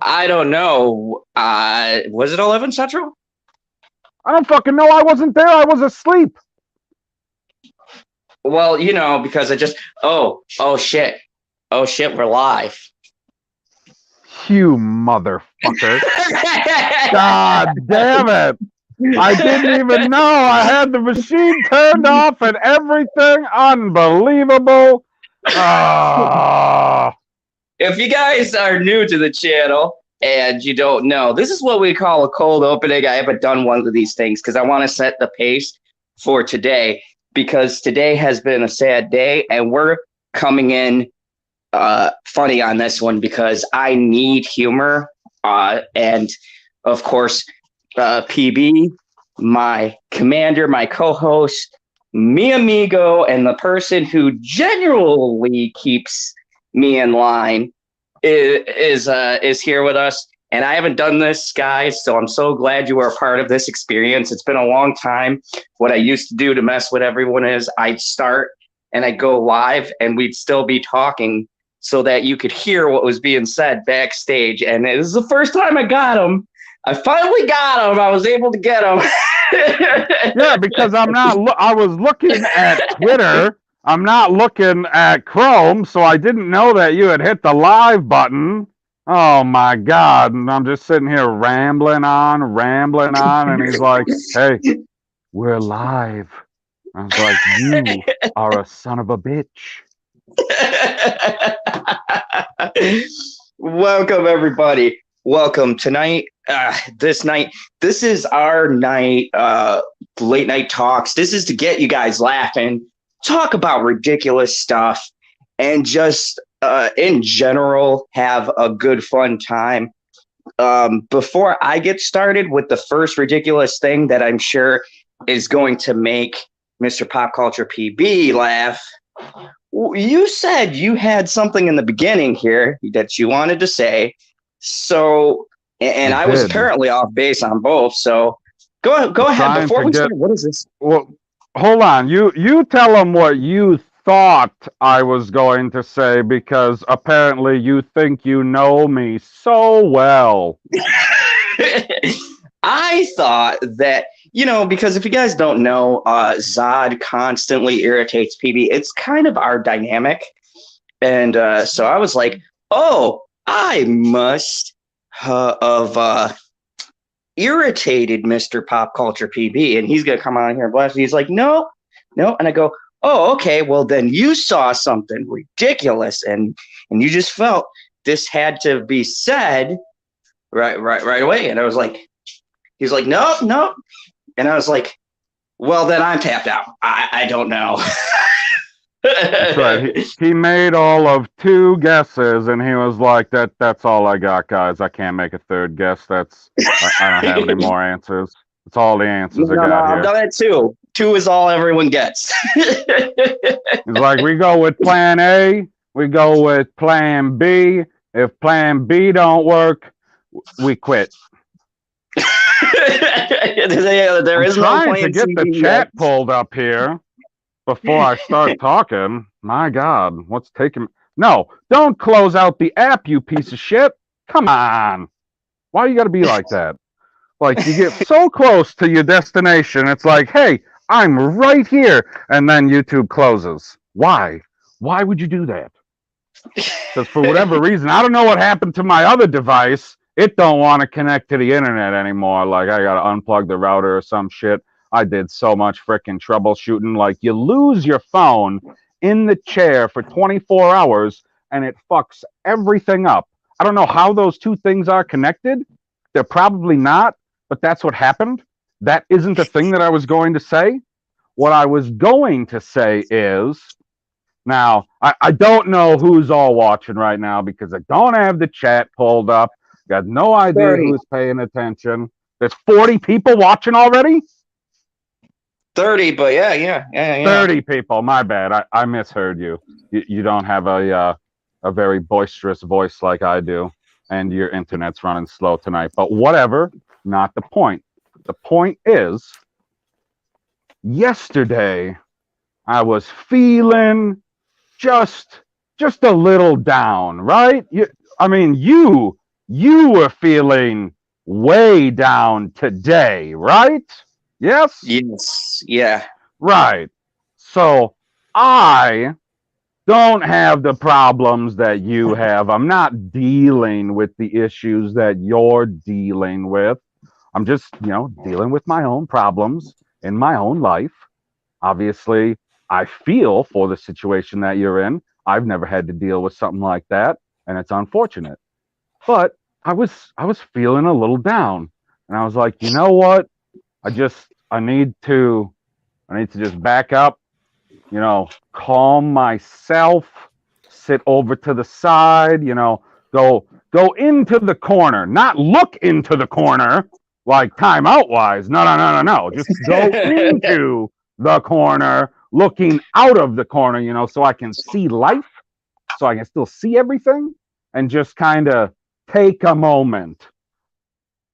I don't know. Was it 11 Central? I don't fucking know. I wasn't there. I was asleep. Well, because I just. Oh shit. Oh shit, we're live. You motherfucker. God damn it. I didn't even know. I had the machine turned off and everything. Unbelievable. If you guys are new to the channel and you don't know, this is what we call a cold opening. I haven't done one of these things because I want to set the pace for today, because today has been a sad day and we're coming in funny on this one because I need humor. And of course, PB, my commander, my co-host, mi amigo, and the person who genuinely keeps me in line is here with us. And I haven't done this, guys, so I'm so glad you were a part of this experience. It's been a long time. What I used to do to mess with everyone is I'd start and I'd go live and we'd still be talking so that you could hear what was being said backstage. And it was the first time I got him. I finally got him. I was able to get him. Yeah, because I was looking at Twitter. I'm not looking at Chrome, so I didn't know that you had hit the live button. Oh my God. And I'm just sitting here rambling on. And he's like, hey, we're live. I was like, you are a son of a bitch. Welcome, everybody. Welcome tonight. This is our night, late night talks. This is to get you guys laughing, talk about ridiculous stuff, and just in general have a good fun time. Before I get started with the first ridiculous thing that I'm sure is going to make Mr. Popculture PB laugh, you said you had something in the beginning here that you wanted to say. So, and I was apparently off base on both. So go ahead. Before we start, what is this? Well, hold on. You tell them what you thought I was going to say, because apparently you think you know me so well. I thought that, because if you guys don't know, Zod constantly irritates PB. It's kind of our dynamic. And so I was like, oh, I must have irritated Mr. Popculture PB. And he's going to come on here and blast me. He's like, no. And I go, oh, okay, well, then you saw something ridiculous. And you just felt this had to be said right away. And I was like, he's like, no. And I was like, well, then I'm tapped out. I don't know. That's right. He made all of 2 guesses, and he was like, that's all I got, guys. I can't make a third guess. I don't have any more answers. That's all the answers I got here. I've done it too. 2 is all everyone gets. It's like, we go with plan A, we go with plan B. If plan B don't work, we quit. There is no plan to get the chat pulled up here before I start talking. My God, what's taking... No, don't close out the app, you piece of shit. Come on. Why you gotta be like that? Like, you get so close to your destination, it's like, hey, I'm right here. And then YouTube closes. Why? Why would you do that? Because for whatever reason, I don't know what happened to my other device. It don't want to connect to the internet anymore. Like, I got to unplug the router or some shit. I did so much freaking troubleshooting. Like, you lose your phone in the chair for 24 hours and it fucks everything up. I don't know how those 2 things are connected. They're probably not, but that's what happened. That isn't the thing that I was going to say. What I was going to say is, now, I don't know who's all watching right now because I don't have the chat pulled up. Got no idea 30. Who's paying attention. There's 40 people watching already? 30, but yeah. 30 people, my bad. I misheard you. You don't have a very boisterous voice like I do, and your internet's running slow tonight. But whatever, not the point. The point is, yesterday, I was feeling just a little down, right? You you were feeling way down today, right? Yes? Yes. Yeah. Right. So I don't have the problems that you have. I'm not dealing with the issues that you're dealing with. I'm just, dealing with my own problems in my own life. Obviously, I feel for the situation that you're in. I've never had to deal with something like that, and it's unfortunate. But I was feeling a little down, and I was like, you know what? I need to just back up, calm myself, sit over to the side, go into the corner, not look into the corner like timeout wise. No, no, no, no, no. Just go into the corner, looking out of the corner, so I can see life, so I can still see everything, and just kind of take a moment.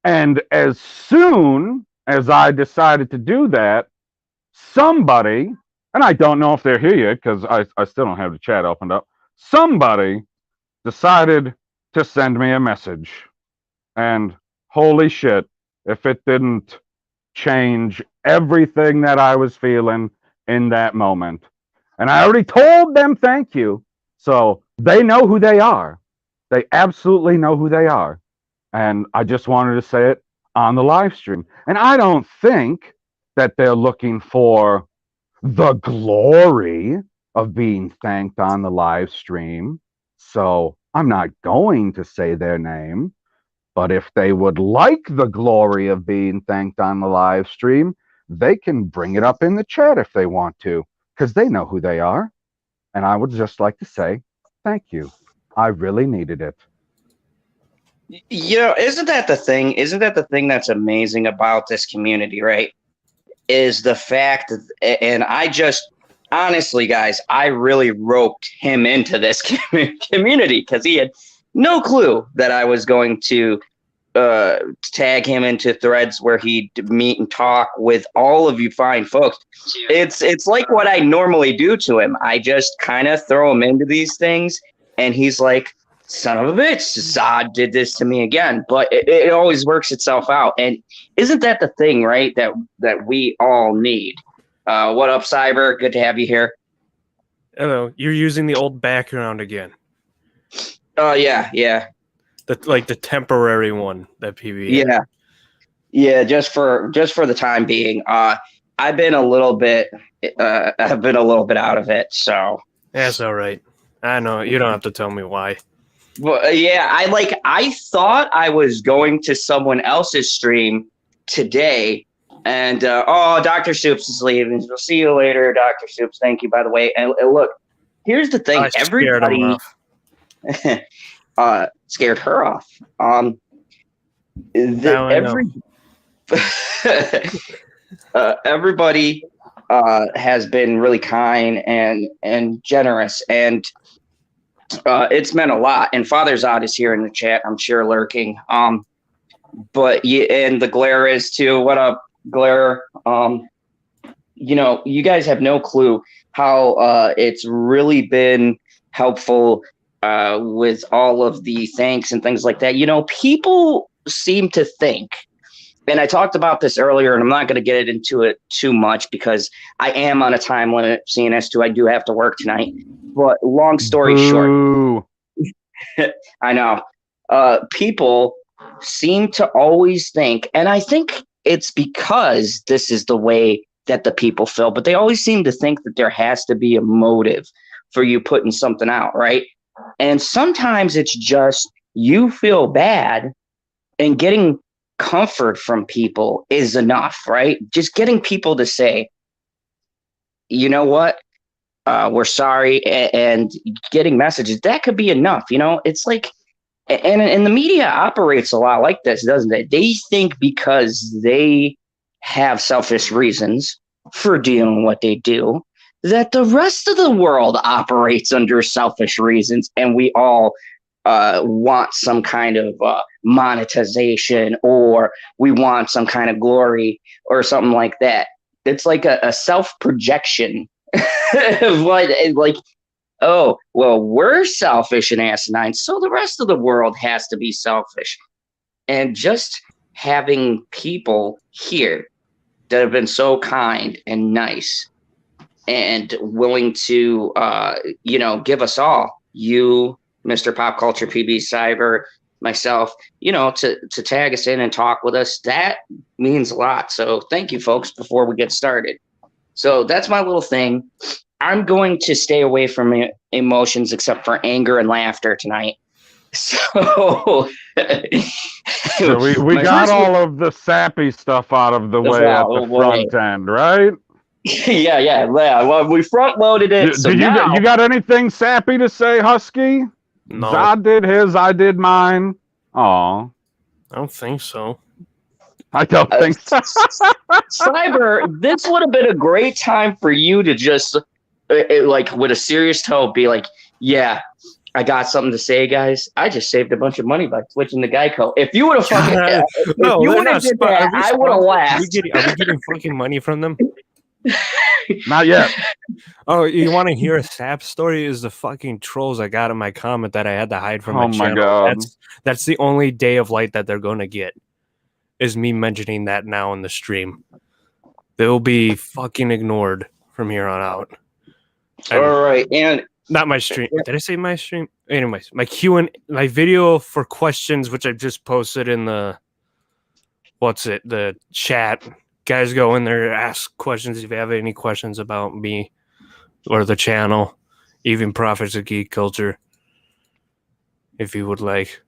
And as soon as I decided to do that, somebody, and I don't know if they're here yet because I still don't have the chat opened up, somebody decided to send me a message. And holy shit, if it didn't change everything that I was feeling in that moment. And I already told them thank you. So they know who they are. They absolutely know who they are. And I just wanted to say it on the live stream. And I don't think that they're looking for the glory of being thanked on the live stream. So I'm not going to say their name. But if they would like the glory of being thanked on the live stream, they can bring it up in the chat if they want to, because they know who they are. And I would just like to say thank you. I really needed it. Isn't that the thing? Isn't that the thing that's amazing about this community, right? Is the fact that, and I just, honestly, guys, I really roped him into this community because he had no clue that I was going to tag him into threads where he'd meet and talk with all of you fine folks. It's like what I normally do to him. I just kind of throw him into these things, and he's like, son of a bitch, Zod did this to me again. But it always works itself out. And isn't that the thing, right, that we all need? What up, Cyber? Good to have you here. Hello. You're using the old background again. Oh, yeah. The temporary one that PB had. Yeah, just for the time being. I've been a little bit out of it, so That's all right. I know you don't have to tell me why. Well, yeah, I thought I was going to someone else's stream today, and Dr. Soups is leaving. We'll see you later, Dr. Soups. Thank you, by the way. And look, here's the thing: everybody scared her off. Everybody has been really kind and generous, and it's meant a lot. And Father Zod is here in the chat, I'm sure, lurking. But and the Glare is too. What up, Glare? You guys have no clue how it's really been helpful with all of the thanks and things like that. People seem to think, and I talked about this earlier, and I'm not going to get into it too much because I am on a time limit, seeing as to I do have to work tonight. But long story short, I know people seem to always think, and I think it's because this is the way that the people feel, but they always seem to think that there has to be a motive for you putting something out, right? And sometimes it's just you feel bad, and getting comfort from people is enough, right? Just getting people to say, you know what, we're sorry, and getting messages, that could be enough. It's like, and the media operates a lot like this, doesn't it? They think because they have selfish reasons for doing what they do, that the rest of the world operates under selfish reasons, and we all want some kind of monetization, or we want some kind of glory or something like that. It's like a self-projection of what, like, oh, well, we're selfish and asinine, so the rest of the world has to be selfish. And just having people here that have been so kind and nice and willing to, give us all, you, Mr. Popculture PB Cyber, myself, to tag us in and talk with us, that means a lot. So thank you, folks, before we get started. So that's my little thing. I'm going to stay away from emotions except for anger and laughter tonight. So we got all of the sappy stuff out of the way at the front end, right? Yeah. Well, we front loaded it. So you got anything sappy to say, Husky? No. Zod did his, I did mine. Aw. I don't think so. I don't think so. Cyber, this would have been a great time for you to just, with a serious tone, be like, yeah, I got something to say, guys. I just saved a bunch of money by switching to Geico. If you would have fucking, I would have laughed. Are we getting fucking money from them? Not yet. Oh, you want to hear a sap story? Is the fucking trolls I got in my comment that I had to hide from my channel. God. That's the only day of light that they're going to get, is me mentioning that now in the stream. They'll be fucking ignored from here on out. All right, and not my stream. Did I say my stream? Anyways, my video for questions, which I just posted in the chat. Guys, go in there, ask questions if you have any questions about me or the channel, even Prophets of Geek Culture, if you would like.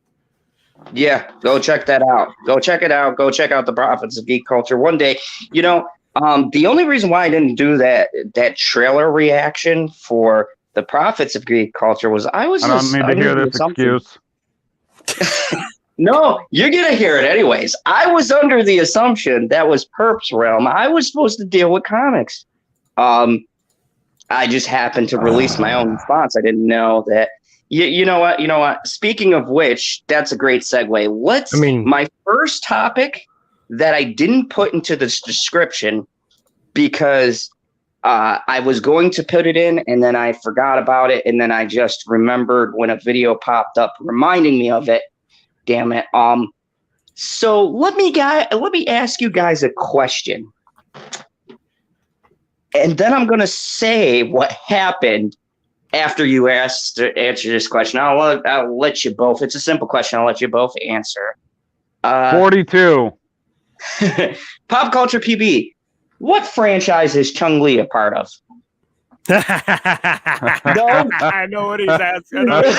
Yeah, go check that out. Go check it out. Go check out the Prophets of Geek Culture. One day, the only reason why I didn't do that trailer reaction for the Prophets of Geek Culture was I don't need to hear this excuse. No, you're going to hear it anyways. I was under the assumption that was Perp's realm. I was supposed to deal with comics. I just happened to release my own response. I didn't know that. You know what? Speaking of which, that's a great segue. My first topic that I didn't put into this description because I was going to put it in and then I forgot about it. And then I just remembered when a video popped up reminding me of it. Damn it. So let me ask you guys a question. And then I'm going to say what happened after you answer this question. I'll let you both. It's a simple question. I'll let you both answer. 42. Popculture PB. What franchise is Chung-Li a part of? No, I know what he's asking. Okay,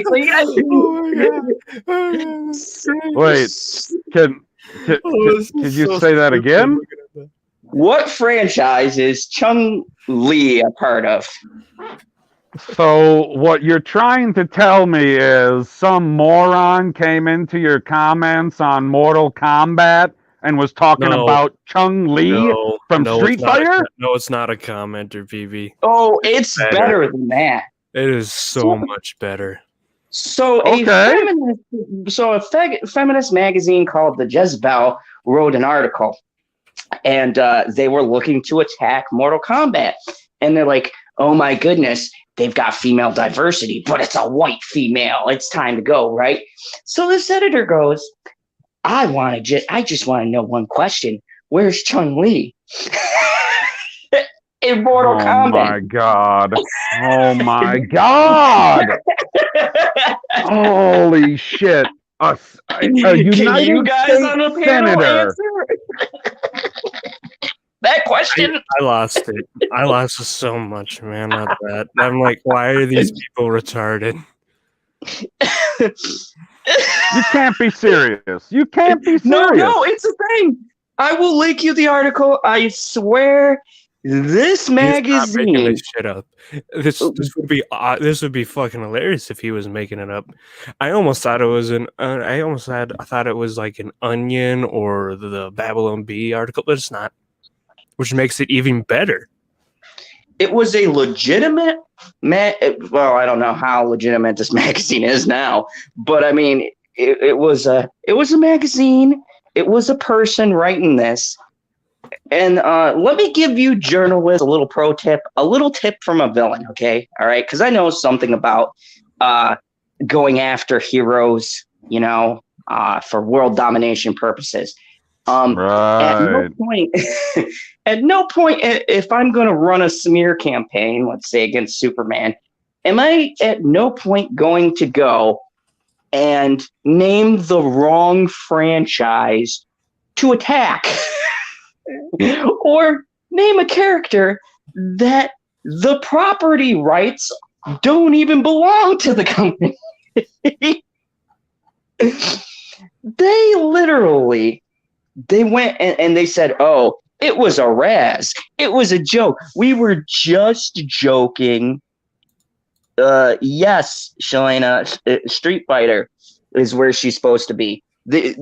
so you guys. Wait, could you say that again? What franchise is Chung-Li a part of? So what you're trying to tell me is some moron came into your comments on Mortal Kombat and was talking about Chung-Li from Street Fighter? No, it's not a commenter, PB. Oh, it's better than that. It is so much better. So a feminist magazine called The Jezebel wrote an article, and they were looking to attack Mortal Kombat. And they're like, oh my goodness, they've got female diversity, but it's a white female. It's time to go, right? So this editor goes, I just want to know one question. Where's Chung-Li? In Mortal Kombat. Oh my god. Oh my god. Holy shit. A United you guys States on the panel Senator. answer that question? I lost it. I lost it so much, man. Not that. I'm like, why are these people retarded? You can't be serious. You can't be serious. No, it's a thing. I will link you the article. I swear, this magazine. He's not making this shit up. This would be fucking hilarious if he was making it up. I almost thought it was I thought it was like an Onion or the Babylon Bee article, but it's not, which makes it even better. It was a legitimate well, I don't know how legitimate this magazine is now, but I mean, it was a magazine. It was a person writing this, And let me give you journalists a little pro tip, a little tip from a villain, okay? All right, because I know something about going after heroes, for world domination purposes. At no Right. point, at no point, if I'm going to run a smear campaign, let's say against Superman, am I at no point going to go and name the wrong franchise to attack or name a character that the property rights don't even belong to the company? They went and they said, oh, it was a razz. It was a joke. We were just joking. Yes, Shalana, Street Fighter is where she's supposed to be. They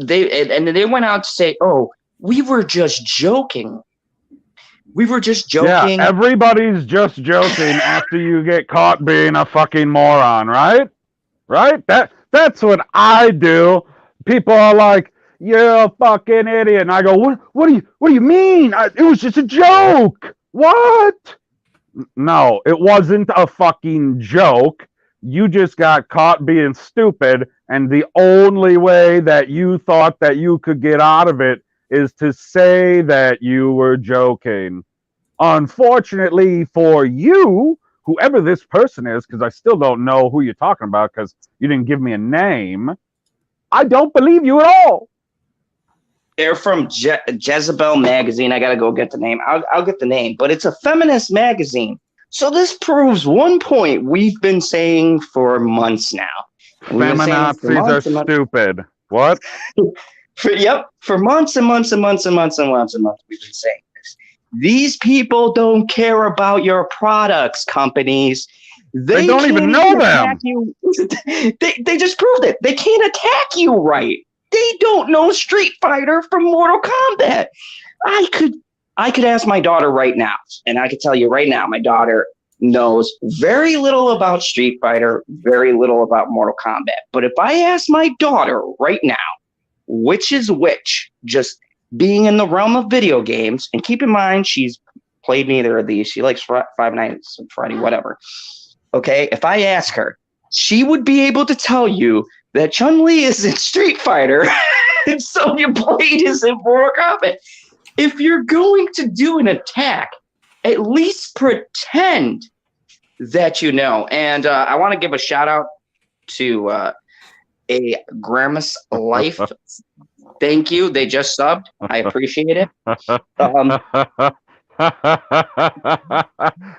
went out to say, oh, we were just joking. We were just joking. Yeah, everybody's just joking after you get caught being a fucking moron, right? Right? That's what I do. People are like, "You're a fucking idiot," and I go, "What do you mean? It was just a joke." What? No, it wasn't a fucking joke. You just got caught being stupid, and the only way that you thought that you could get out of it is to say that you were joking. Unfortunately for you, whoever this person is, because I still don't know who you're talking about because you didn't give me a name, I don't believe you at all. They're from Jezebel magazine. I gotta go get the name. I'll get the name, but it's a feminist magazine. So this proves one point we've been saying for months now. Feminazis are stupid. What? For months and months and months and months and months and months, we've been saying this. These people don't care about your products, companies. They don't even know them. They just proved it. They can't attack you right. They don't know Street Fighter from Mortal Kombat. I could ask my daughter right now, and I could tell you right now, my daughter knows very little about Street Fighter, very little about Mortal Kombat. But if I ask my daughter right now, which is which, just being in the realm of video games, and keep in mind, she's played neither of these. She likes Five Nights at Freddy, whatever. Okay, if I ask her, she would be able to tell you that Chun-Li is in Street Fighter and Sonya Blade is in Mortal Kombat. If you're going to do an attack, at least pretend that you know. And I want to give a shout out to a Gramus Life. Thank you. They just subbed. I appreciate it.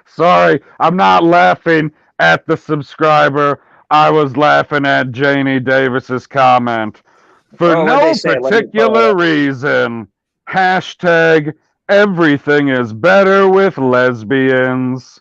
Sorry, I'm not laughing at the subscriber. I was laughing at Janie Davis's comment. For no particular reason. Hashtag everything is better with lesbians.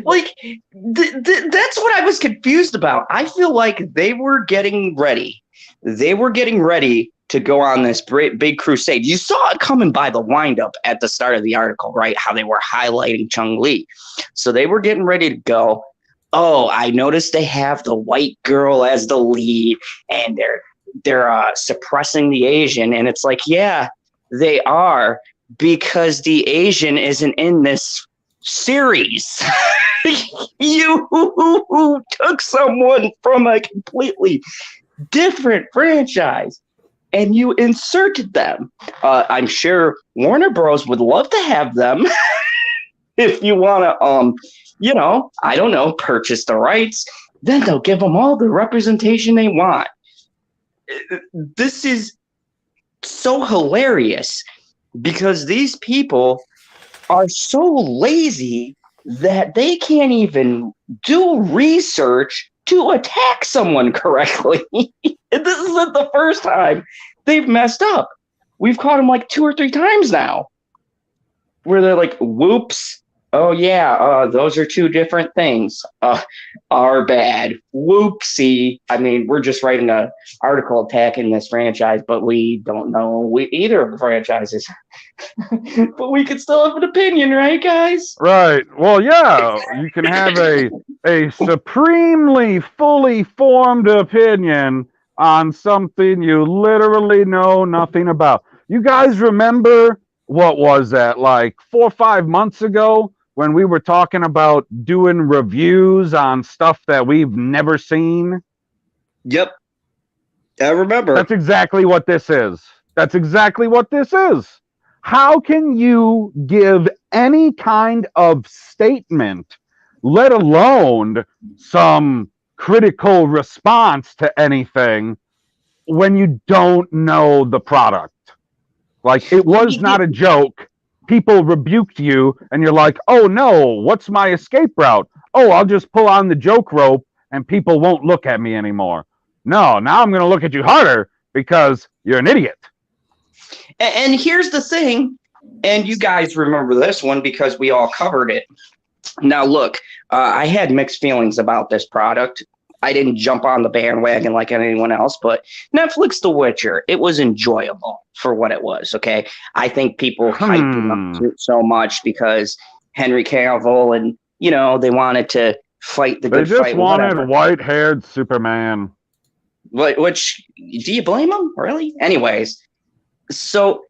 Like, that's what I was confused about. I feel like they were getting ready. They were getting ready to go on this big crusade. You saw it coming by the windup at the start of the article, right? How they were highlighting Chun-Li. So they were getting ready to go. Oh, I noticed they have the white girl as the lead, and they're suppressing the Asian. And it's like, yeah, they are, because the Asian isn't in this series. You took someone from a completely different franchise and you inserted them. I'm sure Warner Bros. Would love to have them if you want to, I don't know, purchase the rights. Then they'll give them all the representation they want. This is so hilarious because these people are so lazy that they can't even do research to attack someone correctly. This isn't the first time they've messed up. We've caught them like 2 or 3 times now where they're like, whoops. Oh, yeah, those are 2 different things. Our bad. Whoopsie. I mean, we're just writing an article attacking this franchise, but we don't know either of the franchises. But we could still have an opinion, right, guys? Right. Well, yeah, you can have a supremely fully formed opinion on something you literally know nothing about. You guys remember what was that, like 4 or 5 months ago when we were talking about doing reviews on stuff that we've never seen? Yep. I remember. That's exactly what this is. That's exactly what this is. How can you give any kind of statement, let alone some critical response to anything, when you don't know the product? Like, it was not a joke. People rebuked you, and you're like, oh no, what's my escape route? Oh, I'll just pull on the joke rope, and people won't look at me anymore. No, now I'm going to look at you harder because you're an idiot. And here's the thing, and you guys remember this one because we all covered it. Now, look, I had mixed feelings about this product. I didn't jump on the bandwagon like anyone else, but Netflix The Witcher, it was enjoyable for what it was, okay? I think people hyped it up so much because Henry Cavill and, you know, they wanted to fight the good fight. They just wanted white-haired Superman. Which, do you blame them? Really? Anyways, so...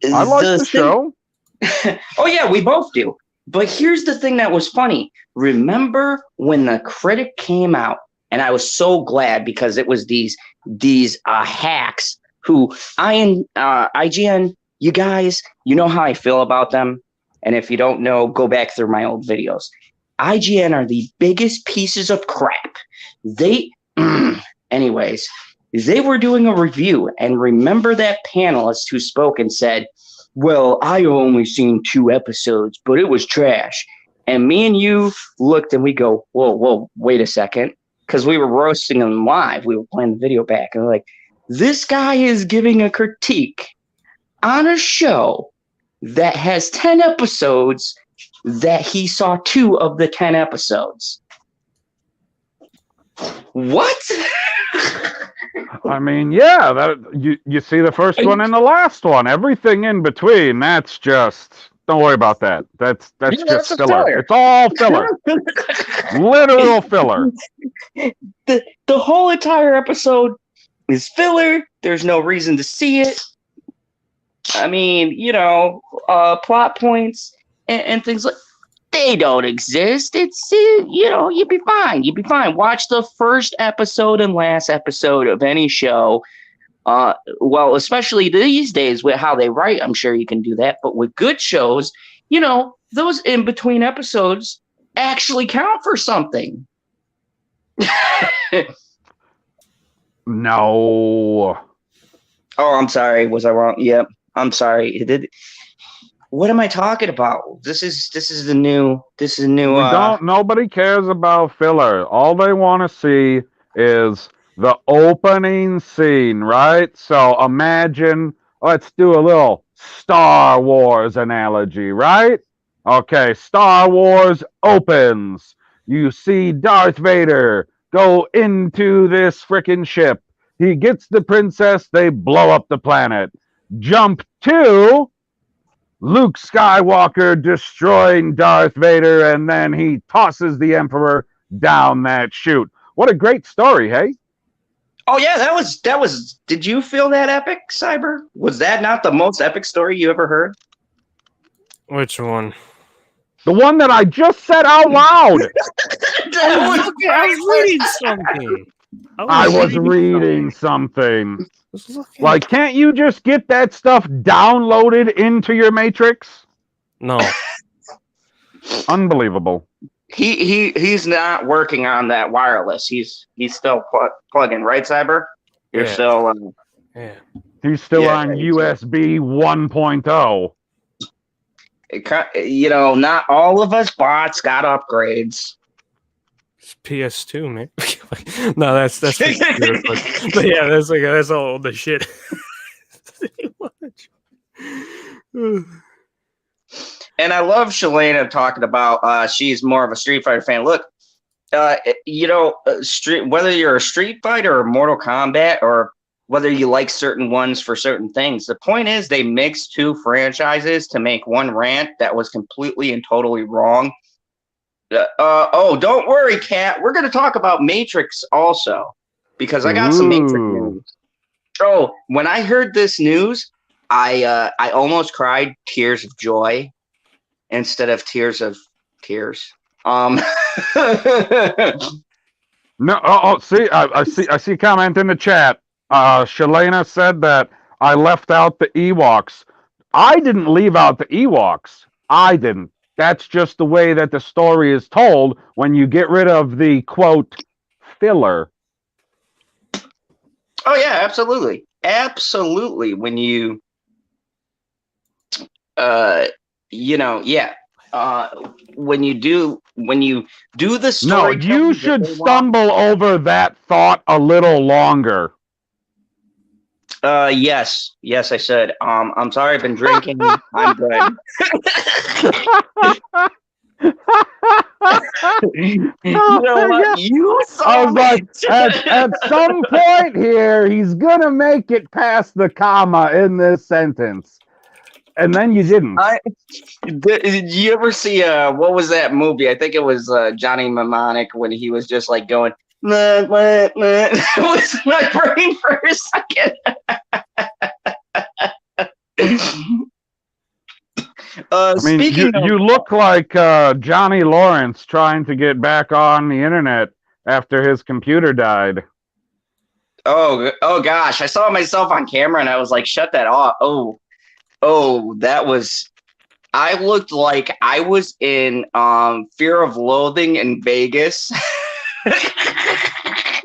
I like the show. Oh, yeah, we both do. But here's the thing that was funny. Remember when the critic came out, and I was so glad because it was these hacks who IGN, you guys, you know how I feel about them. And if you don't know, go back through my old videos. IGN are the biggest pieces of crap. Anyways, they were doing a review, and remember that panelist who spoke and said, well, I only seen 2 episodes, but it was trash. And me and you looked and we go, whoa, wait a second. Because we were roasting them live. We were playing the video back. And we're like, this guy is giving a critique on a show that has 10 episodes that he saw 2 of the 10 episodes. What? I mean, yeah, that you see the first one and the last one. Everything in between, that's just, don't worry about that. That's just filler. It's all filler. Literal filler. The whole entire episode is filler. There's no reason to see it. I mean, you know, plot points and things like they don't exist. It's, you know, you'd be fine. You'd be fine. Watch the first episode and last episode of any show. Well, especially these days with how they write, I'm sure you can do that. But with good shows, you know, those in between episodes actually count for something. No. Oh, I'm sorry. Was I wrong? Yep. I'm sorry. What am I talking about? This is the new. Nobody cares about filler. All they want to see is the opening scene, right? So imagine, let's do a little Star Wars analogy, right? Okay, Star Wars opens. You see Darth Vader go into this frickin' ship. He gets the princess, they blow up the planet. Jump to Luke Skywalker destroying Darth Vader, and then he tosses the Emperor down that chute. What a great story, hey? Oh yeah, that was. Did you feel that epic, Cyber? Was that not the most epic story you ever heard? Which one? The one that I just said out loud. I was reading something. I was reading something. Like, can't you just get that stuff downloaded into your Matrix? No. Unbelievable. He's not working on that wireless. He's still plugging, right, Cyber? You're still. Yeah. He's still on USB 1.0. You know, not all of us bots got upgrades. It's PS2, man. No, that's but yeah, that's all the shit. And I love Shalana talking about she's more of a Street Fighter fan. Look, you know, whether you're a Street Fighter or Mortal Kombat, or whether you like certain ones for certain things, the point is they mixed 2 franchises to make one rant that was completely and totally wrong. Don't worry, Kat. We're going to talk about Matrix also, because I got some Matrix news. Oh, when I heard this news, I almost cried tears of joy instead of tears of tears. No, see, I see a comment in the chat. Shalena said that I left out the Ewoks. I didn't leave out the Ewoks. I didn't. That's just the way that the story is told when you get rid of the, quote, filler. Oh, yeah, absolutely. Absolutely. When you, when you do the story. No, you should stumble over that thought a little longer. Yes, I should. I'm sorry, I've been drinking. I'm good. You know what? You saw I was like, at some point here, he's gonna make it past the comma in this sentence. And then you didn't. Did you ever see what was that movie? I think it was Johnny Mnemonic when he was just like going It was my brain for a second. You look like Johnny Lawrence trying to get back on the internet after his computer died. Oh gosh, I saw myself on camera and I was like, shut that off. That was. I looked like I was in Fear of Loathing in Vegas.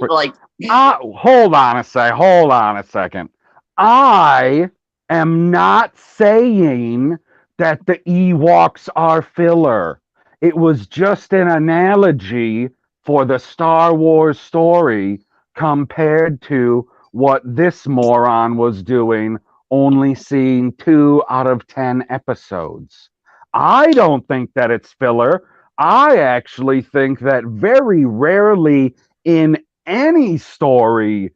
Like, hold on a second. I am not saying that the Ewoks are filler. It was just an analogy for the Star Wars story compared to what this moron was doing, only seeing 2 out of 10 episodes. I don't think that it's filler. I actually think that very rarely in any story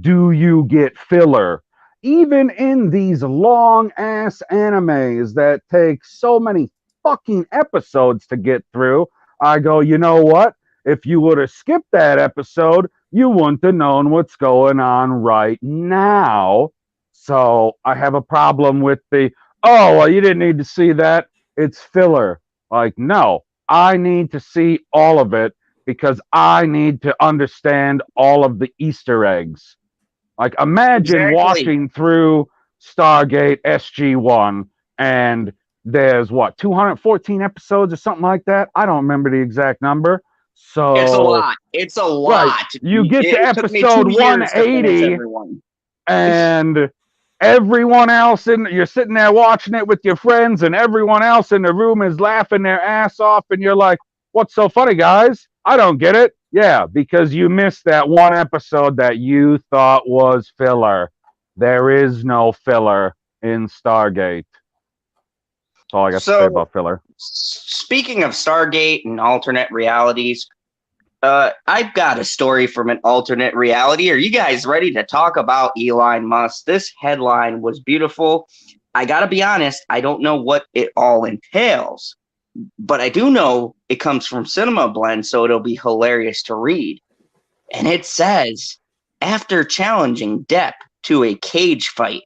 do you get filler. Even in these long-ass animes that take so many fucking episodes to get through, I go, you know what? If you would have skipped that episode, you wouldn't have known what's going on right now. So I have a problem with the, you didn't need to see that. It's filler. Like, no, I need to see all of it because I need to understand all of the Easter eggs. Like, imagine walking through Stargate SG-1 and there's 214 episodes or something like that? I don't remember the exact number. So it's a lot. Right. You get to episode 180 and everyone else you're sitting there watching it with your friends and everyone else in the room is laughing their ass off and you're like, what's so funny, guys? I don't get it. Yeah, because you missed that one episode that you thought was filler. There is no filler in Stargate. That's all I got to say about filler. Speaking of Stargate and alternate realities, I've got a story from an alternate reality. Are you guys ready to talk about Elon Musk? This headline was beautiful. I got to be honest, I don't know what it all entails. But I do know it comes from Cinema Blend, so it'll be hilarious to read. And it says, after challenging Depp to a cage fight.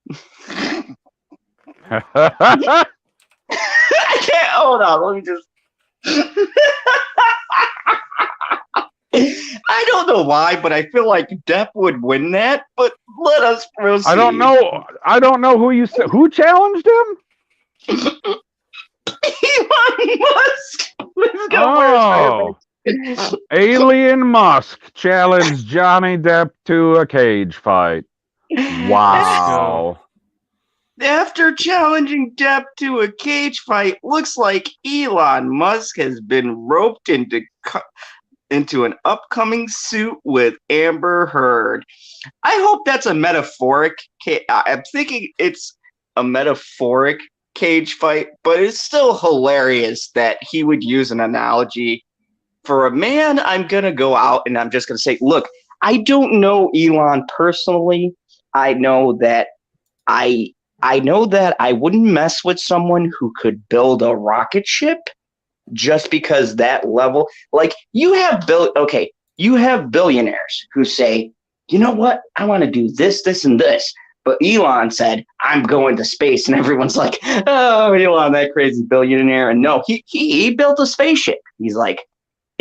I can't, hold on, let me just... I don't know why, but I feel like Depp would win that, but let us proceed. I don't know who you said. Who challenged him? Elon Musk. Let's go. Alien Musk challenged Johnny Depp to a cage fight. Wow. After challenging Depp to a cage fight, looks like Elon Musk has been roped into an upcoming suit with Amber Heard. I hope that's a metaphoric. I'm thinking it's a metaphoric cage fight, but it's still hilarious that he would use an analogy for a man. I'm gonna go out and I'm just gonna say, look, I don't know Elon personally. I know that I wouldn't mess with someone who could build a rocket ship just because that level, like you have billionaires who say, you know what, I want to do this, this, and this. But Elon said, I'm going to space. And everyone's like, oh, Elon, that crazy billionaire. And no, he built a spaceship. He's like,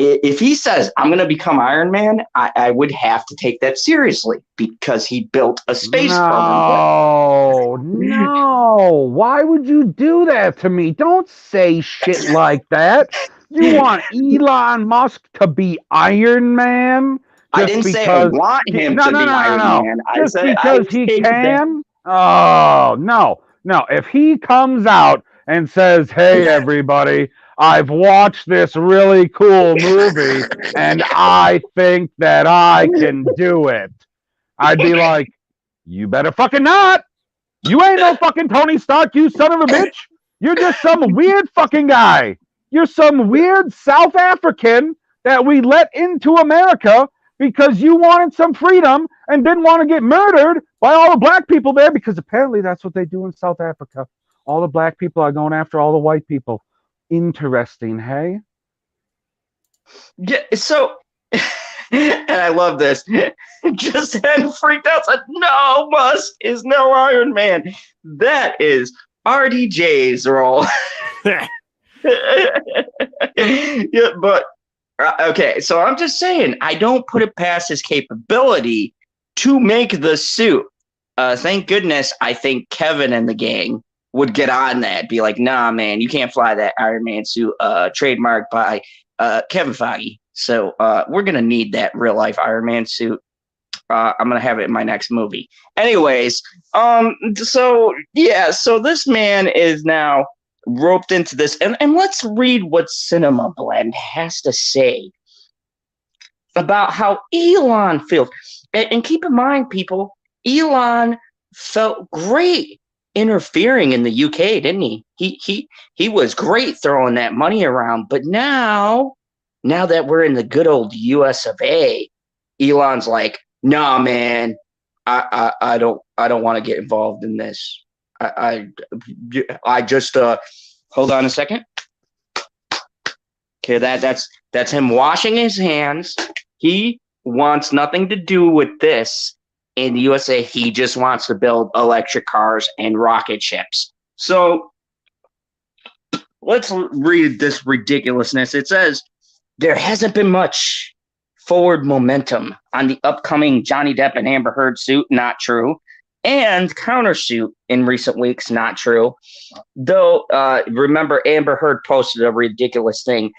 if he says, I'm going to become Iron Man, I would have to take that seriously because he built a space program. No. Why would you do that to me? Don't say shit like that. You want Elon Musk to be Iron Man? I didn't say I want him to be Iron Man. Just because he can? Oh, no. No, if he comes out and says, hey, everybody, I've watched this really cool movie and I think that I can do it, I'd be like, you better fucking not. You ain't no fucking Tony Stark, you son of a bitch. You're just some weird fucking guy. You're some weird South African that we let into America because you wanted some freedom and didn't want to get murdered by all the black people there, because apparently that's what they do in South Africa. All the black people are going after all the white people. Interesting, hey? Yeah, so, and I love this. Just then freaked out, said, no, Musk is no Iron Man. That is RDJ's role. Yeah, but okay, so I'm just saying, I don't put it past his capability to make the suit. Thank goodness I think Kevin and the gang would get on that, be like, nah, man, you can't fly that Iron Man suit, trademarked by Kevin Feige. So we're going to need that real life Iron Man suit. I'm going to have it in my next movie. Anyways, so this man is now roped into this, and let's read what Cinema Blend has to say about how Elon feels. And keep in mind, people, Elon felt great interfering in the UK, didn't he? He was great throwing that money around, but now that we're in the good old US of A, Elon's like, nah, man, I don't want to get involved in this. I just hold on a second. Okay, that's him washing his hands. He wants nothing to do with this in the USA. He just wants to build electric cars and rocket ships. So let's read this ridiculousness. It says, there hasn't been much forward momentum on the upcoming Johnny Depp and Amber Heard suit. Not true. And countersuit in recent weeks. Not true. Though, remember, Amber Heard posted a ridiculous thing,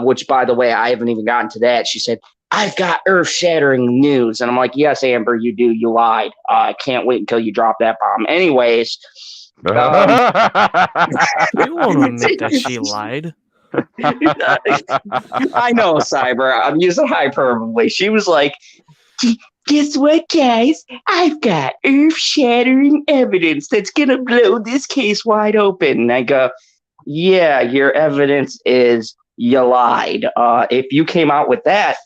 which, by the way, I haven't even gotten to that. She said, I've got earth-shattering news. And I'm like, yes, Amber, you do. You lied. I can't wait until you drop that bomb. Anyways. You won't admit that she lied. I know, Cyber. I'm using hyperbole. She was like, guess what, guys? I've got earth-shattering evidence that's going to blow this case wide open. And I go, yeah, your evidence is you lied. If you came out with that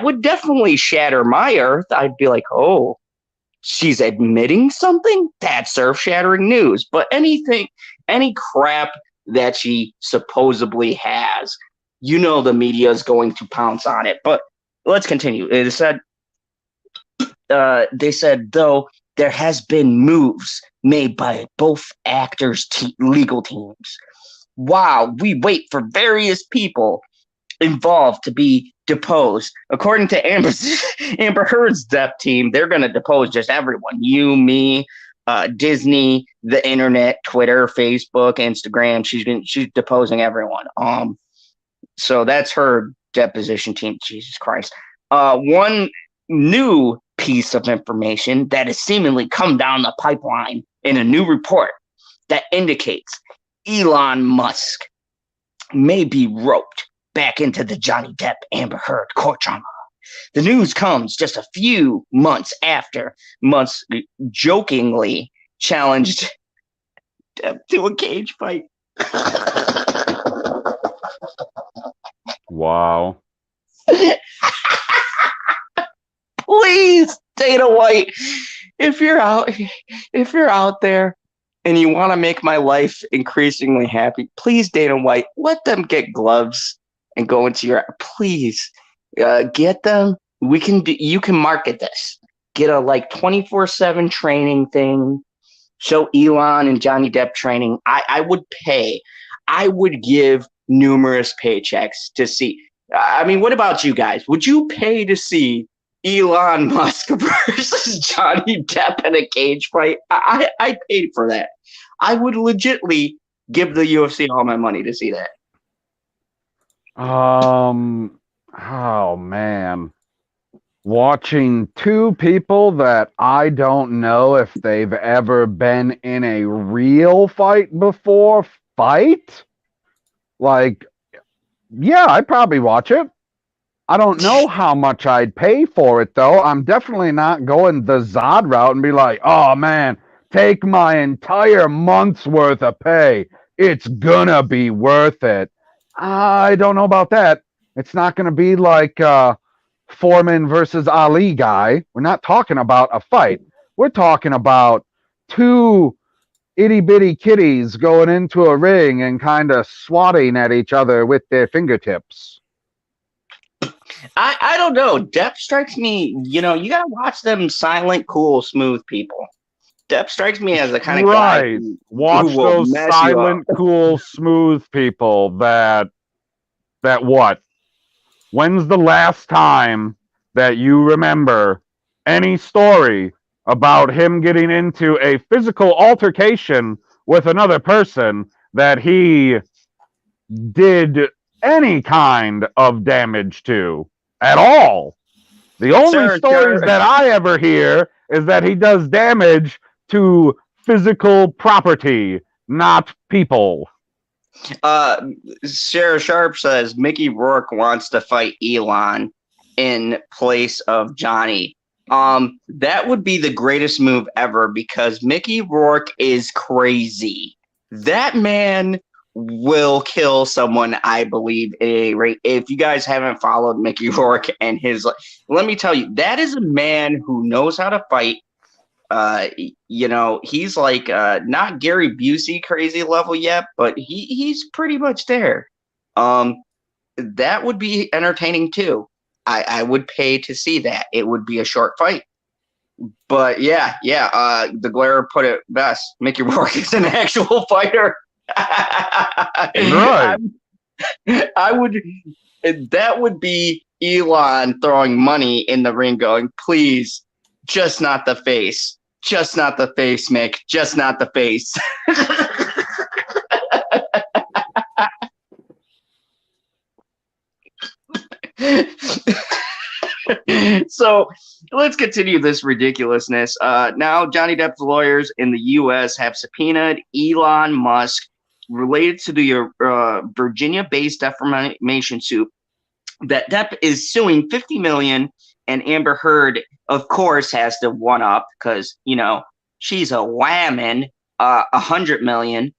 would definitely shatter my earth. I'd be like, oh, she's admitting something? That's earth-shattering news. But any crap that she supposedly has, the media is going to pounce on it. But let's continue. It said, they said, though, there has been moves made by both actors' legal teams. Wow, we wait for various people involved to be deposed. According to Amber Heard's Depp team, they're going to depose just everyone. You, me, Disney, the internet, Twitter, Facebook, Instagram. She's deposing everyone. So that's her deposition team. Jesus Christ. One new piece of information that has seemingly come down the pipeline in a new report that indicates Elon Musk may be roped back into the Johnny Depp Amber Heard court drama. The news comes just a few months after Musk jokingly challenged Depp to a cage fight. Wow. Please, Dana White, if you're out there and you want to make my life increasingly happy, please, Dana White, let them get gloves and go into your. Please, get them. You can market this. get a like 24/7 training thing, show Elon and Johnny Depp training. I would pay. I would give numerous paychecks to see. I mean, what about you guys? Would you pay to see Elon Musk versus Johnny Depp in a cage fight? I paid for that. I would legitly give the UFC all my money to see that. Oh man. Watching two people that I don't know if they've ever been in a real fight before fight? Like, yeah, I'd probably watch it. I don't know how much I'd pay for it, though. I'm definitely not going the Zod route and be like, oh, man, take my entire month's worth of pay. It's gonna be worth it. I don't know about that. It's not going to be like Foreman versus Ali guy. We're not talking about a fight. We're talking about two itty-bitty kitties going into a ring and kind of swatting at each other with their fingertips. I don't know. Depp strikes me, you got to watch them silent, cool, smooth people. Depp strikes me as the kind of guy who watch those silent, cool, smooth people that what? When's the last time that you remember any story about him getting into a physical altercation with another person that he did any kind of damage to at all? The only stories that I ever hear is that he does damage to physical property, not people. Sarah Sharp says Mickey Rourke wants to fight Elon in place of Johnny. That would be the greatest move ever because Mickey Rourke is crazy. That man will kill someone, I believe, at a rate. If you guys haven't followed Mickey Rourke and let me tell you, that is a man who knows how to fight. He's like not Gary Busey crazy level yet, but he's pretty much there. That would be entertaining too. I would pay to see that. It would be a short fight. But yeah, the Glare put it best. Mickey Rourke is an actual fighter. Right. I would. That would be Elon throwing money in the ring, going, "Please, just not the face. Just not the face, Mick. Just not the face." So let's continue this ridiculousness. Now, Johnny Depp's lawyers in the U.S. have subpoenaed Elon Musk related to the Virginia-based defamation suit that Depp is suing $50 million, and Amber Heard, of course, has to one up because she's a whammon, $100 million.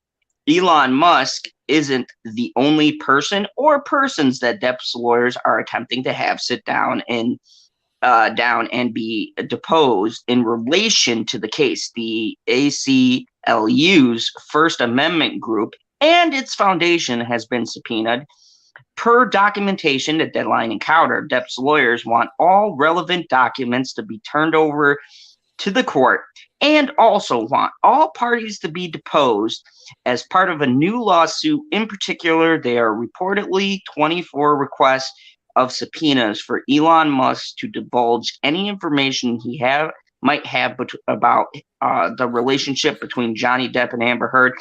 Elon Musk isn't the only person or persons that Depp's lawyers are attempting to have sit down and be deposed in relation to the case. The ACLU's First Amendment group and its foundation has been subpoenaed. Per documentation that Deadline encountered, Depp's lawyers want all relevant documents to be turned over to the court and also want all parties to be deposed as part of a new lawsuit. In particular, there are reportedly 24 requests of subpoenas for Elon Musk to divulge any information he might have about the relationship between Johnny Depp and Amber Heard.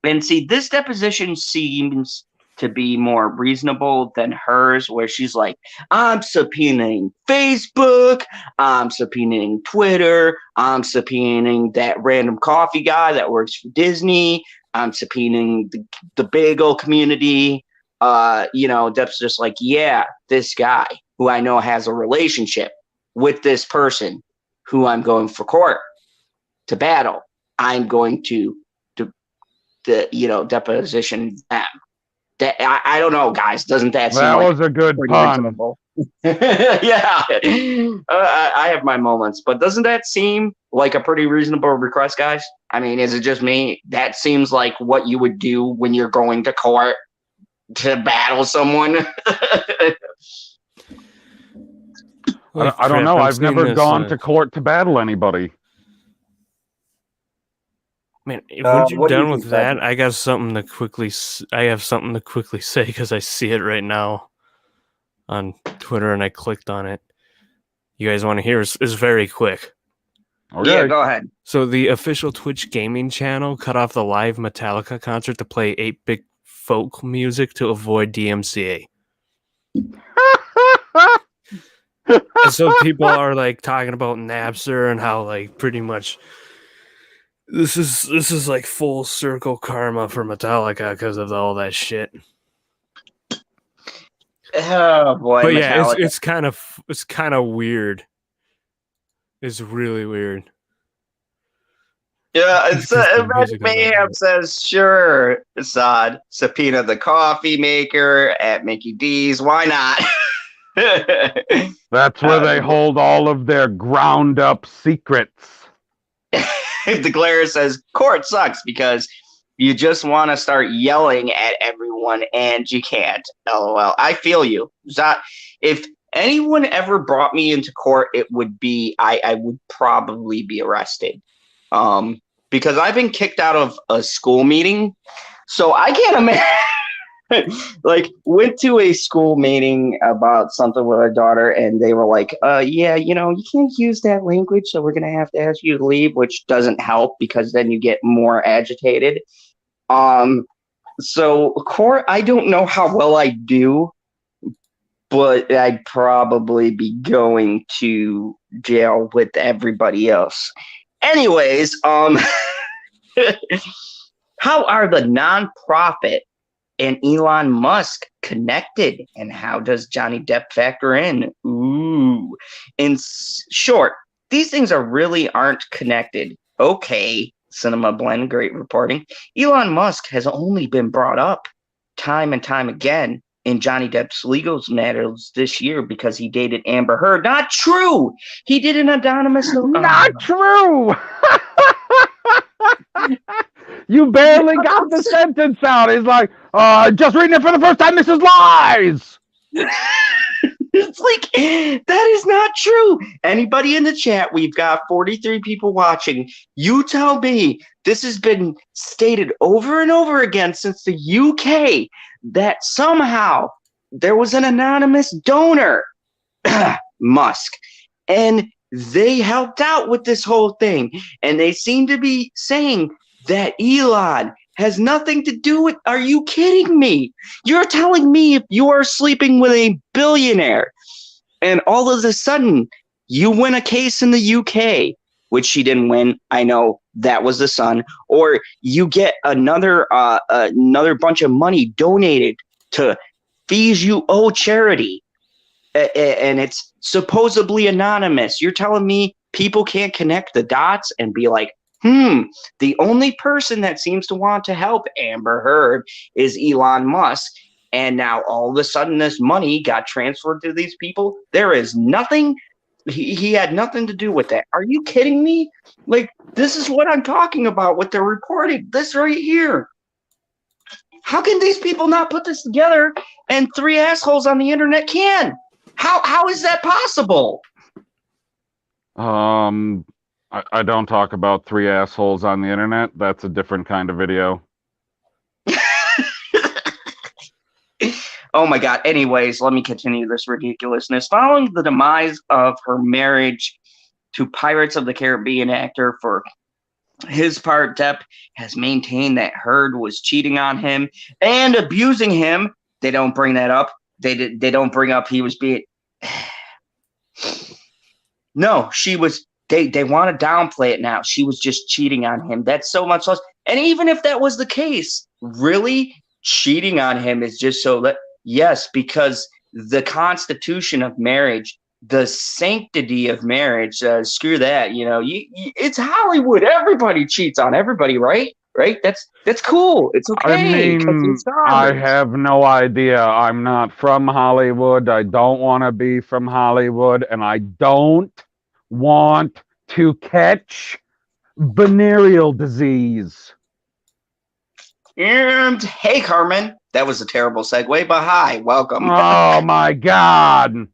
And see, this deposition seems to be more reasonable than hers, where she's like, I'm subpoenaing Facebook, I'm subpoenaing Twitter, I'm subpoenaing that random coffee guy that works for Disney, I'm subpoenaing the bagel community. Depp's just like, yeah, this guy who I know has a relationship with this person who I'm going for court to battle, I'm going to deposition them. That I don't know, guys. Doesn't that seem that like was a good pun? Yeah, I have my moments, but doesn't that seem like a pretty reasonable request, guys? I mean, is it just me? That seems like what you would do when you're going to court to battle someone. I don't know. I've never gone to court to battle anybody. Man, once you're what do you done think, with that, Doug? I got something to quickly. I have something to quickly say because I see it right now on Twitter, and I clicked on it. You guys want to hear? It's very quick. Okay. Yeah, go ahead. So the official Twitch gaming channel cut off the live Metallica concert to play 8-bit folk music to avoid DMCA. And so people are like talking about Napster and how like pretty much this is like full circle karma for Metallica because of all that shit. Oh boy, But yeah, Metallica. it's kind of weird. It's really weird. Yeah, it's Because the Red music is Mayhem says, sure, Assad, subpoena the coffee maker at Mickey D's. Why not? That's where they hold all of their ground up secrets. The Glare says, court sucks because you just want to start yelling at everyone and you can't. LOL. I feel you. Zod, if anyone ever brought me into court, it would be, I would probably be arrested. Because I've been kicked out of a school meeting, so I can't imagine. Like, went to a school meeting about something with our daughter, and they were like, yeah, you know, you can't use that language, so we're gonna have to ask you to leave, which doesn't help because then you get more agitated. So court, I don't know how well I do, but I'd probably be going to jail with everybody else. Anyways, how are the nonprofit and Elon Musk connected, and how does Johnny Depp factor in? Ooh, in short, these things aren't connected. Okay, Cinema Blend, great reporting. Elon Musk has only been brought up time and time again in Johnny Depp's legal matters this year because he dated Amber Heard. Not true. He did an anonymous. Not true. You barely got the sentence out. He's like, just reading it for the first time. This is lies. It's like, that is not true. Anybody in the chat, we've got 43 people watching. You tell me this has been stated over and over again since the UK that somehow there was an anonymous donor, Musk, and they helped out with this whole thing. And they seem to be saying that Elon has nothing to do with. Are you kidding me? You're telling me if you are sleeping with a billionaire and all of a sudden you win a case in the UK, which she didn't win. I know that was the Sun. Or you get another bunch of money donated to fees you owe charity, and it's supposedly anonymous. You're telling me people can't connect the dots and be like, the only person that seems to want to help Amber Heard is Elon Musk. And now all of a sudden this money got transferred to these people. There is nothing. He had nothing to do with that. Are you kidding me? Like, this is what I'm talking about with the reporting. This right here. How can these people not put this together and three assholes on the internet can? How is that possible? I don't talk about three assholes on the internet. That's a different kind of video. Oh my God. Anyways, let me continue this ridiculousness. Following the demise of her marriage to Pirates of the Caribbean actor, for his part, Depp has maintained that Heard was cheating on him and abusing him. They don't bring that up. They don't bring up he was being. No, she was. They want to downplay it now. She was just cheating on him. That's so much less. And even if that was the case, really cheating on him is just so that. Yes, because the constitution of marriage, the sanctity of marriage, screw that. You know, it's Hollywood. Everybody cheats on everybody, right? Right? That's cool. It's okay. I mean, I have no idea. I'm not from Hollywood. I don't want to be from Hollywood, and I don't want to catch venereal disease. And hey, Carmen. That was a terrible segue, but hi, welcome. Oh my God.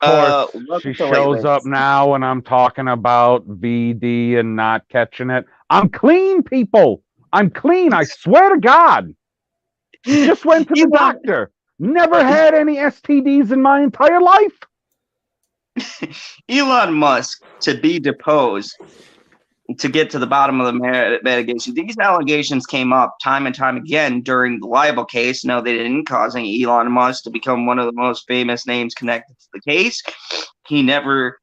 Of course, she shows up now when I'm talking about VD and not catching it. I'm clean, people. I'm clean. I swear to God. Just went to the doctor. Never had any STDs in my entire life. Elon Musk to be deposed to get to the bottom of the mitigation. These allegations came up time and time again during the libel case. No, they didn't, causing Elon Musk to become one of the most famous names connected to the case. He never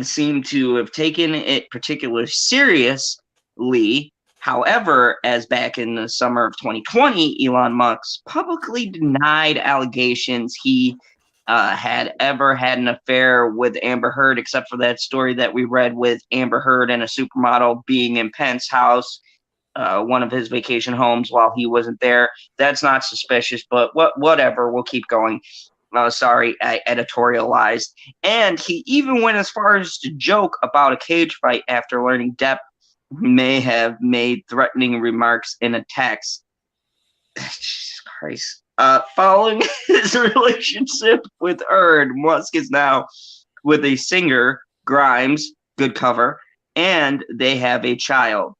seemed to have taken it particularly seriously. However, as back in the summer of 2020, Elon Musk publicly denied allegations he had ever had an affair with Amber Heard, except for that story that we read with Amber Heard and a supermodel being in Pence's house, one of his vacation homes, while he wasn't there. That's not suspicious, but whatever. We'll keep going. Sorry, I editorialized. And he even went as far as to joke about a cage fight after learning Depp may have made threatening remarks in a text. Jesus Christ. Following his relationship with Heard, Musk is now with a singer, Grimes, good cover, and they have a child.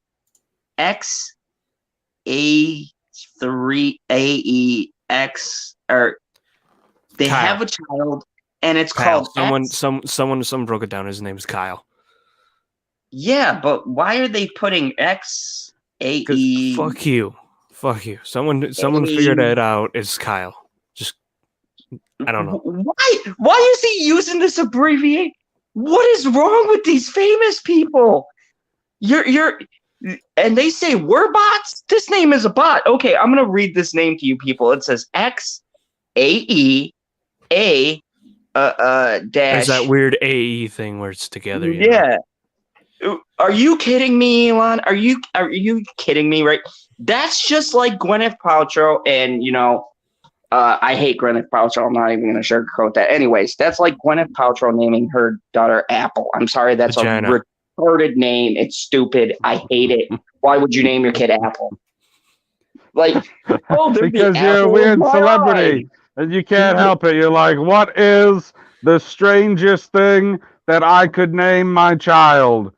XA3AEX, or they Kyle. have a child, and it's Kyle. called Someone broke it down. His name is Kyle. Yeah, but why are they putting XAE? Fuck you. Someone figured it out. It's Kyle. Just I don't know. Why is he using this abbreviation? What is wrong with these famous people? You're and they say we're bots? This name is a bot. Okay, I'm gonna read this name to you people. It says XAEA dash. There's that weird AE thing where it's together. Yeah. Are you kidding me, Elon? Are you kidding me? Right? That's just like Gwyneth Paltrow, and I hate Gwyneth Paltrow. I'm not even going to sugarcoat that. Anyways, that's like Gwyneth Paltrow naming her daughter Apple. I'm sorry, that's Vagina. a retarded name. It's stupid. I hate it. Why would you name your kid Apple? Like, because you're a weird celebrity and you can't help it. You're like, what is the strangest thing that I could name my child?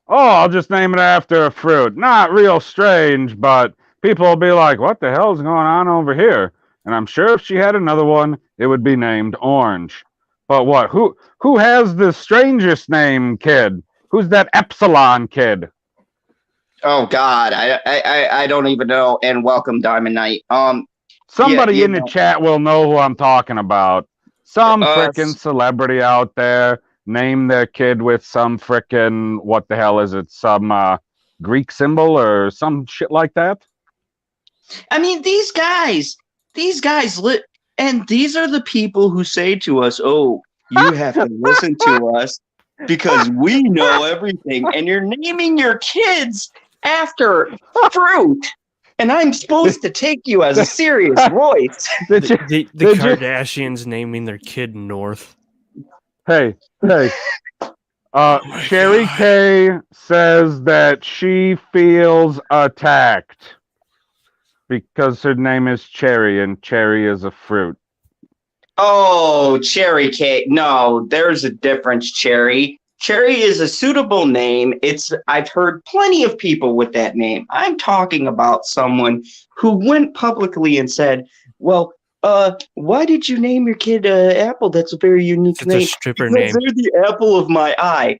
Oh, I'll just name it after a fruit. Not real strange, but people will be like, what the hell's going on over here? And I'm sure if she had another one, it would be named Orange. But what? Who has the strangest name kid? Who's that Epsilon kid? Oh God, I don't even know. And welcome, Diamond Knight. Somebody in the chat will know who I'm talking about. Some frickin' celebrity out there name their kid with some frickin' what the hell is it? Some Greek symbol or some shit like that. I mean, these guys and these are the people who say to us, "Oh, you have to listen to us because we know everything," and you're naming your kids after fruit. And I'm supposed to take you as a serious voice. The Kardashians naming their kid North. Hey. Sherry K says that she feels attacked because her name is Cherry and cherry is a fruit. Oh, Cherry K. No, there's a difference, Cherry. Cherry is a suitable name. I've heard plenty of people with that name. I'm talking about someone who went publicly and said, well, why did you name your kid Apple? That's a very unique name. It's a stripper name. They're the apple of my eye.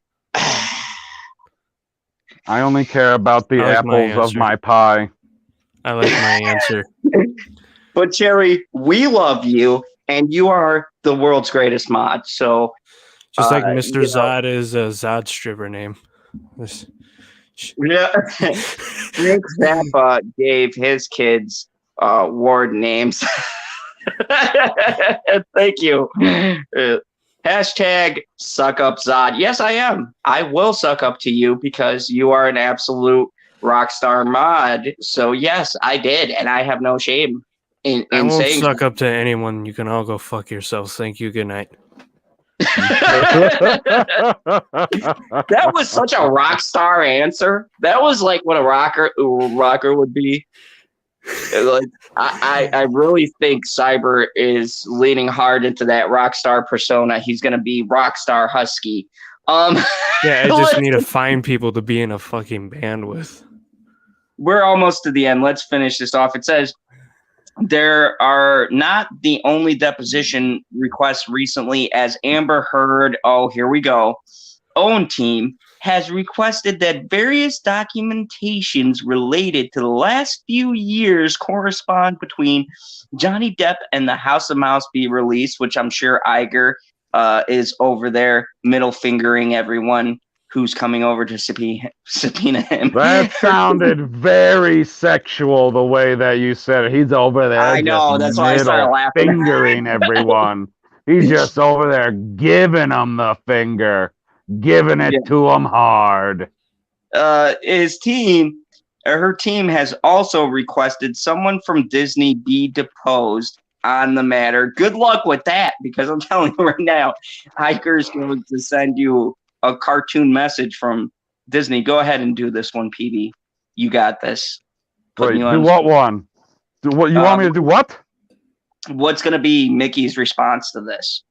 I only care about the apples of my pie. I like my answer. But Cherry, we love you, and you are the world's greatest mod. So, just like Mr. Zod is a Zod stripper name. Yeah, Frank Zappa gave his kids ward names. Thank you. Hashtag suck up Zod. Yes, I am. I will suck up to you because you are an absolute rock star mod. So yes, I did, and I have no shame in I won't saying suck up to anyone. You can all go fuck yourselves. Thank you. Good night. That was such a rock star answer. That was like what a rocker would be. Like, I really think Cyber is leaning hard into that rock star persona. He's gonna be rock star husky. Yeah, I just need to find people to be in a fucking band with. We're almost to the end. Let's finish this off. It says there are not the only deposition requests recently, as Amber Heard, oh, here we go, own team has requested that various documentations related to the last few years correspond between Johnny Depp and the House of Mouse be released, which I'm sure Iger is over there middle fingering everyone who's coming over to subpoena him. That sounded very sexual the way that you said it. He's over there. I know, that's why I started laughing. Fingering everyone. He's just over there giving them the finger, giving it to them hard. His team, or her team, has also requested someone from Disney be deposed on the matter. Good luck with that, because I'm telling you right now, Hiker's going to send you a cartoon message from Disney. Go ahead and do this one, PB. You got this. Wait, do what one? Do what you want me to do? What? What's going to be Mickey's response to this?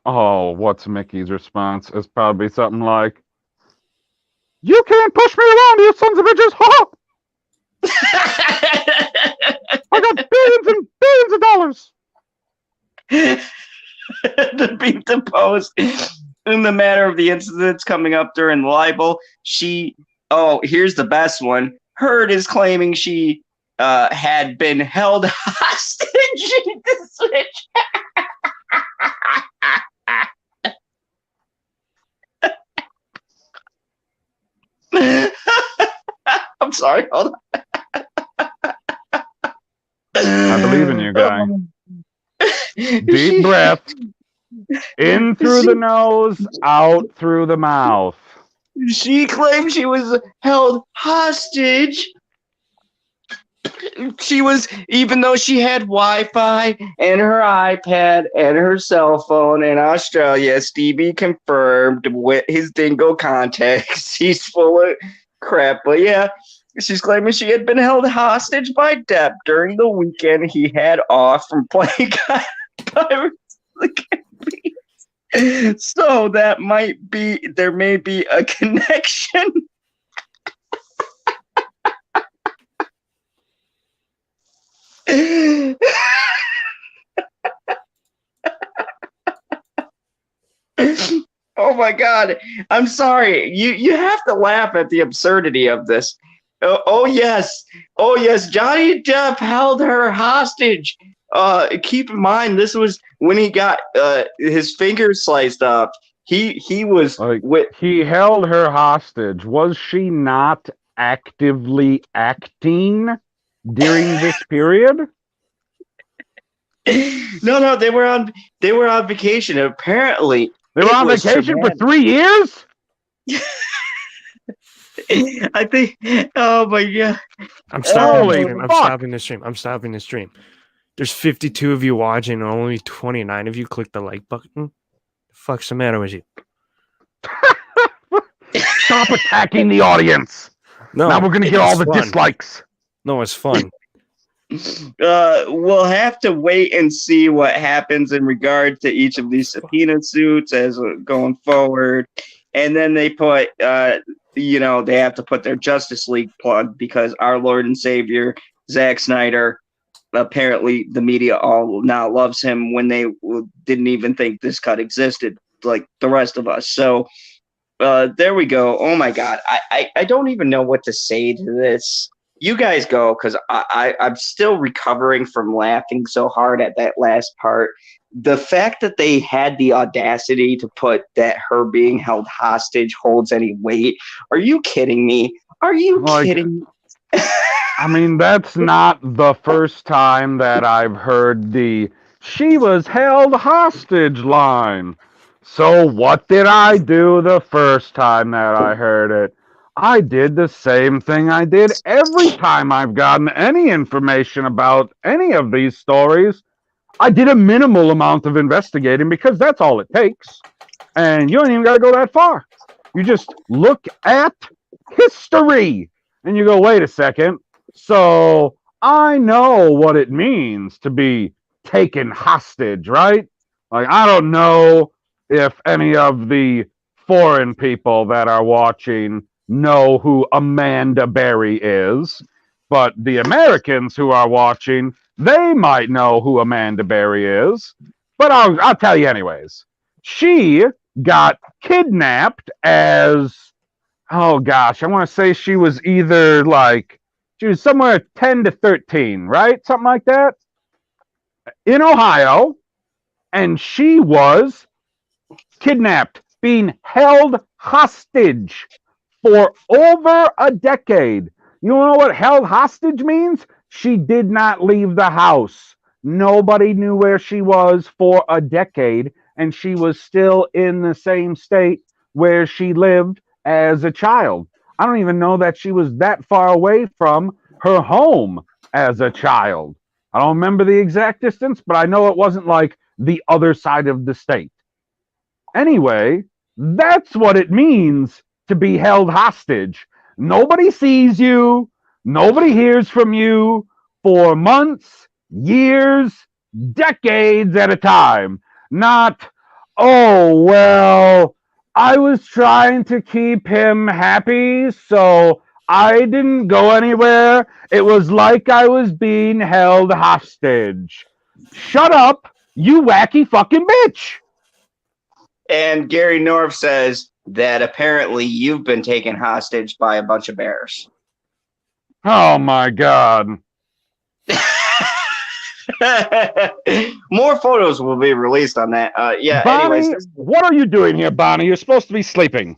What's Mickey's response? It's probably something like, "You can't push me around, you sons of bitches! Ha! I got billions and billions of dollars." To be deposed in the matter of the incidents coming up during libel. Here's the best one. Heard is claiming she had been held hostage in the switch. I'm sorry, hold on. I believe in you, guy. Deep breath. In through the nose, out through the mouth. She claimed she was held hostage. She was, even though she had Wi-Fi and her iPad and her cell phone in Australia, Stevie confirmed with his dingo contacts. He's full of crap. But yeah, she's claiming she had been held hostage by Depp during the weekend he had off from playing Pirates of the Caribbean. So there may be a connection. Oh my God. I'm sorry. You have to laugh at the absurdity of this. Oh yes. Johnny Depp held her hostage. Keep in mind, this was when he got his fingers sliced off. He was he held her hostage. Was she not actively acting during this period? No, they were on vacation. Apparently, they were on vacation for 3 years. I think. Oh my God! I'm stopping the stream. There's 52 of you watching, and only 29 of you click the like button. The fuck's the matter with you? Stop attacking the audience. No, now we're gonna get all the dislikes. No, it's fun. We'll have to wait and see what happens in regard to each of these subpoena suits as going forward. And then they put, they have to put their Justice League plug, because our Lord and Savior, Zack Snyder, apparently the media all now loves him when they didn't even think this cut existed, like the rest of us. So there we go. Oh my God. I don't even know what to say to this. You guys go, because I'm still recovering from laughing so hard at that last part. The fact that they had the audacity to put that her being held hostage holds any weight. Are you kidding me? Are you kidding me? I mean, that's not the first time that I've heard the "she was held hostage" line. So what did I do the first time that I heard it? I did the same thing I did every time I've gotten any information about any of these stories. I did a minimal amount of investigating, because that's all it takes. And you don't even got to go that far. You just look at history. And you go, wait a second. So I know what it means to be taken hostage, right? Like, I don't know if any of the foreign people that are watching know who Amanda Berry is, but the Americans who are watching, they might know who Amanda Berry is. But I'll tell you anyways. She got kidnapped as, oh gosh, I want to say she was either like, she was somewhere 10 to 13, right? Something like that. In Ohio. And she was kidnapped, being held hostage for over a decade. You know what held hostage means? She did not leave the house. Nobody knew where she was for a decade, and she was still in the same state where she lived as a child. I don't even know that she was that far away from her home as a child. I don't remember the exact distance, but I know it wasn't like the other side of the state. Anyway, that's what it means to be held hostage. Nobody sees you, nobody hears from you for months, years, decades at a time. Not, oh, well, I was trying to keep him happy, so I didn't go anywhere. It was like I was being held hostage. Shut up, you wacky fucking bitch. And Gary North says that apparently you've been taken hostage by a bunch of bears. Oh my God. More photos will be released on that. Yeah, Bonnie, anyways. what are you doing here, Bonnie? You're supposed to be sleeping.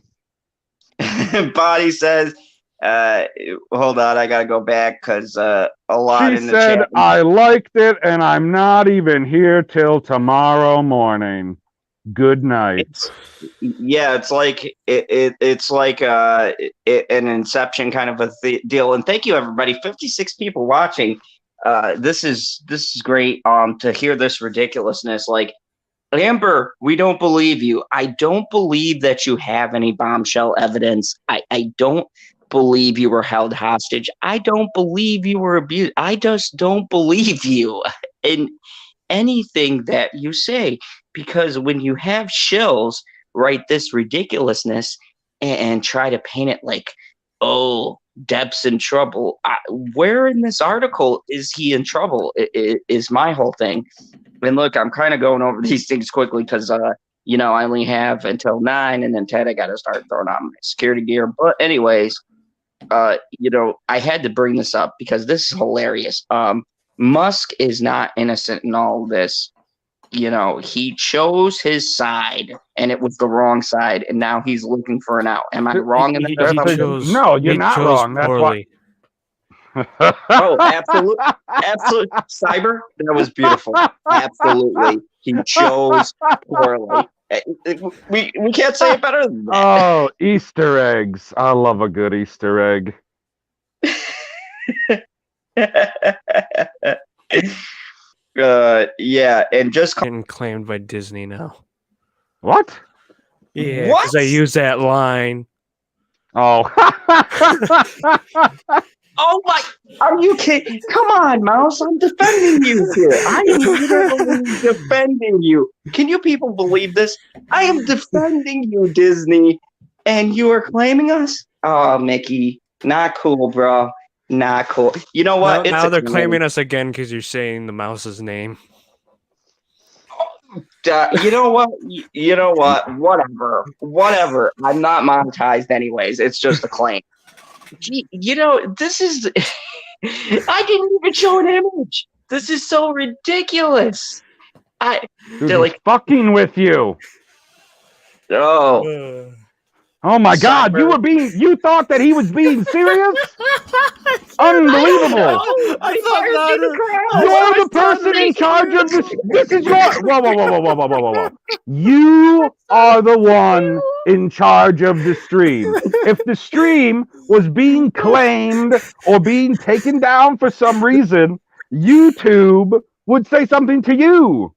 Bonnie says, hold on, I gotta go back because a lot She in the said, chat. I liked it, and I'm not even here till tomorrow morning. Good night. It's like it's like an Inception kind of a deal. And thank you, everybody. 56 people watching. This is great. To hear this ridiculousness, like, Amber, we don't believe you. I don't believe that you have any bombshell evidence. I don't believe you were held hostage. I don't believe you were abused. I just don't believe you in anything that you say, because when you have shills write this ridiculousness and try to paint it like, oh, Depp's in trouble. Where in this article is he in trouble? Is my whole thing. And look, I'm kind of going over these things quickly because, I only have until 9, and then 10, I got to start throwing on my security gear. But anyways, I had to bring this up because this is hilarious. Musk is not innocent in all of this. He chose his side, and it was the wrong side, and now he's looking for an out. Am I wrong in that? No, you're not wrong. That's why. Oh, absolutely. Cyber, that was beautiful. Absolutely. He chose poorly. We can't say it better than that. Oh, Easter eggs. I love a good Easter egg. Yeah, and just Getting claimed by Disney now. What? Yeah, because I use that line. Oh. Oh my! Are you kidding? Come on, Mouse! I'm defending you here. I am literally defending you. Can you people believe this? I am defending you, Disney, and you are claiming us? Oh, Mickey, not cool, bro. Not cool. You know what? Now they're claiming us again because you're saying the mouse's name. You know what? You know what? Whatever. I'm not monetized anyways. It's just a claim. Gee, this is... I didn't even show an image. This is so ridiculous. They're like fucking with you. Oh my God! You thought that he was being serious? Unbelievable! You're the person in charge of this. This is your. Whoa! You are the one in charge of the stream. If the stream was being claimed or being taken down for some reason, YouTube would say something to you.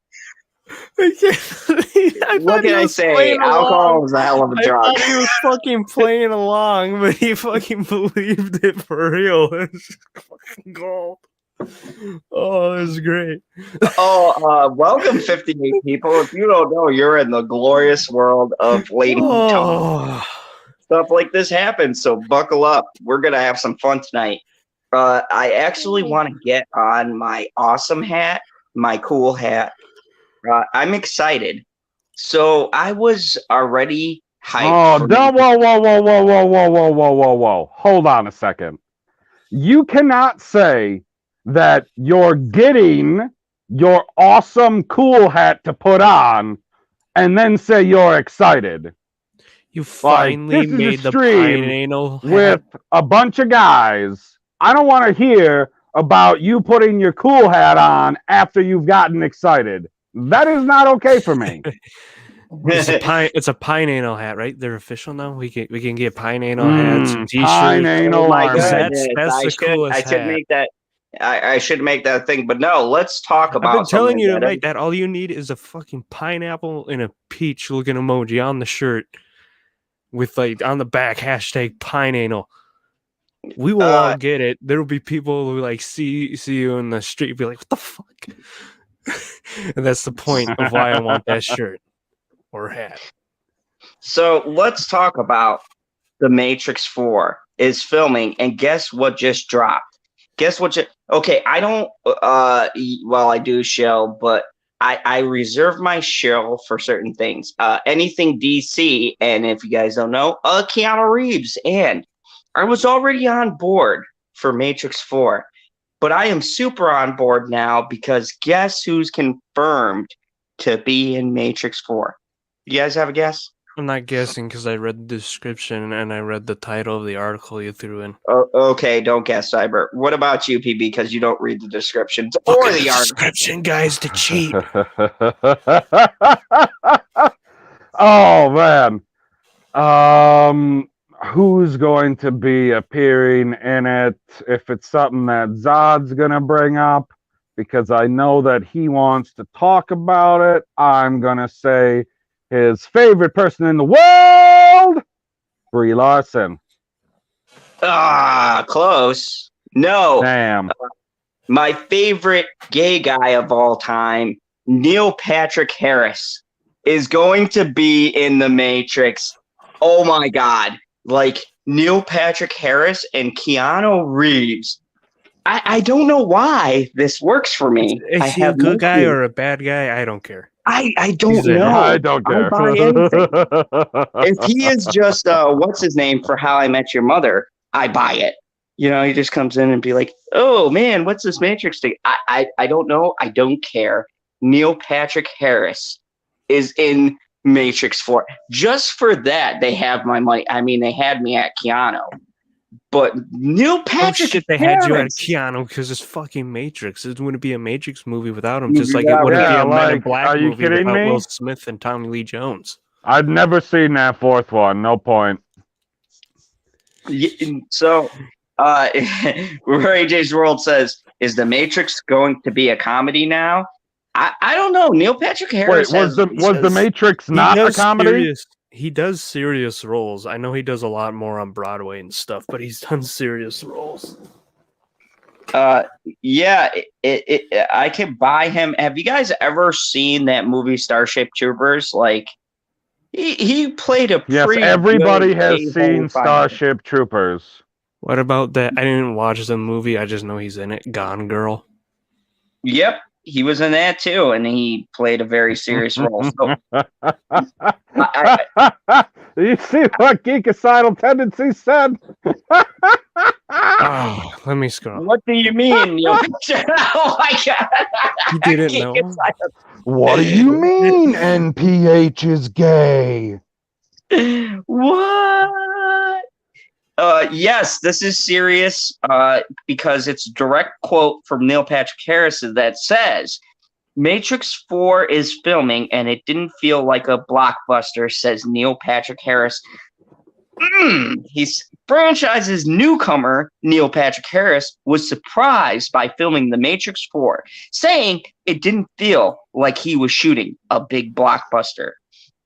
What can I say? Alcohol is a hell of a drug. I thought he was fucking playing along, but he fucking believed it for real. It's fucking gold. Oh, this is great. Welcome 58 people. If you don't know, you're in the glorious world of lady talk. Stuff like this happens, so buckle up. We're gonna have some fun tonight. I actually want to get on my awesome hat, my cool hat. I'm excited. So I was already hyped. Whoa. Hold on a second. You cannot say that you're getting your awesome cool hat to put on and then say you're excited. You finally made the pine anal hat with a bunch of guys. I don't want to hear about you putting your cool hat on after you've gotten excited. That is not okay for me. It's a pine anal hat, right? They're official now. We can get pine anal hats, t-shirts. Pine anal. Oh my That's goodness. the coolest I should hat. make that. I should make that thing. But no, let's talk about. I've been telling something you to that make that. All you need is a fucking pineapple and a peach looking emoji on the shirt with like on the back hashtag pine anal. We will all get it. There will be people who like see you in the street be like, what the fuck? And that's the point of why I want that shirt or hat. So let's talk about The Matrix 4 is filming, and guess what just dropped? Guess what? Okay, I don't. Well, I do shill, but I reserve my shill for certain things. Anything DC, and if you guys don't know, Keanu Reeves, and I was already on board for Matrix 4, but I am super on board now because guess who's confirmed to be in Matrix 4? You guys have a guess? I'm not guessing because I read the description and I read the title of the article you threw in. Oh, okay, don't guess, Cyber. What about you, PB? Because you don't read the descriptions or the article. Description, guys, to cheat. Oh man. Who's going to be appearing in it? If it's something that Zod's gonna bring up, because I know that he wants to talk about it, I'm gonna say his favorite person in the world, Brie Larson. Close. No. Damn. My favorite gay guy of all time, Neil Patrick Harris, is going to be in The Matrix. Oh my God. Like Neil Patrick Harris and Keanu Reeves. I don't know why this works for me. Is he a good guy or a bad guy? I don't care. I don't know. I don't care. I'll buy anything. If he is just what's his name for How I Met Your Mother, I buy it. You know, he just comes in and be like, "Oh man, what's this Matrix thing?" I don't know. I don't care. Neil Patrick Harris is in Matrix 4. Just for that, they have my money. I mean, they had me at Keanu. But Neil Patrick Harris, they had you at Keanu because it's fucking Matrix. It wouldn't be a Matrix movie without him. Just like it wouldn't be a Men in Black movie without Will Smith and Tommy Lee Jones. I've never seen that fourth one. No point. So, where AJ's World says, "Is The Matrix going to be a comedy now?" I don't know. Neil Patrick Harris. Wait, was the Matrix not a comedy? He does serious roles. I know he does a lot more on Broadway and stuff, but he's done serious roles. Yeah, I can buy him. Have you guys ever seen that movie Starship Troopers? Like, he played a pretty everybody has seen Starship Troopers. What about that? I didn't watch the movie. I just know he's in it. Gone Girl. Yep. He was in that too, and he played a very serious role. So, you see what Geekicidal Tendency said? Oh, let me scroll. What do you mean? Oh my God! You didn't know? What do you mean? NPH is gay? What? Yes, this is serious because it's a direct quote from Neil Patrick Harris that says, Matrix 4 is filming and it didn't feel like a blockbuster, says Neil Patrick Harris. franchise's newcomer, Neil Patrick Harris, was surprised by filming The Matrix 4, saying it didn't feel like he was shooting a big blockbuster.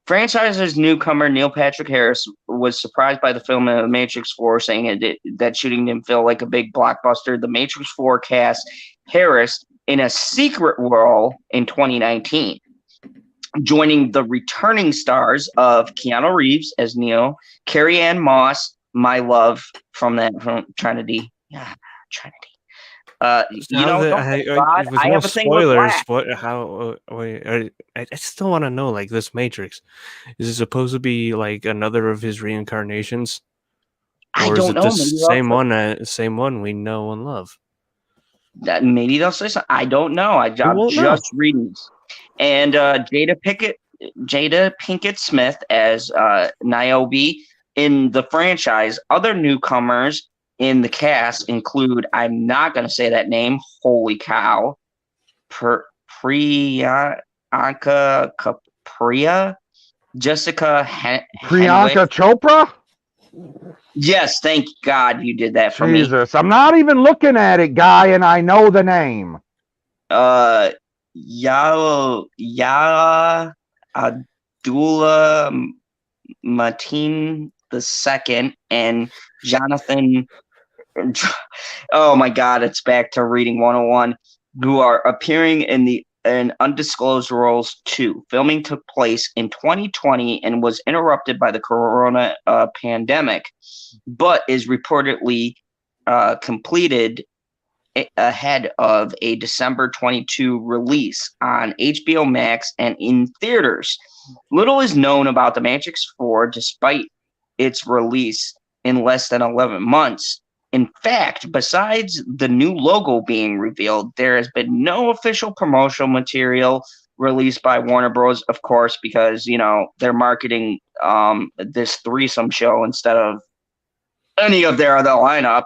Franchise's newcomer, Neil Patrick Harris, was surprised by the film of The Matrix 4, saying that shooting didn't feel like a big blockbuster. The Matrix 4 cast Harris in a secret role in 2019, joining the returning stars of Keanu Reeves as Neo, Carrie-Anne Moss, my love from Trinity. Yeah, Trinity. I have a thing with spoilers. Black. I still want to know, like, this Matrix, is it supposed to be like another of his reincarnations, I or is don't it know. the same one we know and love? That maybe they'll say something. I don't know. I'm won't just reading. And Jada Pinkett Smith as Niobe in the franchise. Other newcomers in the cast include, I'm not going to say that name, holy cow, Priyanka Kapria, Jessica Priyanka Chopra? Yes, thank God you did that for Jesus, I'm not even looking at it, guy, and I know the name. Yala Abdullah Mateen II and Jonathan. Oh my God, it's back to reading 101, who are appearing in undisclosed roles too. Filming took place in 2020 and was interrupted by the corona pandemic, but is reportedly completed ahead of a December 22 release on HBO Max and in theaters. Little is known about The Matrix 4 despite its release in less than 11 months. In fact, besides the new logo being revealed, there has been no official promotional material released by Warner Bros., of course, because, they're marketing this threesome show instead of any of their other lineup.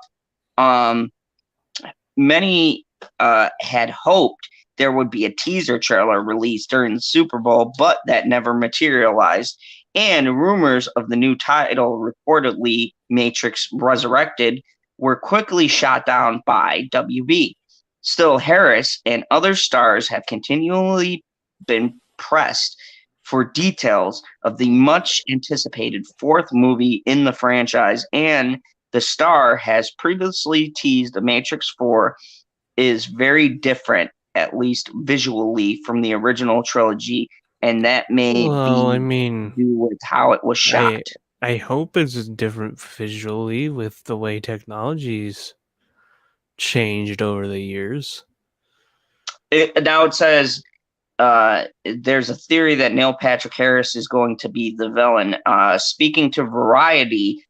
Many had hoped there would be a teaser trailer released during the Super Bowl, but that never materialized. And rumors of the new title, reportedly Matrix Resurrected, were quickly shot down by WB. Still, Harris and other stars have continually been pressed for details of the much anticipated fourth movie in the franchise, and the star has previously teased The Matrix 4 is very different, at least visually, from the original trilogy, and that may be to do with how it was shot. I hope it's different visually with the way technology's changed over the years. Now it says there's a theory that Neil Patrick Harris is going to be the villain. Speaking to Variety,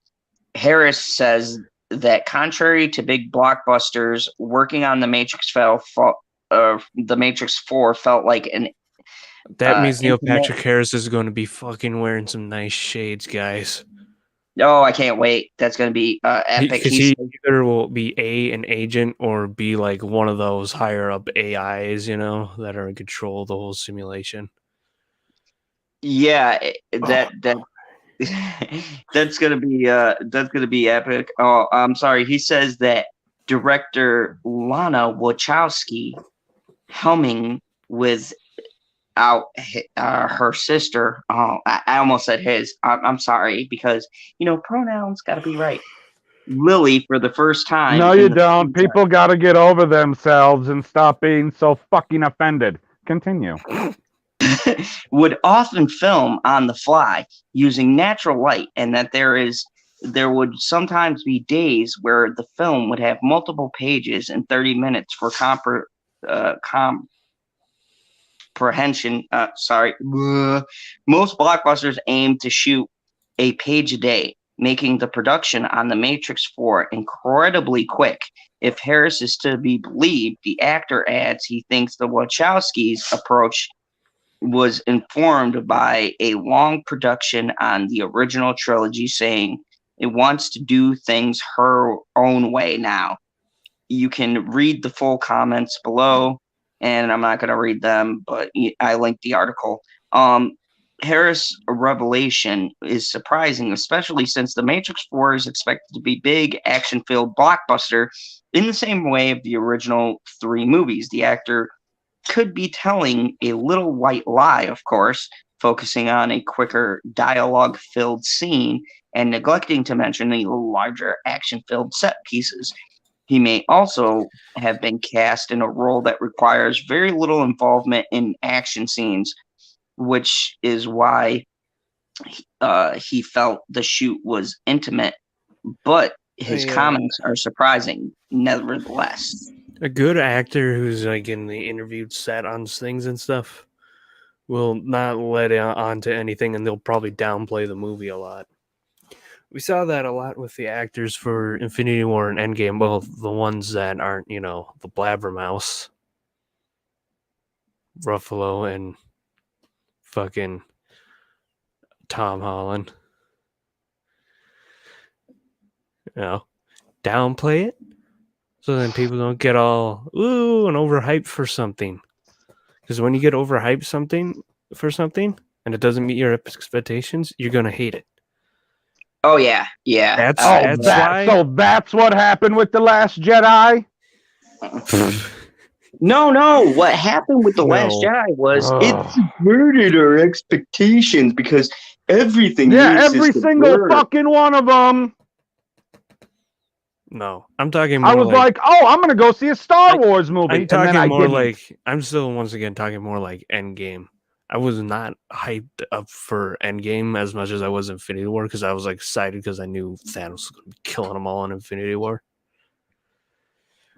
Harris says that contrary to big blockbusters, working on The Matrix The Matrix 4 felt like an. That means Neil Patrick Harris is going to be fucking wearing some nice shades, guys. Oh, I can't wait. That's going to be epic. Because he either will be an agent or be like one of those higher up AIs, that are in control of the whole simulation. Yeah, that's gonna be epic. Oh, I'm sorry. He says that director Lana Wachowski helming without her sister. Oh, I almost said his. I'm sorry, because pronouns got to be right. Lily for the first time. No, you don't. People got to get over themselves and stop being so fucking offended. Continue. Would often film on the fly using natural light, and that there would sometimes be days where the film would have multiple pages in 30 minutes for comprehension. Most blockbusters aim to shoot a page a day, making the production on The Matrix 4 incredibly quick. If Harris is to be believed, the actor adds he thinks the Wachowskis' approach was informed by a long production on the original trilogy, saying it wants to do things her own way now. You can read the full comments below, and I'm not going to read them, but I linked the article. Harris' revelation is surprising, especially since The Matrix 4 is expected to be big, action-filled blockbuster in the same way of the original 3 movies. The actor could be telling a little white lie, of course, focusing on a quicker dialogue-filled scene and neglecting to mention the larger action-filled set pieces. He may also have been cast in a role that requires very little involvement in action scenes, which is why he felt the shoot was intimate, but his comments are surprising nevertheless. A good actor who's like in the interviewed set on things and stuff will not let on to anything, and they'll probably downplay the movie a lot. We saw that a lot with the actors for Infinity War and Endgame. Well, the ones that aren't, the blabbermouth, Ruffalo, and fucking Tom Holland. Downplay it so then people don't get all ooh and overhyped for something. Because when you get overhyped for something and it doesn't meet your expectations, you're gonna hate it. Oh yeah. That's why. So that's what happened with The Last Jedi. No. What happened with The Last Jedi was it subverted our expectations because everything. Yeah, every single fucking one of them. No, I'm talking more. I was like, I'm gonna go see a Star Wars movie. I'm talking more like. I'm still once again talking more like Endgame. I was not hyped up for Endgame as much as I was Infinity War because I was like excited because I knew Thanos was going to be killing them all in Infinity War.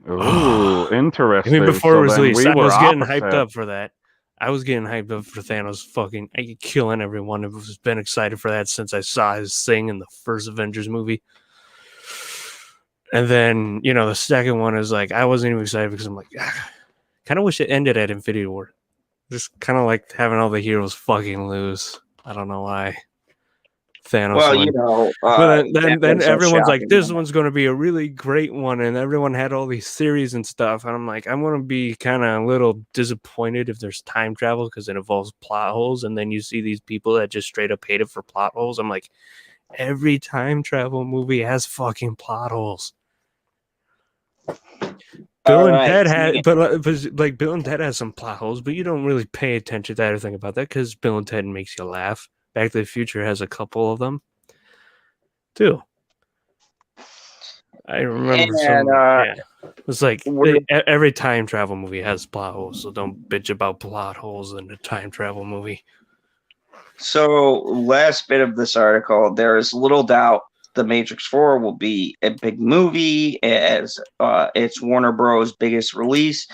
Ooh, interesting. I mean, before it was released, I was getting hyped up for that. I was getting hyped up for Thanos fucking killing everyone. I've been excited for that since I saw his thing in the first Avengers movie. And then, the second one is like, I wasn't even excited because I'm like, kind of wish it ended at Infinity War. Just kind of like having all the heroes fucking lose. I don't know why. Thanos. Well, but then everyone's like, this one's going to be a really great one. And everyone had all these theories and stuff. And I'm like, I'm going to be kind of a little disappointed if there's time travel because it involves plot holes. And then you see these people that just straight up hate it for plot holes. I'm like, every time travel movie has fucking plot holes. Bill and Ted had, but Bill and Ted has some plot holes, but you don't really pay attention to that or think about that because Bill and Ted makes you laugh. Back to the Future has a couple of them too. I remember it's like every time travel movie has plot holes, so don't bitch about plot holes in a time travel movie. So, last bit of this article, there is little doubt The Matrix 4 will be a big movie as it's Warner Bros. Biggest release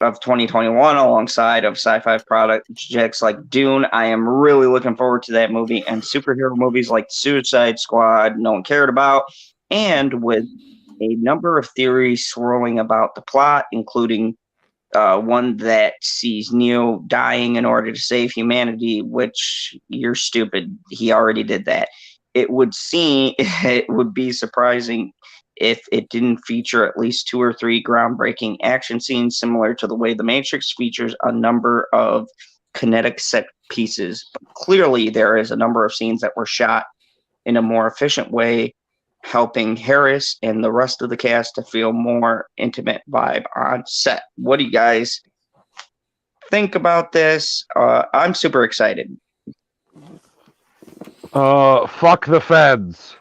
of 2021 alongside of sci-fi projects like Dune. I am really looking forward to that movie and superhero movies like Suicide Squad no one cared about, and with a number of theories swirling about the plot, including one that sees Neo dying in order to save humanity, which you're stupid. He already did that. It would be surprising if it didn't feature at least 2 or 3 groundbreaking action scenes, similar to the way The Matrix features a number of kinetic set pieces. But clearly, there is a number of scenes that were shot in a more efficient way, helping Harris and the rest of the cast to feel more intimate vibe on set. What do you guys think about this? I'm super excited. Fuck the feds.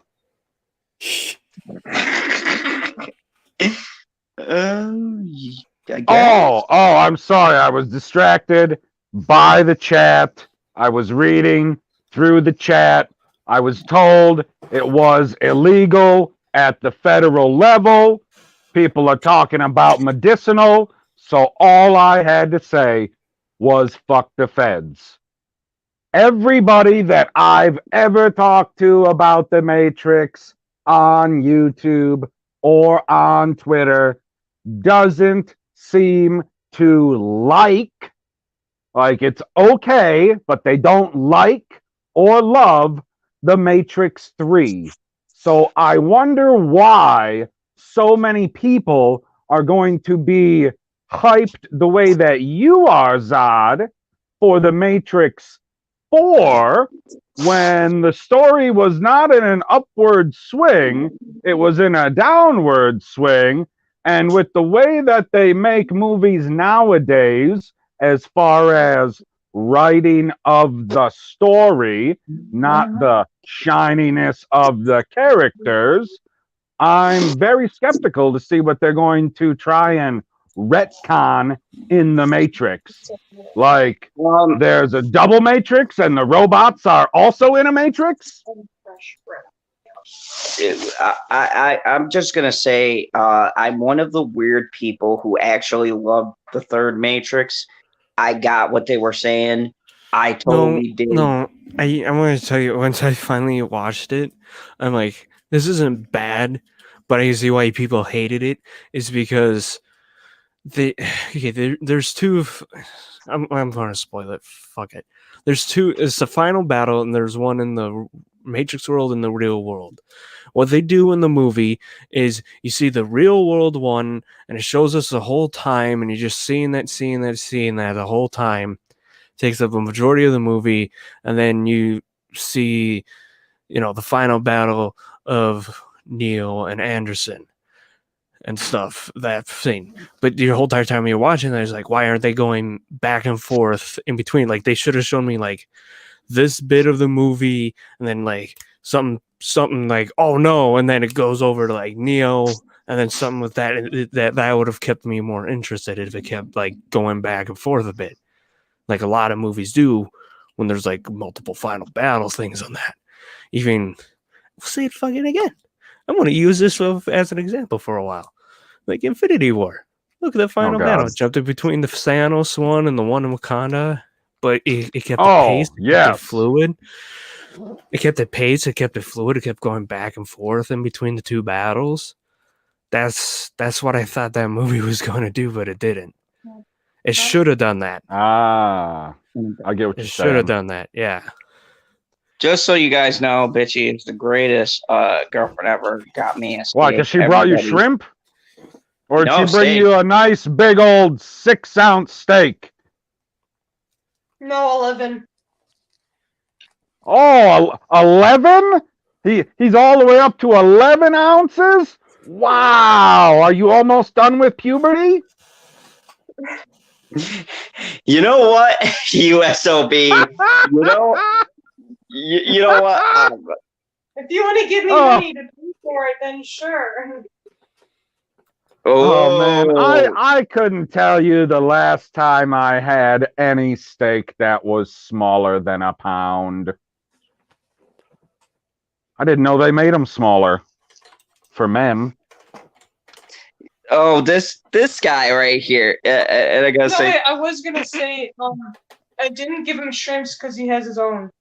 I'm sorry. I was distracted by the chat. I was reading through the chat. I was told it was illegal at the federal level. People are talking about medicinal. So all I had to say was fuck the feds. Everybody that I've ever talked to about The Matrix on YouTube or on Twitter doesn't seem to like it's okay, but they don't like or love The Matrix 3. So I wonder why so many people are going to be hyped the way that you are, Zod, for The Matrix before, when the story was not in an upward swing, it was in a downward swing. And with the way that they make movies nowadays, as far as writing of the story, not the shininess of the characters, I'm very skeptical to see what they're going to try and retcon in the Matrix. Like, there's a double Matrix and the robots are also in a Matrix? I'm just going to say I'm one of the weird people who actually loved the third Matrix. I got what they were saying. I totally did. No, I'm going to tell you, once I finally watched it, I'm like, this isn't bad, but I see why people hated it. Is because there's two. I'm going to spoil it. Fuck it. There's two. It's the final battle, and there's one in the Matrix world and the real world. What they do in the movie is you see the real world one, and it shows us the whole time, and you're just seeing that the whole time. Takes up a majority of the movie, and then you see, the final battle of Neo and Anderson and stuff, that thing. But the whole entire time you're watching that, it's like, why aren't they going back and forth in between? Like, they should have shown me like this bit of the movie, and then like something like, oh no, and then it goes over to like Neo, and then something with that would have kept me more interested if it kept like going back and forth a bit, like a lot of movies do when there's like multiple final battle things on that. Even say it fucking again. I'm going to use this as an example for a while. Like Infinity War. Look at the final battle. It jumped in between the Thanos one and the one in Wakanda, but it kept the pace. Kept it fluid. It kept the pace. It kept it fluid. It kept going back and forth in between the two battles. That's what I thought that movie was going to do, but it didn't. It should have done that. I get what you're saying. It should have done that, yeah. Just so you guys know, Bitchy is the greatest girlfriend ever. Got me a steak. Why, because she brought you shrimp? Or did she bring you a nice big old 6-ounce steak? No, 11. Oh, 11? He's all the way up to 11 ounces? Wow. Are you almost done with puberty? You know what, USOB? You know what? If you want to give me money to pay for it, then sure. Oh man, I couldn't tell you the last time I had any steak that was smaller than a pound. I didn't know they made them smaller for men. Oh, this guy right here, and I gotta say, I was gonna say, I didn't give him shrimps because he has his own.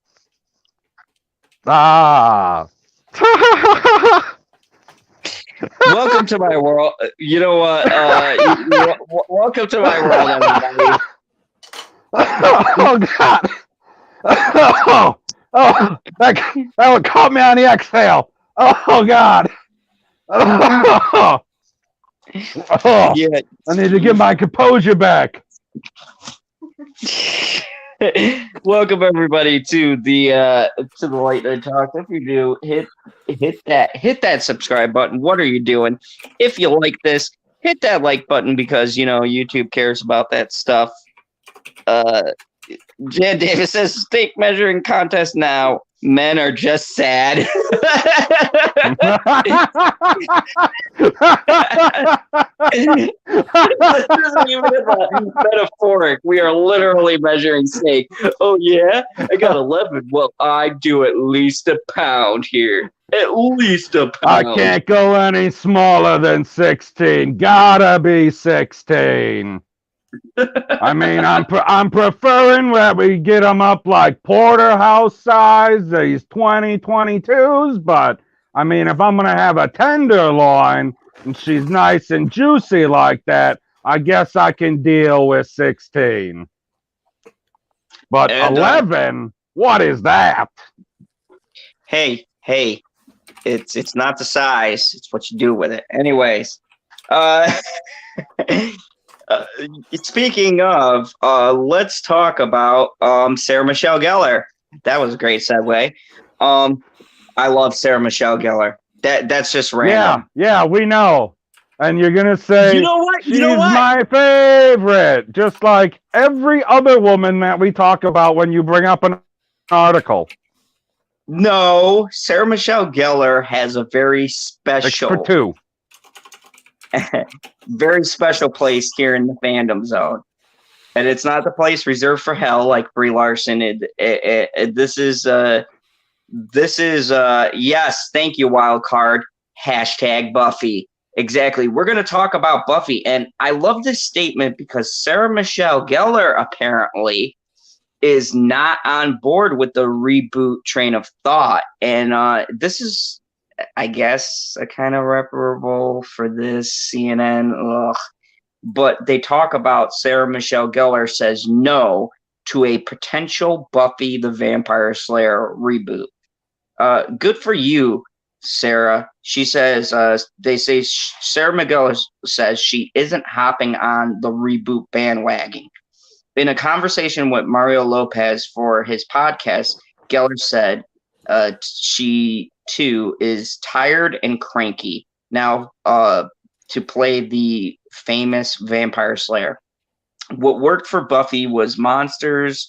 Ah. Welcome to my world. You know what? Welcome to my world, everybody. Oh God! That would caught me on the exhale. Oh God! Yeah. I need to get my composure back. Welcome everybody to the Late Night Talk. If you do, hit that subscribe button. What are you doing? If you like this, hit that like button because YouTube cares about that stuff. Jan Davis says steak measuring contest now. Men are just sad. This isn't even metaphoric. We are literally measuring steak. Oh yeah, I got 11. Well, I do at least a pound here. At least a pound. I can't go any smaller than 16. Gotta be 16. I mean, I'm preferring that we get them up like porterhouse size, these 2022s, but I mean, if I'm going to have a tenderloin and she's nice and juicy like that, I guess I can deal with 16. But 11, what is that? Hey, it's not the size, it's what you do with it. Anyways, speaking of, let's talk about Sarah Michelle Gellar. That was a great segue. I love Sarah Michelle Gellar. That's just Yeah, random. yeah, we know. And you're gonna say You know what? she's You know what? my favorite, just like every other woman that we talk about when you bring up an article. No, Sarah Michelle Gellar has a very Except for special, two. very special place here in the fandom zone. And it's not the place reserved for hell like Brie Larson. This is yes, thank you, wild card. Hashtag Buffy. Exactly. We're going to talk about Buffy. And I love this statement because Sarah Michelle Gellar apparently is not on board with the reboot train of thought. And this is, I guess, a kind of reparable for this CNN. Ugh. But they talk about Sarah Michelle Gellar says no to a potential Buffy the Vampire Slayer reboot. Good for you, Sarah. She says, they say Sarah Gellar says she isn't hopping on the reboot bandwagon. In a conversation with Mario Lopez for his podcast, Gellar said she too is tired and cranky now to play the famous vampire slayer. What worked for Buffy was monsters.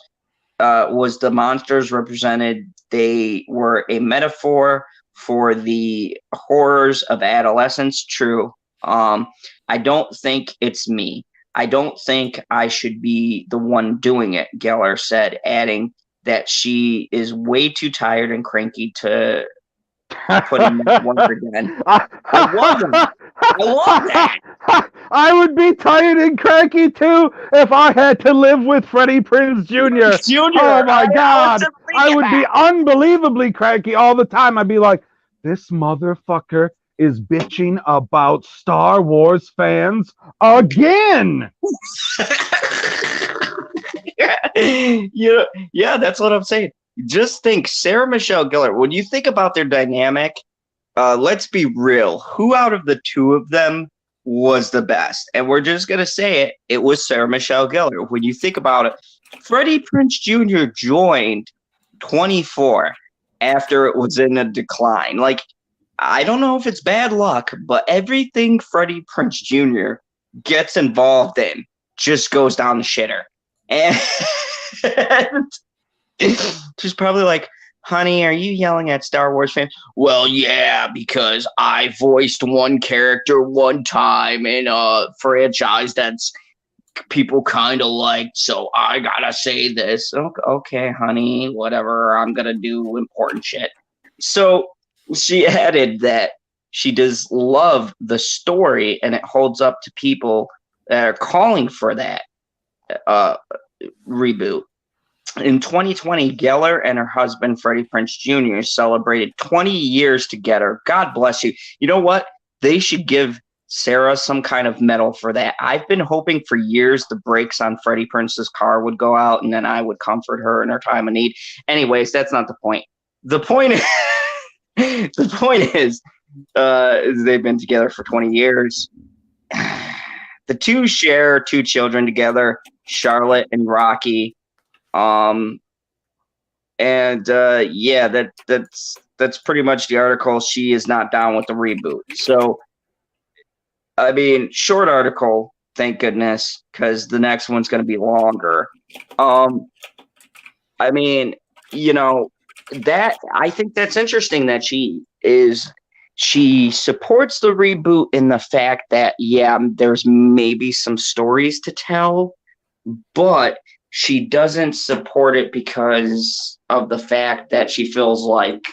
Was the monsters represented? They were a metaphor for the horrors of adolescence. True. I don't think it's me. I don't think I should be the one doing it, Gellar said, adding that she is way too tired and cranky to put in that work again. I love that. I love that. I would be tired and cranky too if I had to live with Freddie Prinze Jr. Oh my God. I would be unbelievably cranky all the time. I'd be like, this motherfucker is bitching about Star Wars fans again. Yeah, that's what I'm saying. Just think, Sarah Michelle Gellar, when you think about their dynamic, let's be real. Who out of the two of them was the best? And we're just going to say it was Sarah Michelle Gellar. When you think about it, Freddie Prinze Jr. joined 24 after it was in a decline. Like, I don't know if it's bad luck, but everything Freddie Prinze Jr. gets involved in just goes down the shitter. And she's probably like, honey, are you yelling at Star Wars fans? Well, yeah, because I voiced one character one time in a franchise that's people kind of liked, so I gotta say this. Okay, honey, whatever. I'm gonna do important shit. So she added that she does love the story, and it holds up to people that are calling for that reboot. In 2020, Gellar and her husband, Freddie Prinze Jr., celebrated 20 years together. God bless you. You know what? They should give Sarah some kind of medal for that. I've been hoping for years the brakes on Freddie Prinze's car would go out, and then I would comfort her in her time of need. Anyways, that's not the point. The point is, they've been together for 20 years. The two share two children together, Charlotte and Rocky. Yeah, that's pretty much the article. She is not down with the reboot. So, I mean, short article, thank goodness, because the next one's going to be longer. I mean, you know, that I think that's interesting that she supports the reboot in the fact that, yeah, there's maybe some stories to tell, but she doesn't support it because of the fact that she feels like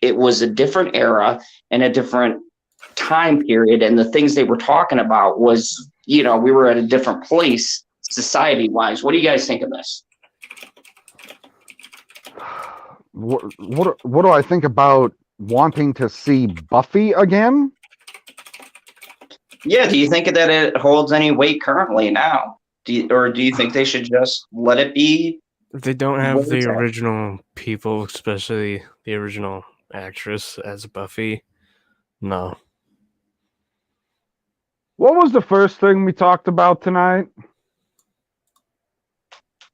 it was a different era and a different time period. And the things they were talking about was, you know, we were at a different place society-wise. What do you guys think of this? What do I think about wanting to see Buffy again? Yeah, do you think that it holds any weight currently now? Do you think they should just let it be? They don't have the original people, especially the original actress as Buffy. No. What was the first thing we talked about tonight?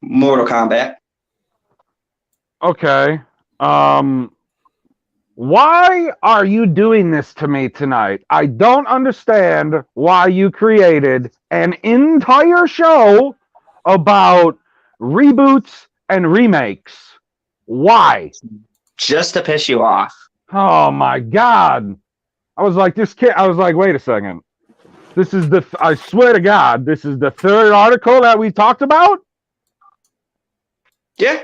Mortal Kombat. Okay. Why are you doing this to me tonight? I don't understand why you created an entire show about reboots and remakes. Why? Just to piss you off. Oh my God. I was like, this kid, I was like, wait a second. This is I swear to God, this is the third article that we talked about. Yeah.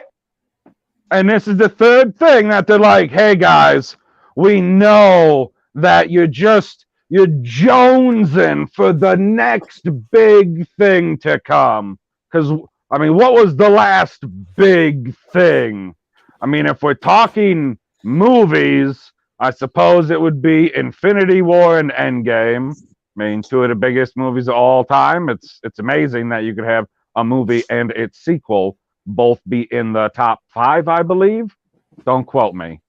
And this is the third thing that they're like, hey guys, we know that you're jonesing for the next big thing to come. Because, I mean, what was the last big thing? I mean, if we're talking movies, I suppose it would be Infinity War and Endgame. I mean, two of the biggest movies of all time. It's amazing that you could have a movie and its sequel both be in the top 5, I believe. Don't quote me.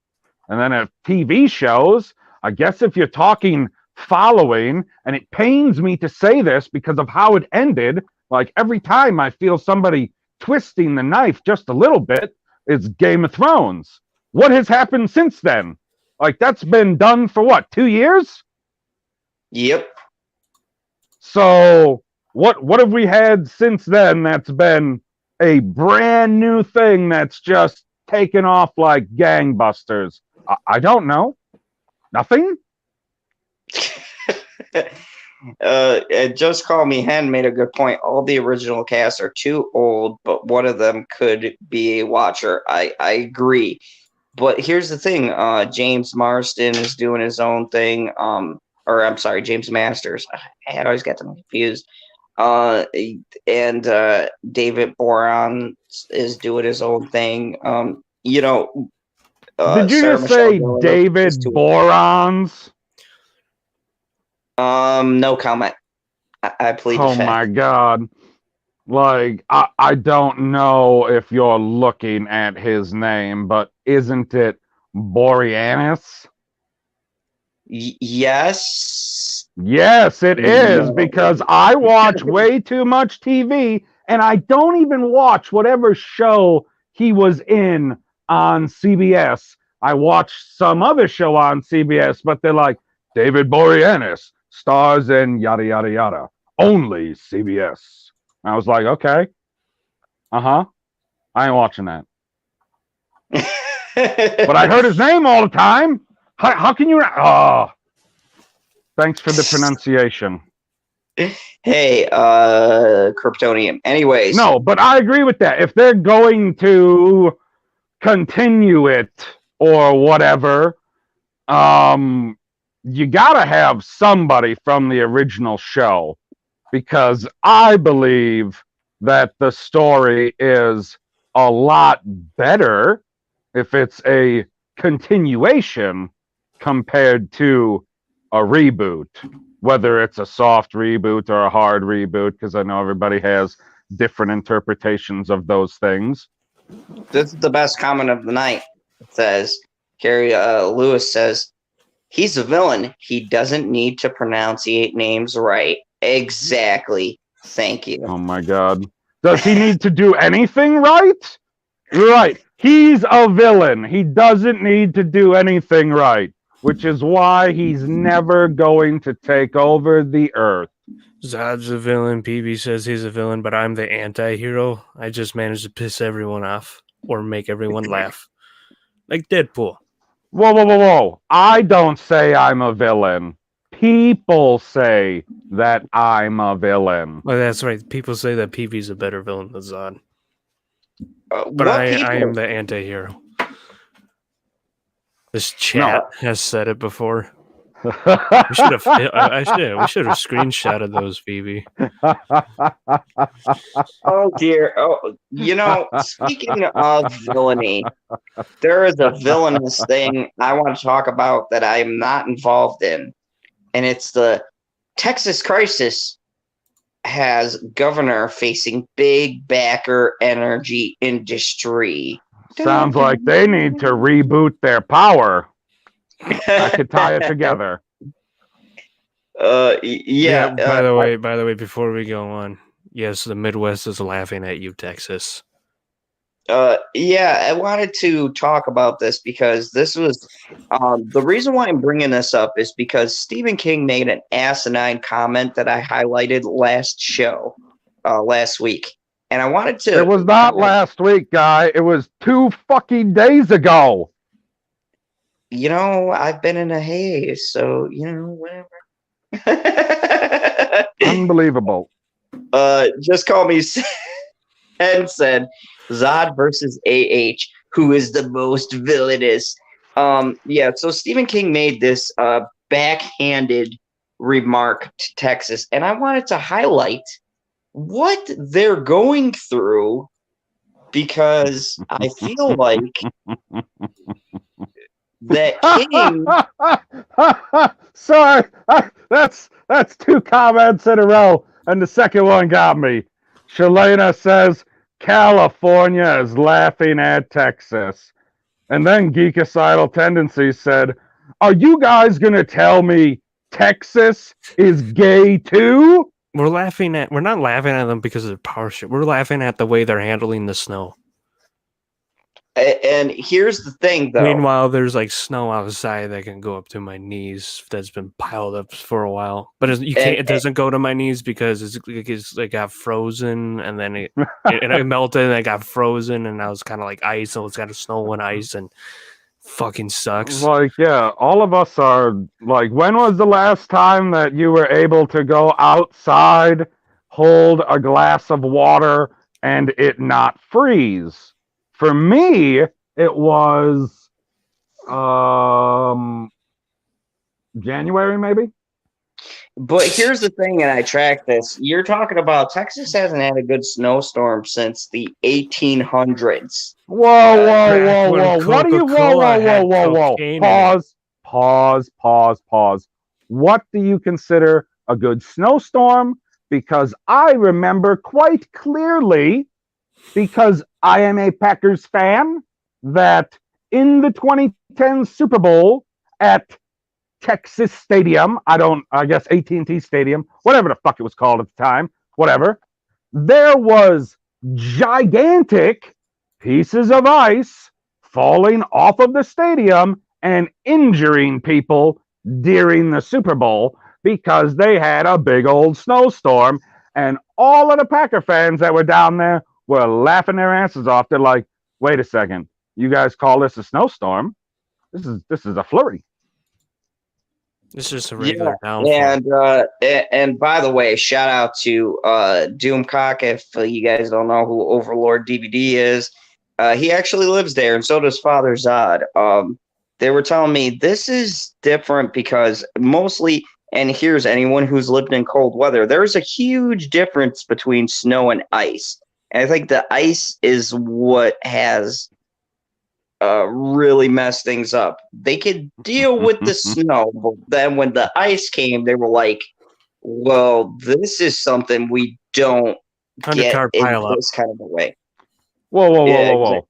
And then if TV shows, I guess if you're talking following, and it pains me to say this because of how it ended, like every time I feel somebody twisting the knife just a little bit, it's Game of Thrones. What has happened since then? Like that's been done for what, 2 years? Yep. So what have we had since then that's been a brand new thing that's just taken off like gangbusters? I don't know. Nothing? Just Call Me Hen made a good point. All the original casts are too old, but one of them could be a watcher. I agree. But here's the thing. James Marsden is doing his own thing. Or I'm sorry, James Masters. I always get them confused. And David Boron is doing his own thing. Did you Sarah just say Michelle Gellar David is doing- Borons? No comment. I plead the Oh fifth. my God. Like, I don't know if you're looking at his name, but isn't it Boreanaz? Yes. Yes, it is, No. because I watch way too much TV, and I don't even watch whatever show he was in on CBS. I watch some other show on CBS, but they're like, David Boreanaz stars in yada, yada, yada. Only CBS. I was like, okay. I ain't watching that. But I heard his name all the time. How can you? Oh, thanks for the pronunciation. Hey, Kryptonium. Anyways. No, but I agree with that. If they're going to continue it or whatever, you gotta have somebody from the original show, because I believe that the story is a lot better if it's a continuation compared to a reboot, whether it's a soft reboot or a hard reboot, because I know everybody has different interpretations of those things. This is the best comment of the night. It says, Gary Lewis says, he's a villain. He doesn't need to pronunciate names right. Exactly. Thank you. Oh my God. Does he need to do anything right? Right. He's a villain. He doesn't need to do anything right, which is why he's never going to take over the earth. Zod's a villain. PB says he's a villain, but I'm the anti-hero. I just managed to piss everyone off or make everyone laugh. Like Deadpool. Whoa. I don't say I'm a villain. People say that I'm a villain. Well, that's right. People say that PB's a better villain than Zod. But What I people- am the anti-hero. This chat has said it before. We should have screenshotted those, Phoebe. Oh dear. Oh, speaking of villainy, there is a villainous thing I want to talk about that I'm not involved in, and it's the Texas crisis has governor facing big backer energy industry. Sounds like they need to reboot their power. I could tie it together. Yeah. By the way, before we go on, yes, the Midwest is laughing at you, Texas. Yeah, I wanted to talk about this because this was the reason why I'm bringing this up is because Stephen King made an asinine comment that I highlighted last week, and I wanted to. It was not last week, guy. It was 2 fucking days ago. You know, I've been in a haze, so whatever. Unbelievable. Just call me and said Zod versus AH, who is the most villainous. Yeah, so Stephen King made this backhanded remark to Texas, and I wanted to highlight what they're going through because I feel like that King. Sorry, that's 2 comments in a row, and the second one got me. Shalena says California is laughing at Texas, and then Geekicidal Tendencies said, "Are you guys gonna tell me Texas is gay too?" We're not laughing at them because of their power shit. We're laughing at the way they're handling the snow. And here's the thing, though. Meanwhile, there's like snow outside that can go up to my knees that's been piled up for a while. But it doesn't go to my knees because it got frozen and then it melted and it got frozen and now it's kind of like ice. So it's got snow and ice and fucking sucks. Like, yeah, all of us are like, when was the last time that you were able to go outside, hold a glass of water, and it not freeze? For me, it was January, maybe. But here's the thing, and I tracked this. You're talking about Texas hasn't had a good snowstorm since the 1800s. Whoa! What are you? Whoa! Pause. What do you consider a good snowstorm? Because I remember quite clearly, because I am a Packers fan, that in the 2010 Super Bowl at Texas Stadium, I guess AT&T Stadium, whatever the fuck it was called at the time, whatever, there was gigantic pieces of ice falling off of the stadium and injuring people during the Super Bowl because they had a big old snowstorm, and all of the Packer fans that were down there were laughing their asses off. They're like, wait a second, you guys call this a snowstorm? This is a flurry. It's just a regular downfall. And by the way, shout out to Doomcock. If you guys don't know who Overlord DVD is, he actually lives there, and so does Father Zod. They were telling me this is different because mostly, and here's anyone who's lived in cold weather, there's a huge difference between snow and ice. And I think the ice is what has really messed things up. They could deal with the snow, but then when the ice came, they were like, well, this is something we don't get in this kind of a way. Whoa.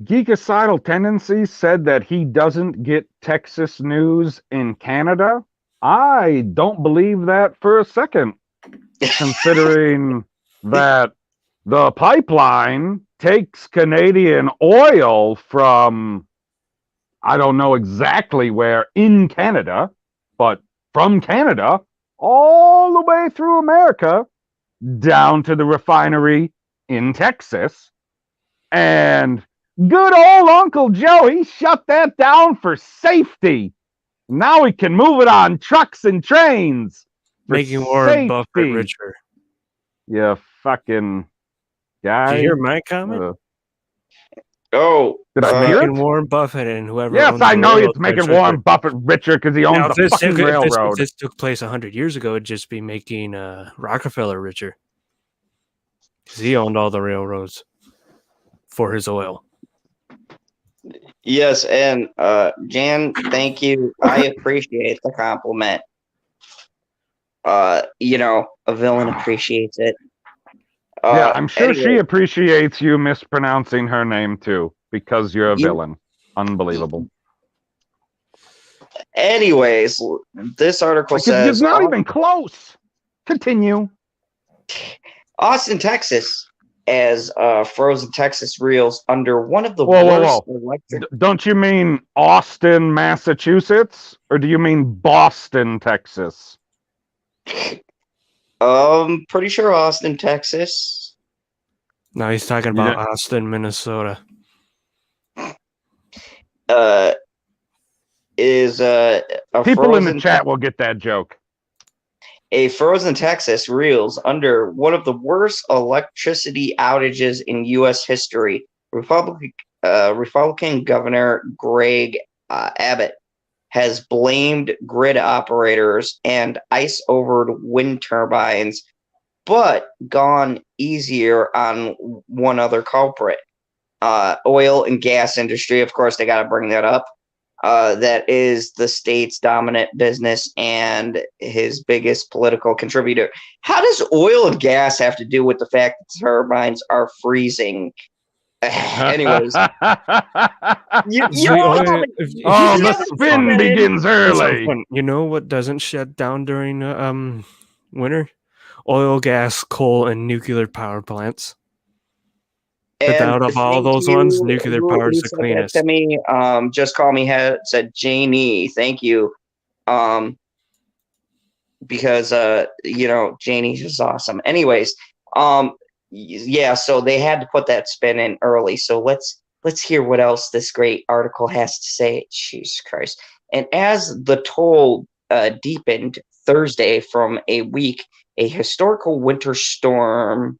Geekicidal Tendencies said that he doesn't get Texas news in Canada. I don't believe that for a second, considering that the pipeline takes Canadian oil from, I don't know exactly where in Canada, but from Canada all the way through America down to the refinery in Texas. And good old Uncle Joey shut that down for safety. Now we can move it on trucks and trains. Making Warren Buffett richer. Yeah, fucking guy. Did you hear my comment? Did I hear it? Warren Buffett and whoever. Yes, I know it's making Warren Buffett richer because he owns the fucking railroad. If this took place 100 years ago, it'd just be making Rockefeller richer because he owned all the railroads for his oil. Yes, and Jan, thank you. I appreciate the compliment. A villain appreciates it. Yeah, I'm sure she appreciates you mispronouncing her name too, because you're a villain. Unbelievable. Anyways, this article says it's not even close. Continue. Austin, Texas, as frozen Texas reels under one of the Whoa. worst electric. Don't you mean Austin, Massachusetts? Or do you mean Boston, Texas? Pretty sure Austin, Texas. No, he's talking about Austin, Minnesota. Is a people in the frozen chat will get that joke. A frozen Texas reels under one of the worst electricity outages in U.S. history. Republican Governor Greg Abbott has blamed grid operators and ice-over wind turbines, but gone easier on one other culprit. Oil and gas industry, of course, they got to bring that up. That is the state's dominant business and his biggest political contributor. How does oil and gas have to do with the fact that turbines are freezing? Anyways, The spin begins early. You know what doesn't shut down during winter? Oil, gas, coal, and nuclear power plants. But out of all those ones, nuclear power is the cleanest. To me, just call me head said Janie. Thank you. Because Janie's just awesome. Anyways, yeah, so they had to put that spin in early. So let's hear what else this great article has to say. Jesus Christ. And as the toll deepened Thursday from a historical winter storm,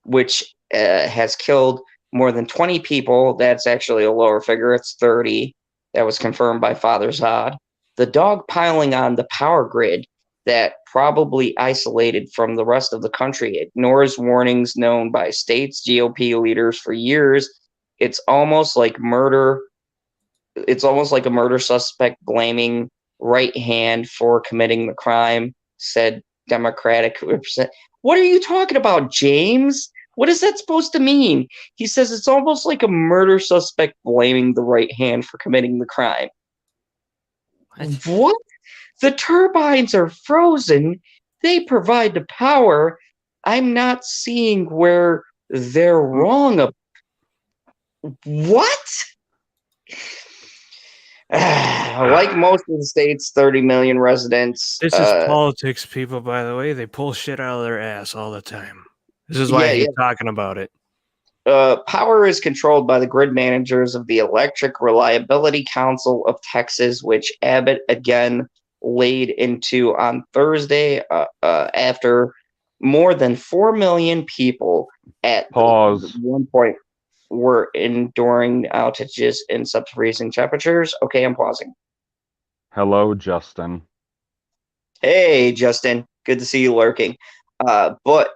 which has killed more than 20 people. That's actually a lower figure. It's 30. That was confirmed by Father Zod. The dog piling on the power grid that probably isolated from the rest of the country ignores warnings known by states' GOP leaders for years. It's almost like murder. It's almost like a murder suspect blaming right hand for committing the crime, said Democratic representative. What are you talking about, James? What is that supposed to mean? He says it's almost like a murder suspect blaming the right hand for committing the crime. What? The turbines are frozen. They provide the power. I'm not seeing where they're wrong. What? Like most of the state's 30 million residents. This is politics, people, by the way. They pull shit out of their ass all the time. This is why I hate talking about it. Power is controlled by the grid managers of the Electric Reliability Council of Texas, which Abbott again laid into on Thursday after more than 4 million people at one point were enduring outages in sub-freezing temperatures. Okay, I'm pausing. Hello, Justin. Hey, Justin. Good to see you lurking. But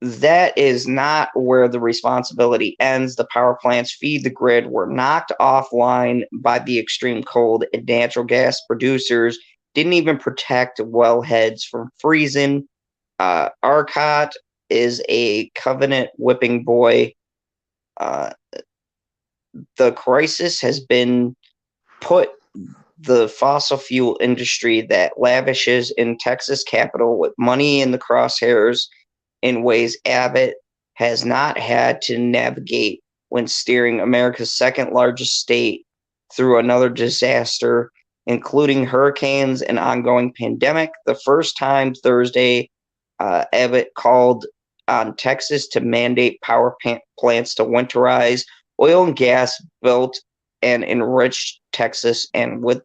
that is not where the responsibility ends. The power plants feed the grid were knocked offline by the extreme cold, and natural gas producers didn't even protect wellheads from freezing. Arcot is a covenant whipping boy. The crisis has been put the fossil fuel industry that lavishes in Texas capital with money in the crosshairs in ways Abbott has not had to navigate when steering America's second largest state through another disaster, including hurricanes and ongoing pandemic. The first time Thursday, Abbott called on Texas to mandate power plants to winterize oil and gas built and enriched Texas. And with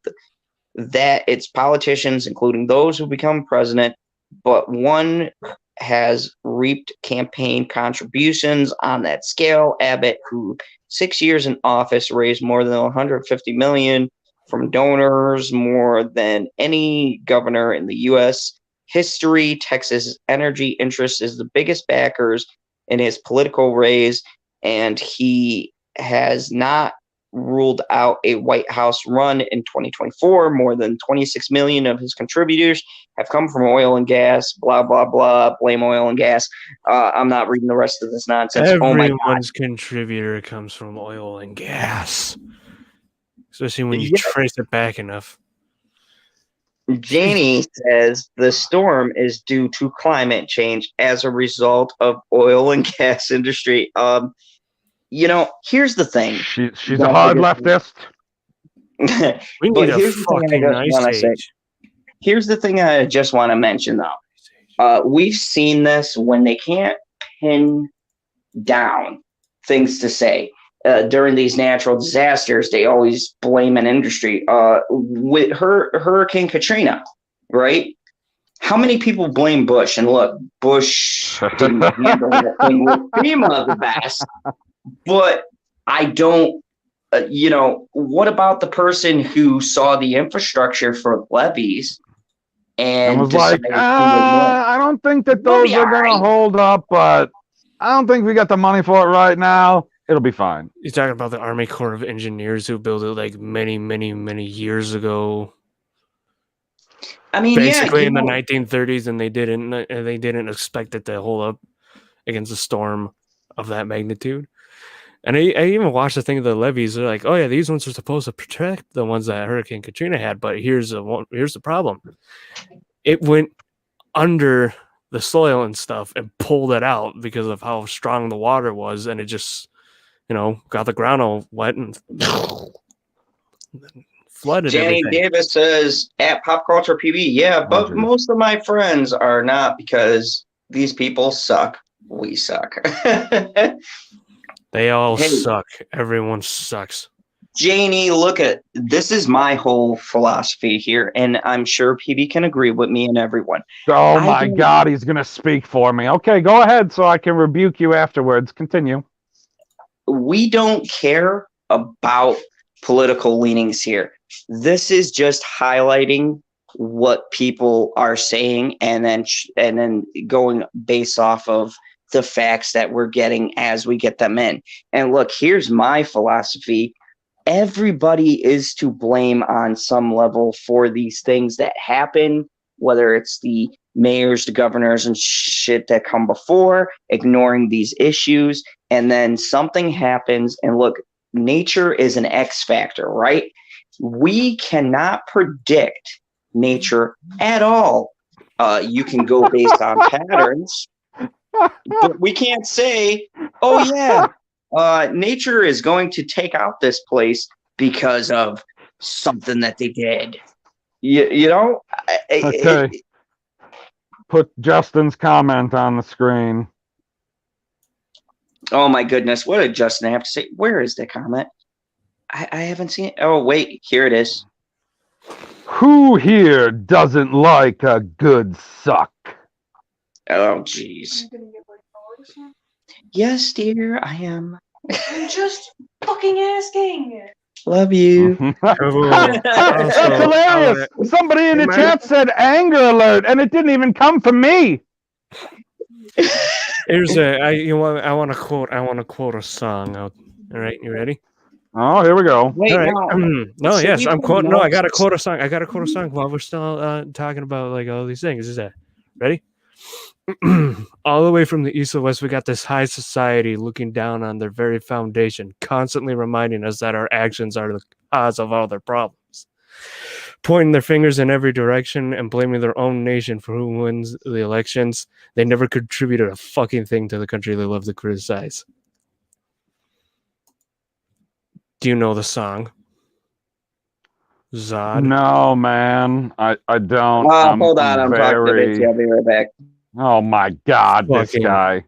that, it's politicians, including those who become president, but one has reaped campaign contributions on that scale. Abbott, who 6 years in office raised more than $150 million from donors, more than any governor in the U.S. history. Texas energy interest is the biggest backers in his political raise, and he has not ruled out a White House run in 2024. More than 26 million of his contributors have come from oil and gas, blah, blah, blah, blame oil and gas. I'm not reading the rest of this nonsense. Everyone's contributor comes from oil and gas, especially when you trace it back enough. Janie says the storm is due to climate change as a result of oil and gas industry. Here's the thing. She's a hard leftist. We need a fucking ice age. Here's the thing I just want to mention, though. We've seen this when they can't pin down things to say. During these natural disasters, they always blame an industry. With Hurricane Katrina, right? How many people blame Bush? And look, Bush didn't handle that thing with FEMA the best. But I don't, what about the person who saw the infrastructure for levees and was like, I don't think that those are going to hold up, but I don't think we got the money for it right now. It'll be fine. You're talking about the Army Corps of Engineers who built it like many, many, many years ago. I mean, basically in the 1930s, and they didn't expect it to hold up against a storm of that magnitude. And I even watched the thing of the levees. They're like, oh yeah, these ones are supposed to protect the ones that Hurricane Katrina had, but here's the problem. It went under the soil and stuff and pulled it out because of how strong the water was, and it just got the ground all wet and flooded Jenny everything. Davis says at Popculture PB, yeah, but most of my friends are not because these people suck. We suck. They all suck. Everyone sucks. Janie, look at this is my whole philosophy here, and I'm sure PB can agree with me and everyone. Oh my God, he's gonna speak for me. Okay, go ahead so I can rebuke you afterwards. Continue. We don't care about political leanings here. This is just highlighting what people are saying and then going based off of the facts that we're getting as we get them in. And look, here's my philosophy. Everybody is to blame on some level for these things that happen, whether it's the mayors, the governors, and shit that come before, ignoring these issues, and then something happens. And look, nature is an X factor, right? We cannot predict nature at all. You can go based on patterns, but we can't say, oh yeah, nature is going to take out this place because of something that they did. Okay. Put Justin's comment on the screen. Oh my goodness, what did Justin have to say? Where is the comment? I haven't seen it. Oh wait, here it is. Who here doesn't like a good suck? Oh jeez. Yes, dear, I am. I'm just fucking asking. Love you. That's hilarious. Somebody in the chat said anger alert, and it didn't even come from me. Here's I want to quote a song. All right, you ready? Oh, here we go. Wait, all right. no. Yes, I'm quoting. No, I got to quote a song. While we're still talking about like all these things. Is that ready? All the way from the east to west, we got this high society looking down on their very foundation, constantly reminding us that our actions are the cause of all their problems, pointing their fingers in every direction and blaming their own nation for who wins the elections. They never contributed a fucking thing to the country they love to criticize. Do you know the song? Zod? No, man. I don't. Hold on, I'm talking to Vicky. I'll be right back. Oh my God, this guy.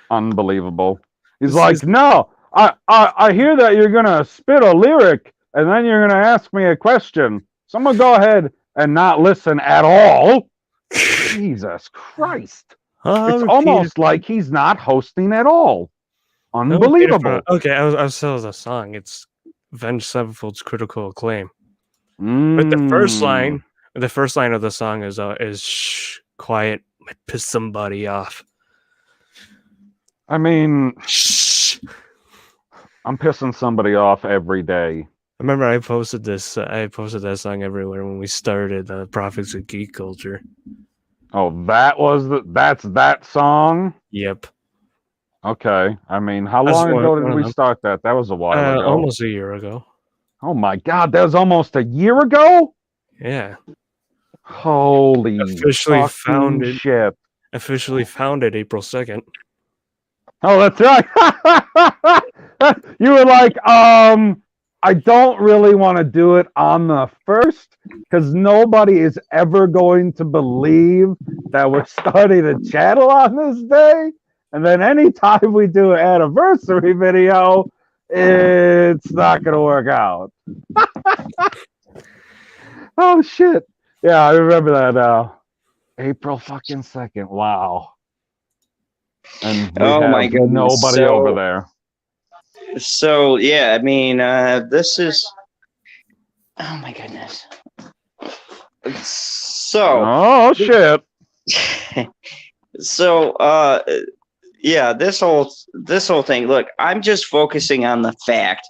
Unbelievable. He's like, no, I hear that you're gonna spit a lyric and then you're gonna ask me a question. So I'm gonna go ahead and not listen at all. Jesus Christ. It's almost like he's not hosting at all. Unbelievable. Okay, I'll tell the song. It's Avenged Sevenfold's Critical Acclaim. But the first line of the song is shh, quiet, might piss somebody off. I mean, shh. I'm pissing somebody off every day. I remember I posted that song everywhere when we started the Prophets of Geek Culture. Oh, that's that song? Yep. Okay. I mean, how long ago did we start that? That was a while ago. Almost a year ago. Oh my God, that was almost a year ago? Yeah. Holy Officially fucking founded. shit. Officially founded April 2nd. Oh, that's right. You were like, I don't really want to do it on the 1st because nobody is ever going to believe that we're starting a channel on this day. And then anytime we do an anniversary video, it's not going to work out. Oh, shit. Yeah, I remember that now. April fucking 2nd. Wow. And we Oh have my goodness. nobody over there. So yeah, I mean, this is. Oh my goodness. So. Oh shit. So yeah, this whole thing. Look, I'm just focusing on the fact.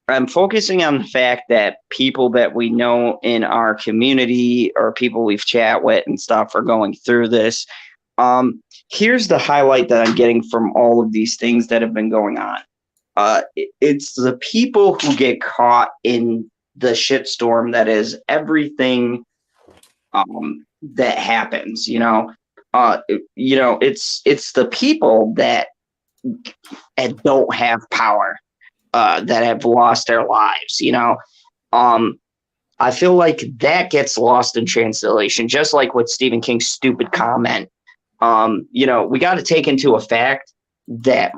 I'm focusing on the fact that people that we know in our community or people we've chat with and stuff are going through this. Here's the highlight that I'm getting from all of these things that have been going on. It's the people who get caught in the shitstorm that is everything that happens, it's the people that don't have power, that have lost their lives, I feel like that gets lost in translation, just like with Stephen King's stupid comment. We got to take into effect that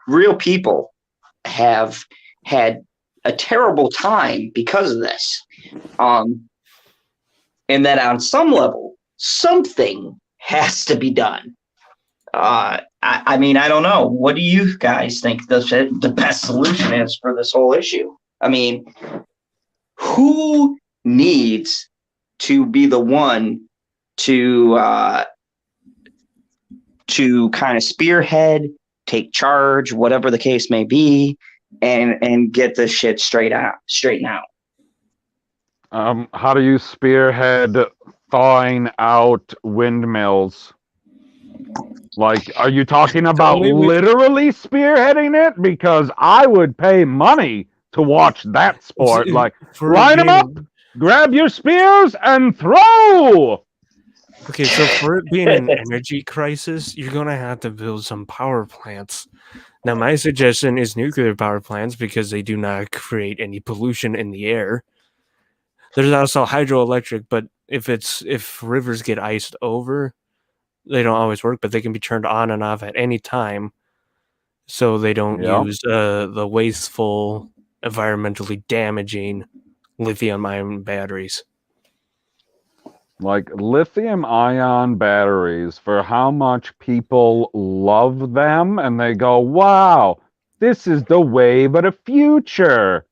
real people have had a terrible time because of this. And that on some level, something has to be done. I mean, I don't know. What do you guys think the best solution is for this whole issue? I mean, who needs to be the one to kind of spearhead, take charge, whatever the case may be, and get this shit straightened out? How do you spearhead thawing out windmills? Like, are you talking about literally spearheading it? Because I would pay money to watch that sport. Like, line them up, grab your spears, and throw! Okay, so for it being an energy crisis, you're going to have to build some power plants. Now, my suggestion is nuclear power plants because they do not create any pollution in the air. There's also hydroelectric, but if rivers get iced over, they don't always work, but they can be turned on and off at any time, so they don't use the wasteful, environmentally damaging lithium-ion batteries. Like lithium-ion batteries, for how much people love them, and they go, wow, this is the wave of the future.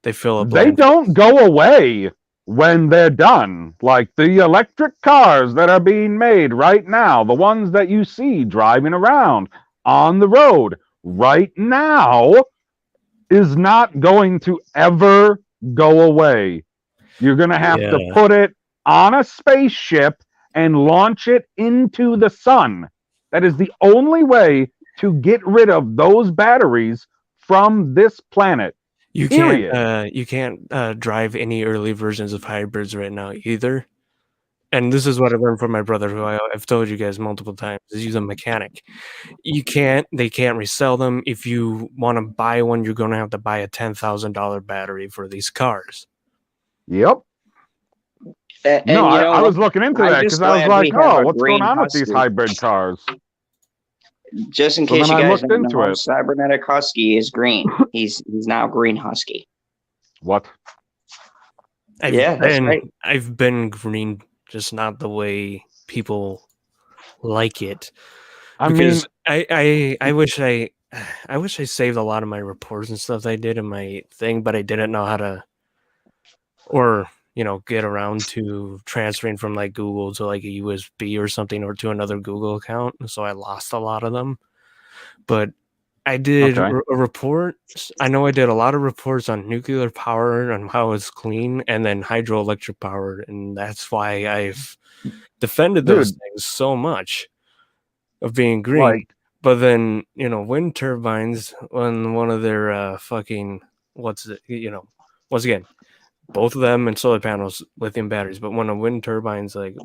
They fill up. They don't go away when they're done. Like the electric cars that are being made right now, the ones that you see driving around on the road right now, is not going to ever go away. You're going to have to put it on a spaceship and launch it into the sun. That is the only way to get rid of those batteries from this planet. You can't drive any early versions of hybrids right now either. And this is what I learned from my brother, who I've told you guys multiple times, is he's a mechanic. They can't resell them. If you want to buy one, you're going to have to buy a $10,000 battery for these cars. Yep. I was looking into that because I was like, oh, what's going on with these hybrid cars? Just in case you guys don't know, Cybernetic Husky is green. He's now Green Husky. What? That's right. I've been green, just not the way people like it. I wish I saved a lot of my reports and stuff I did in my thing, but I didn't know how to, or get around to transferring from like Google to like a USB or something, or to another Google account. So I lost a lot of them. But I did a report. I know I did a lot of reports on nuclear power and how it's clean, and then hydroelectric power, and that's why I've defended those things so much of being green. But then wind turbines, when one of their once again, both of them and solar panels, lithium batteries. But when a wind turbine's like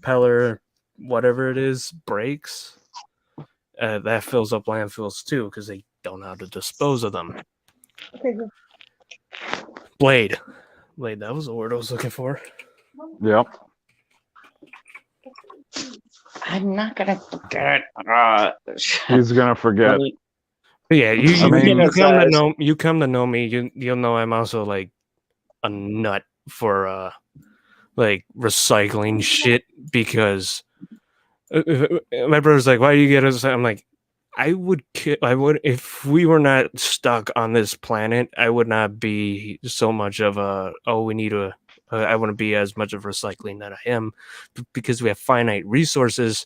Peller, whatever it is, breaks, that fills up landfills too because they don't know how to dispose of them. Okay, good. Blade, that was the word I was looking for. Yep. I'm not gonna forget. He's gonna forget. Yeah, you come to know me. You'll know I'm also like a nut for like recycling shit because my brother's like, why do you get us? I'm like, I would if we were not stuck on this planet, I would not be so much of a I wouldn't be as much of recycling that I am because we have finite resources.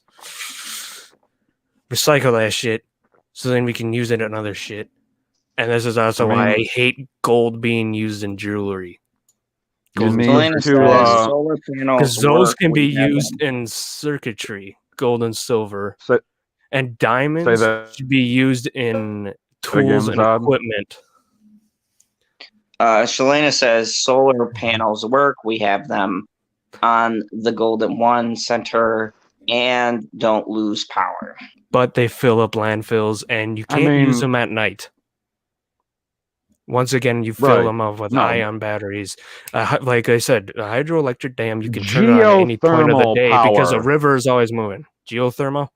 Recycle that shit so then we can use it in other shit. And this is also why I hate gold being used in jewelry. You need to solar panels because those can be used in circuitry, gold and silver, and diamonds should be used in tools and equipment. Shalena says solar panels work. We have them on the Golden One Center and don't lose power. But they fill up landfills and you can't use them at night. Once again, you fill them up with ion batteries. Like I said, a hydroelectric dam, you can turn it on at any point of the day because a river is always moving. Geothermal?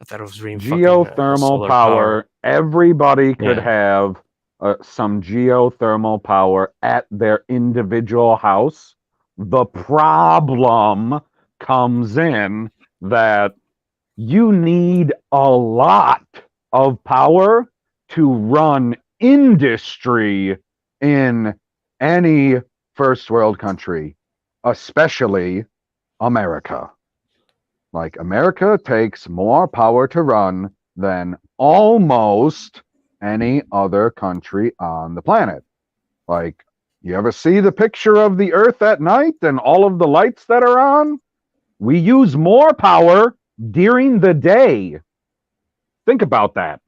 I thought it was really geothermal power. Everybody could have some geothermal power at their individual house. The problem comes in that you need a lot of power to run industry in any first world country, especially America. Like, America takes more power to run than almost any other country on the planet. Like, you ever see the picture of the Earth at night and all of the lights that are on? We use more power during the day. Think about that.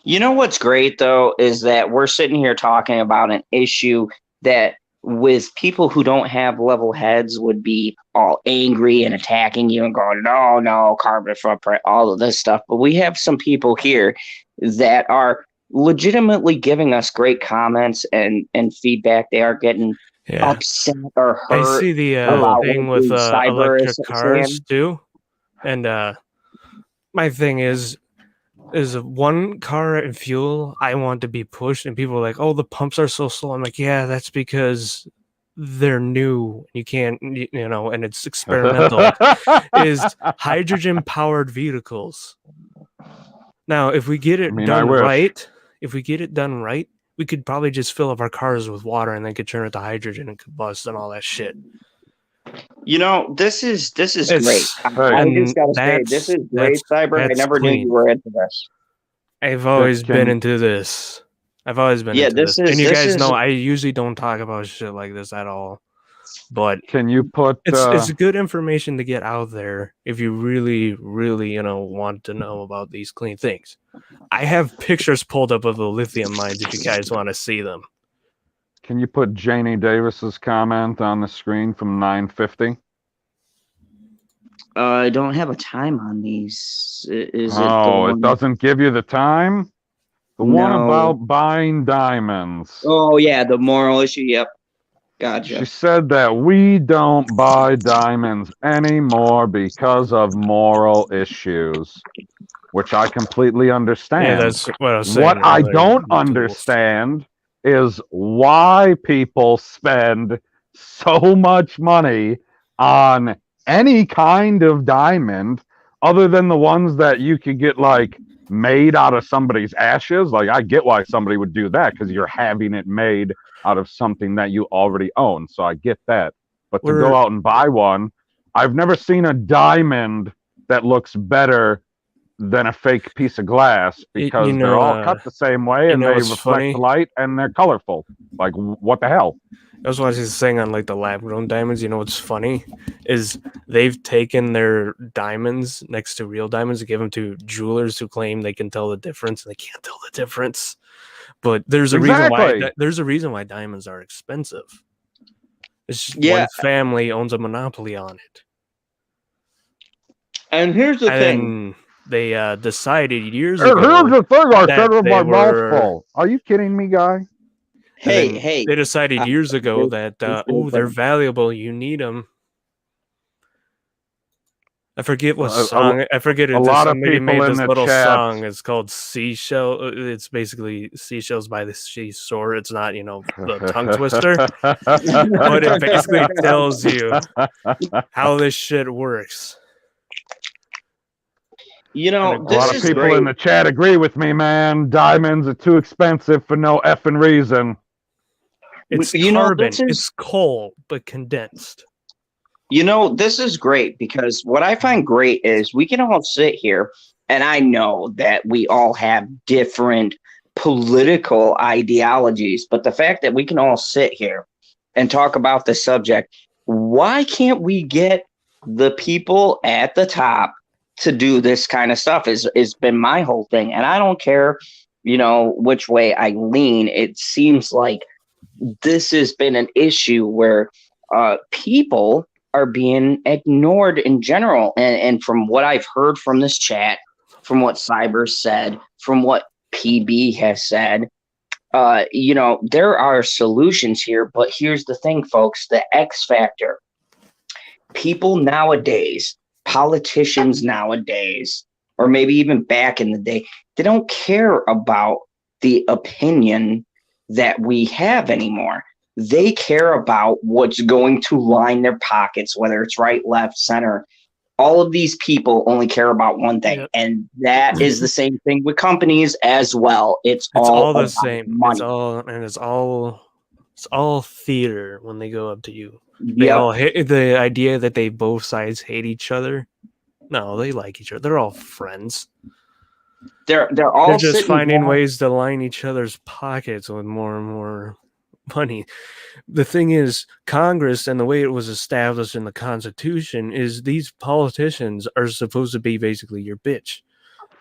You know what's great, though, is that we're sitting here talking about an issue that with people who don't have level heads would be all angry and attacking you and going, no, carbon footprint, all of this stuff. But we have some people here that are legitimately giving us great comments and feedback. They are getting upset or hurt. I see the thing with electric cars too. And my thing is one car and fuel I want to be pushed, and people are like, oh, the pumps are so slow. I'm like, yeah, that's because they're new. You can't, and it's experimental. Is hydrogen powered vehicles. Now, if we get it done right, we could probably just fill up our cars with water and then could turn it to hydrogen and combust and all that shit. This is great. I just gotta say, this is great, Cyber. I never knew you were into this. I've always been into this. Into this. And you guys know I usually don't talk about shit like this at all. But can you put it's good information to get out there if you really, really, want to know about these clean things. I have pictures pulled up of the lithium mines if you guys want to see them. Can you put Janie Davis's comment on the screen from 9:50? I don't have a time on these. It doesn't give you the time? The one about buying diamonds. Oh, yeah, the moral issue. Yep. Gotcha. She said that we don't buy diamonds anymore because of moral issues, which I completely understand. Yeah, that's what I was saying. What I don't understand is why people spend so much money on any kind of diamond other than the ones that you could get like made out of somebody's ashes. Like, I get why somebody would do that because you're having it made out of something that you already own. So I get that. But to go out and buy one, I've never seen a diamond that looks better than a fake piece of glass because they're all cut the same way and they reflect the light and they're colorful. Like, what the hell? I was watching this thing on like the lab grown diamonds. You know what's funny is they've taken their diamonds next to real diamonds and give them to jewelers who claim they can tell the difference, and they can't tell the difference. But there's a reason why diamonds are expensive. It's just one family owns a monopoly on it. And here's the thing. They decided years ago. Here's the thing I said with my mouth full. Are you kidding me, guy? Hey. They decided years ago that, they're valuable. You need them. I forget what song. I forget it. A lot of somebody people made in this the little chat. song. It's called Seashell. It's basically seashells by the seashore. It's not, the tongue twister. But it basically tells you how this shit works. A lot of people in the chat agree with me, man. Diamonds are too expensive for no effing reason. It's carbon. It's coal, but condensed. This is great because what I find great is we can all sit here, and I know that we all have different political ideologies, but the fact that we can all sit here and talk about the subject, why can't we get the people at the top to do this kind of stuff is been my whole thing. And I don't care, which way I lean. It seems like this has been an issue where people are being ignored in general. And from what I've heard from this chat, from what Cyber said, from what PB has said, there are solutions here. But here's the thing, folks, the X factor. People nowadays, politicians nowadays, or maybe even back in the day, they don't care about the opinion that we have anymore. They care about what's going to line their pockets, whether it's right, left, center. All of these people only care about one thing, and that is the same thing with companies as well. It's all the same. Money. It's all theater when they go up to you. They all hate the idea that both sides hate each other. No, they like each other. They're all friends. They're just finding ways to line each other's pockets with more and more money. The thing is, Congress and the way it was established in the Constitution is these politicians are supposed to be basically your bitch.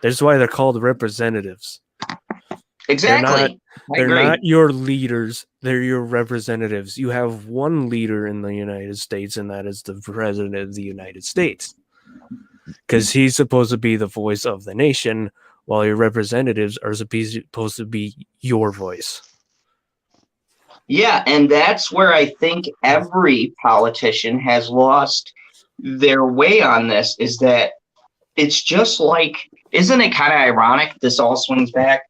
That's why they're called representatives. Exactly. They're not your leaders. They're your representatives. You have one leader in the United States, and that is the President of the United States. Because he's supposed to be the voice of the nation, while your representatives are supposed to be your voice. Yeah, and that's where I think every politician has lost their way on this, is that it's just like, isn't it kind of ironic? This all swings back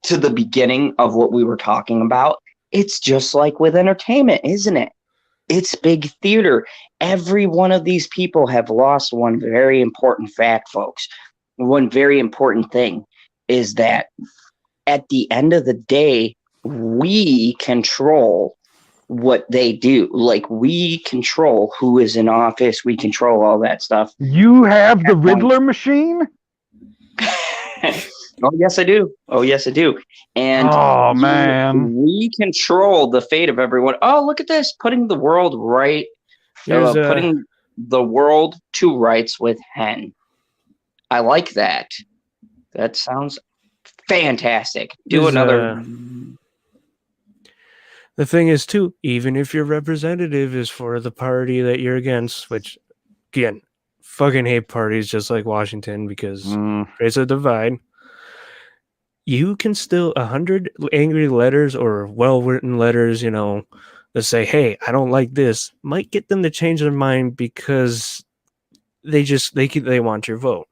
to the beginning of what we were talking about. It's just like with entertainment, isn't it? It's big theater. Every one of these people have lost one very important fact, folks. One very important thing is that at the end of the day, we control what they do. Like, we control who is in office. We control all that stuff. You have the Riddler machine? Oh, yes, I do. And man, we control the fate of everyone. Oh, look at this. Putting the world right. Putting the world to rights with Hen. I like that. That sounds fantastic. Do another. The thing is, too, even if your representative is for the party that you're against, which, again, fucking hate parties just like Washington because there's a divide. You can still 100 angry letters or well-written letters, that say, hey, I don't like this, might get them to change their mind because they want your vote.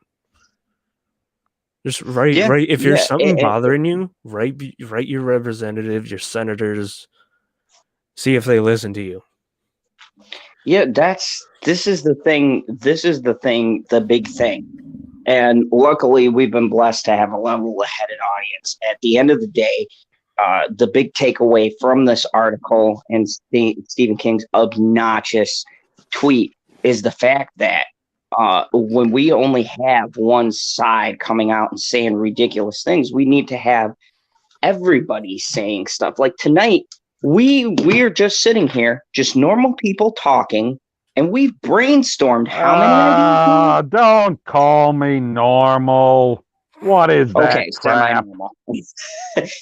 Just write. If there's something bothering you, write your representatives, your senators, see if they listen to you. Yeah, this is the thing. The big thing. And luckily, we've been blessed to have a level-headed audience. At the end of the day, the big takeaway from this article and Stephen King's obnoxious tweet is the fact that when we only have one side coming out and saying ridiculous things, we need to have everybody saying stuff. Like tonight, we're just sitting here, just normal people talking. And we've brainstormed how many ideas? Don't call me normal. What is that Okay, crap? semi-normal.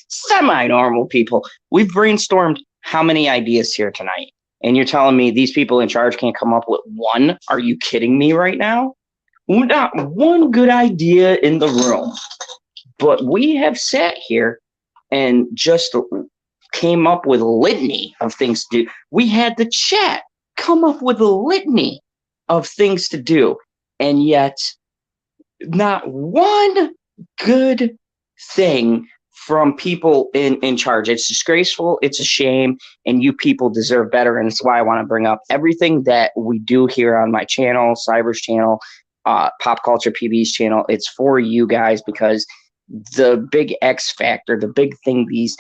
Semi-normal people. We've brainstormed how many ideas here tonight? And you're telling me these people in charge can't come up with one? Are you kidding me right now? Not one good idea in the room. But we have sat here and just came up with a litany of things to do. We had the chat come up with a litany of things to do. And yet, not one good thing from people in charge. It's disgraceful. It's a shame. And you people deserve better. And that's why I want to bring up everything that we do here on my channel, Cyber's channel, Popculture PB's channel. It's for you guys, because the big X factor, the big thing these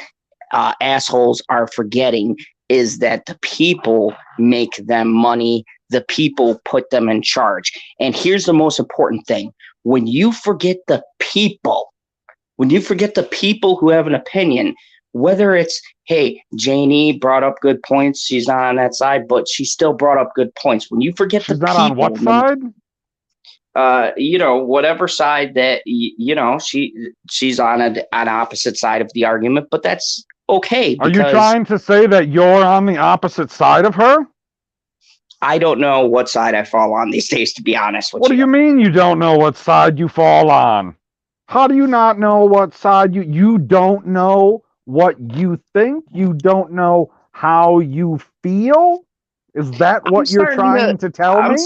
assholes are forgetting is that the people make them money. The people put them in charge. And here's the most important thing. When you forget the people, when you forget the people who have an opinion, whether it's, hey, Janie brought up good points, she's not on that side, but she still brought up good points. When you forget She's the not people, on what side? Whatever side that she's on an opposite side of the argument, but that's okay. Are you trying to say that you're on the opposite side of her? I don't know what side I fall on these days, to be honest with you. What do you mean you don't know what side you fall on? How do you not know what side you don't know what you think? You don't know how you feel? Is that what you're trying to tell me?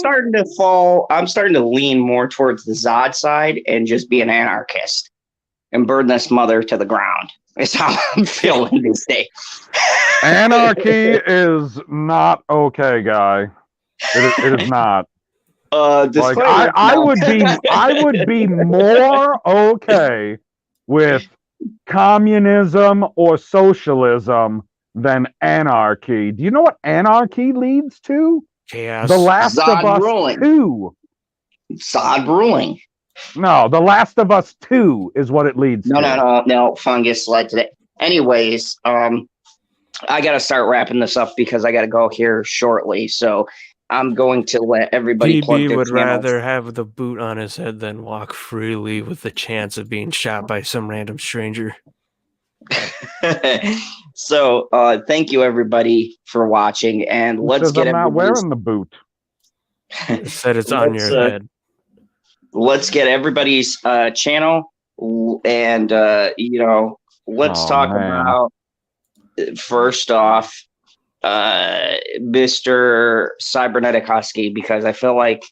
I'm starting to lean more towards the Zod side and just be an anarchist and burn this mother to the ground. Is how I'm feeling these days. Anarchy is not okay, guy. It is not. Like, I would be more okay with communism or socialism than anarchy. Do you know what anarchy leads to? Chaos. The Last Zod of Us ruling. 2. Zod ruling. No, The Last of Us 2 is what it leads to. No. Fungus led to that. Anyways, I got to start wrapping this up because I got to go here shortly. So I'm going to let everybody plug PB their would channels. rather have the boot on his head than walk freely with the chance of being shot by some random stranger. So thank you everybody for watching, and let's get. I'm not wearing the boot. It said it's on your head. Let's get everybody's channel, and let's talk about first off Mr. Cybernetic Husky, because I feel like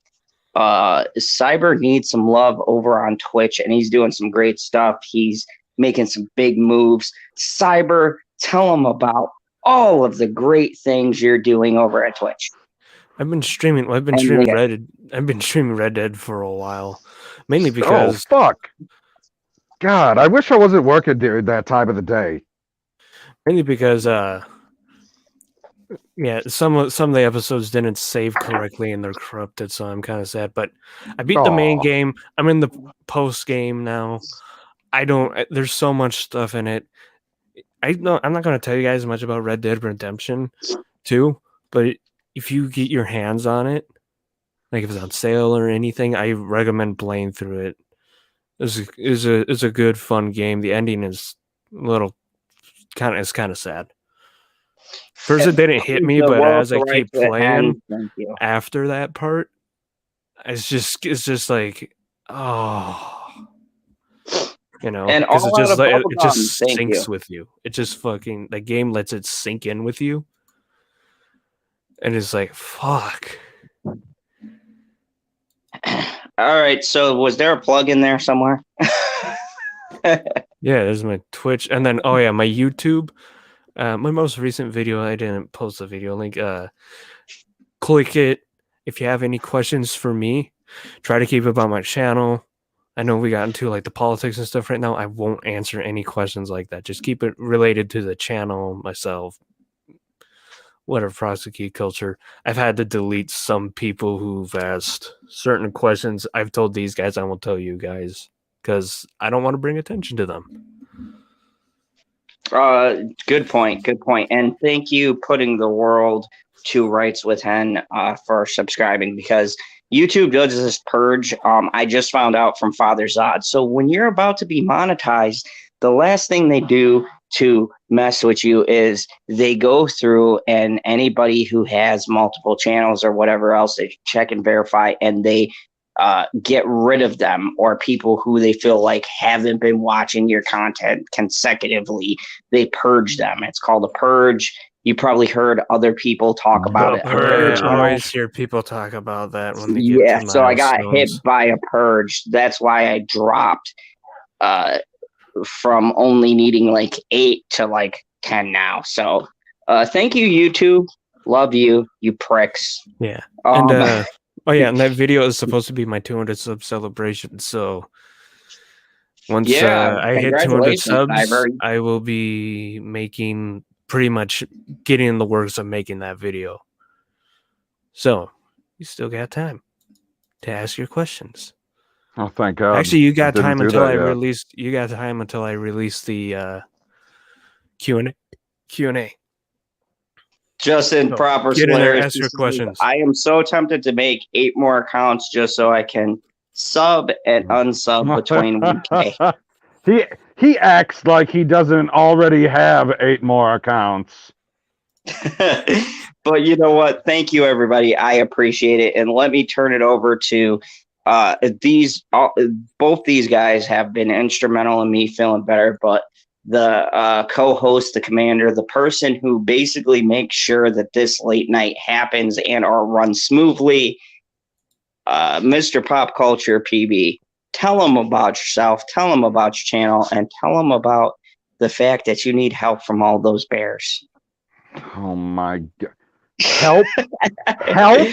Cyber needs some love over on Twitch, and he's doing some great stuff. He's making some big moves. Cyber, tell him about all of the great things you're doing over at Twitch. I've been streaming Red Dead for a while, mainly because fuck. God, I wish I wasn't working during that time of the day. Mainly because some of the episodes didn't save correctly and they're corrupted, so I'm kind of sad. But I beat the main game. I'm in the post game now. There's so much stuff in it. I'm not going to tell you guys much about Red Dead Redemption 2, but if you get your hands on it, like if it's on sale or anything, I recommend playing through it. It's a good, fun game. The ending is kind of sad. First, it didn't hit me, but as I keep playing after that part, it's just like, oh. And because it just sinks with you. It just the game lets it sink in with you. And it's like, fuck. All right, so was there a plug in there somewhere? Yeah, there's my Twitch. And then, my YouTube. My most recent video, I didn't post the video link. Click it if you have any questions for me. Try to keep it on my channel. I know we got into the politics and stuff right now. I won't answer any questions like that. Just keep it related to the channel, myself, whatever, prosecute culture. I've had to delete some people who've asked certain questions. I've told these guys I won't tell you guys because I don't want to bring attention to them. Good point. And thank you putting the world to rights with Hen for subscribing, because YouTube does this purge. I just found out from Father Zod. So when you're about to be monetized, the last thing they do to mess with you is they go through, and anybody who has multiple channels or whatever else, they check and verify, and they get rid of them, or people who they feel like haven't been watching your content consecutively. They purge them. It's called a purge. You probably heard other people talk about it. I always hear people talk about that when they get to so I got hit milestones. by a purge. That's why I dropped from only needing like 8 to like 10 now. So thank you, YouTube. Love you, you pricks. Yeah. And and that video is supposed to be my 200 sub celebration. So once I hit 200 subs, Ivor. I will be making pretty much getting in the works of making that video. So you still got time to ask your questions. Oh, thank God! Actually, you got time until I yet. release. You got time until I release the Q&A. Just in So, proper get in there, Slayers, ask your questions. I am so tempted to make 8 more accounts just so I can sub and unsub between 1K. He acts like he doesn't already have 8 more accounts. But you know what? Thank you, everybody. I appreciate it. And let me turn it over to both these guys have been instrumental in me feeling better, but the co-host, the commander, the person who basically makes sure that this late night happens and or runs smoothly, Mr. Popculture PB. Tell them about yourself, tell them about your channel, and tell them about the fact that you need help from all those bears. Oh my God. Help? Help?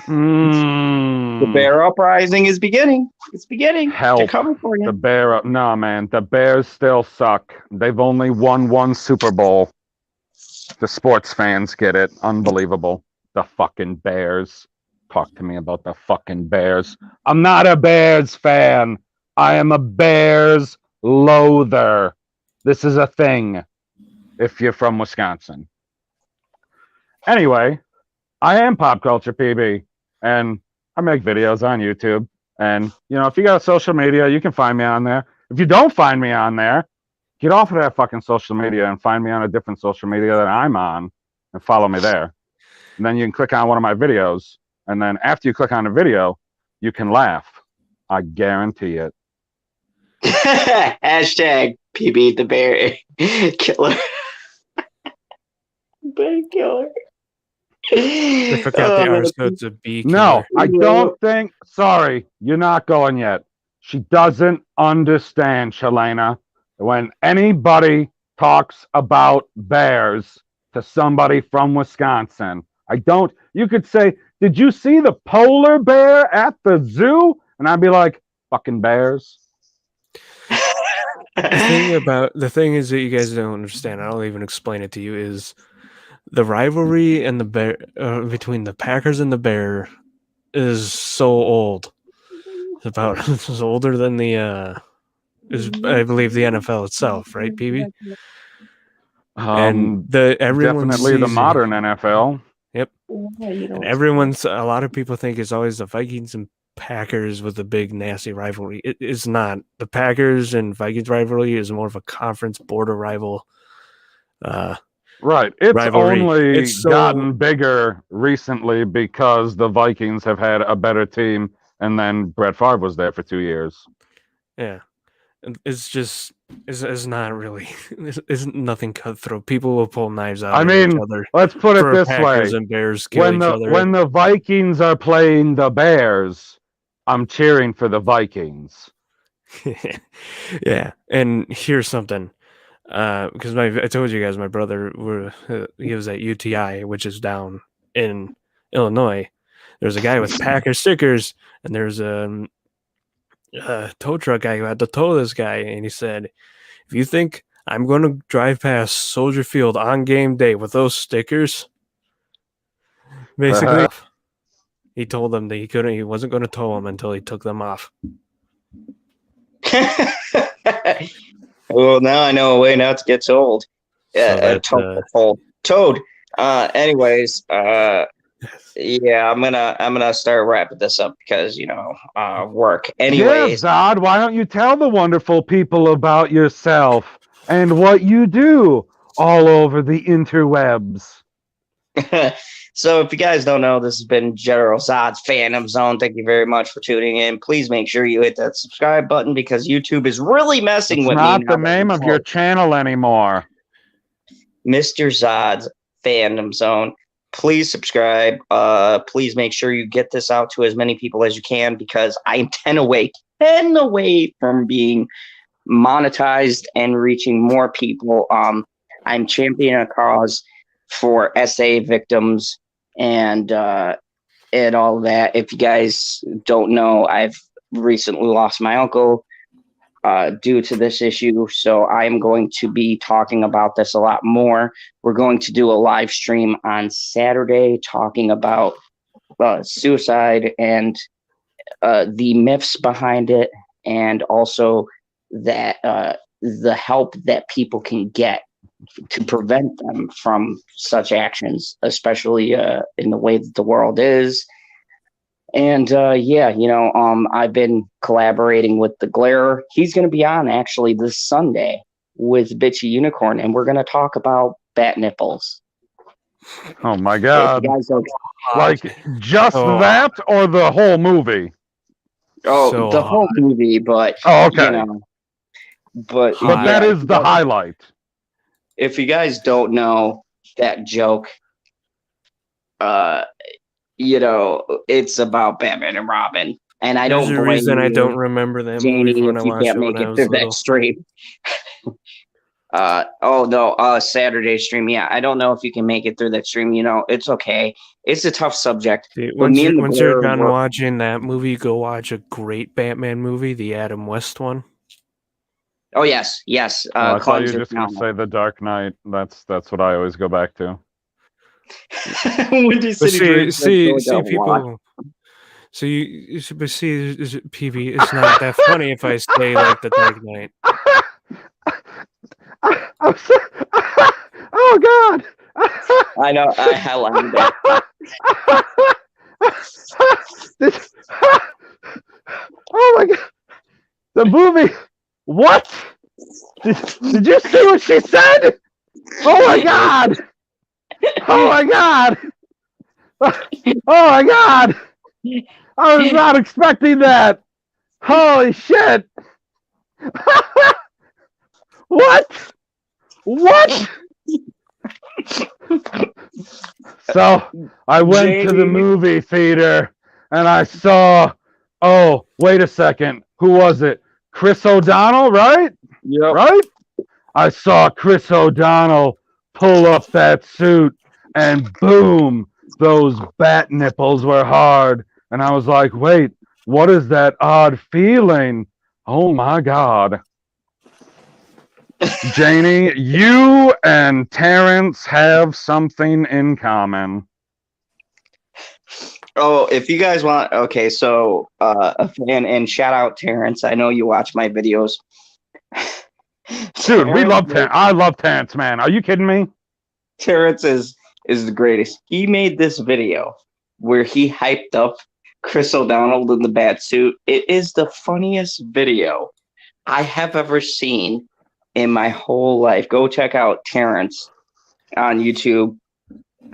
The bear uprising is beginning. It's beginning. Help. They're coming for you. The bear. No, man. The Bears still suck. They've only won 1 Super Bowl. The sports fans get it. Unbelievable. The fucking Bears. Talk to me about the fucking Bears. I'm not a Bears fan. I am a Bears loather. This is a thing if you're from Wisconsin. Anyway, I am Popculture PB, and I make videos on YouTube. And, if you got a social media, you can find me on there. If you don't find me on there, get off of that fucking social media and find me on a different social media that I'm on and follow me there. And then you can click on one of my videos. And then after you click on the video, you can laugh. I guarantee it. Hashtag PB the bear killer. Bear killer. I forgot the R, so it's a B. No, I don't think. Sorry, you're not going yet. She doesn't understand, Shalana. When anybody talks about bears to somebody from Wisconsin, you could say, did you see the polar bear at the zoo? And I'd be like, fucking bears. The thing is that you guys don't understand. I'll even explain it to you. Is the rivalry and the bear between the Packers and the Bear is so old. It's older than I believe the NFL itself, right, PB? And definitely the modern NFL. Yep. And a lot of people think it's always the Vikings and Packers with the big nasty rivalry. It is not. The Packers and Vikings rivalry is more of a conference border rival. Right. It's rivalry. only gotten bigger recently because the Vikings have had a better team, and then Brett Favre was there for 2 years. Yeah. It's just, it's not really, it's nothing cutthroat. People will pull knives out of each other. Let's put it this Packers way. And Bears kill each other. When the Vikings are playing the Bears, I'm cheering for the Vikings. Yeah. And here's something. Because I told you guys, my brother, he was at UTI, which is down in Illinois. There's a guy with Packer stickers, and there's a tow truck guy who had to tow this guy, and he said, if you think I'm going to drive past Soldier Field on game day with those stickers, basically, he told them that he wasn't going to tow them until he took them off. Well, now I know a way not to get told. Yeah, So Toad. Anyways, Yeah, I'm gonna start wrapping this up because work. Yeah, Anyways, Zod, why don't you tell the wonderful people about yourself and what you do all over the interwebs? so if you guys don't know, this has been General Zod's Phantom Zone. Thank you very much for tuning in. Please make sure you hit that subscribe button because YouTube is really messing It's with me not now the name of your channel anymore. Mr. Zod's Fandom Zone. Please subscribe. Please make sure you get this out to as many people as you can because I'm 10 away from being monetized and reaching more people. I'm championing a cause for SA victims and all that. If you guys don't know, I've recently lost my uncle due to this issue. So I'm going to be talking about this a lot more. We're going to do a live stream on Saturday talking about suicide and the myths behind it, and also that the help that people can get to prevent them from such actions, especially in the way that the world is. And I've been collaborating with the Glare. He's going to be on actually this Sunday with Bitchy Unicorn, and we're going to talk about bat nipples. Oh my God! Like just Oh. that, or the whole movie? Oh, So the whole movie, but okay. But that is the highlight. If you guys don't know that joke, it's about Batman and Robin, and I don't blame reason you, I don't remember that Janie, movie when I if you watched can't it when make I it was through little. that stream. Saturday stream. Yeah, I don't know if you can make it through that stream. It's okay. It's a tough subject. See, But once you're done watching that movie, go watch a great Batman movie, the Adam West one. Oh yes. I thought you were just going to say The Dark Knight. That's what I always go back to. See, people. So PB, it's not that funny if I say like The Dark Knight. Oh God! I know. I like that. Oh my God! The movie. What? Did you see what she said? Oh my God! Oh my God! Oh my God! I was not expecting that. Holy shit! What? So I went to the movie theater and I saw. Oh, wait a second. Who was it? Chris O'Donnell, right? Yep. Right? I saw Chris O'Donnell pull up that suit and boom, those bat nipples were hard. And I was like, wait, what is that odd feeling? Oh my God. Janie, you and Terrence have something in common. Oh, if you guys want, okay, so a fan, and shout out Terrence. I know you watch my videos. Dude, we love Terrence. I love Terrence, man. Are you kidding me? Terrence is the greatest. He made this video where he hyped up Chris O'Donnell in the bat suit. It is the funniest video I have ever seen in my whole life. Go check out Terrence on YouTube.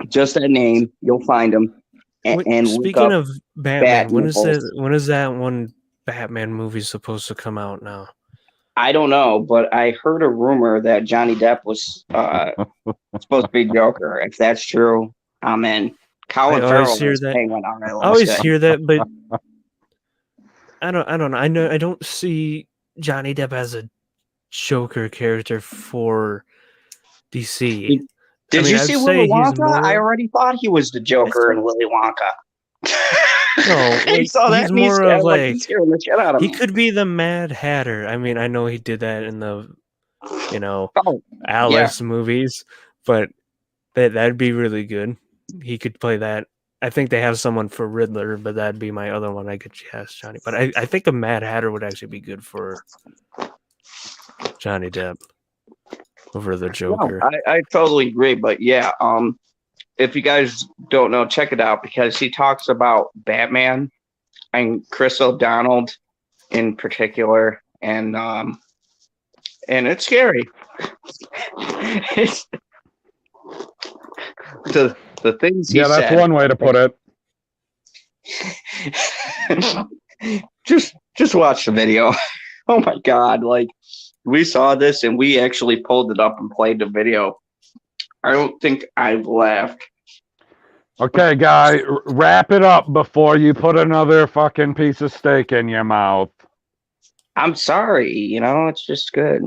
Just that name, you'll find him. And speaking of Batman, when is that one Batman movie supposed to come out now? I don't know, but I heard a rumor that Johnny Depp was supposed to be Joker. If that's true, I'm in. Colin Farrell is Penguin. I always hear that, but I don't know. I don't see Johnny Depp as a Joker character for DC. Did you see Willy Wonka? I already thought he was the Joker in Willy Wonka. No, like, saw that he's more of like scaring the shit out of he me. could be the Mad Hatter. I mean, I know he did that in the, Alice movies, but that'd be really good. He could play that. I think they have someone for Riddler, but that'd be my other one I could cast Johnny. But I think a Mad Hatter would actually be good for Johnny Depp over the Joker. No, I totally agree, but yeah, if you guys don't know, check it out because he talks about Batman and Chris O'Donnell in particular, and it's scary. It's, the things he Yeah, that's said. one way to put it. just watch the video. Oh my god, like we saw this and we actually pulled it up and played the video. I don't think I've laughed. Okay, guy, wrap it up before you put another fucking piece of steak in your mouth. I'm sorry, it's just good,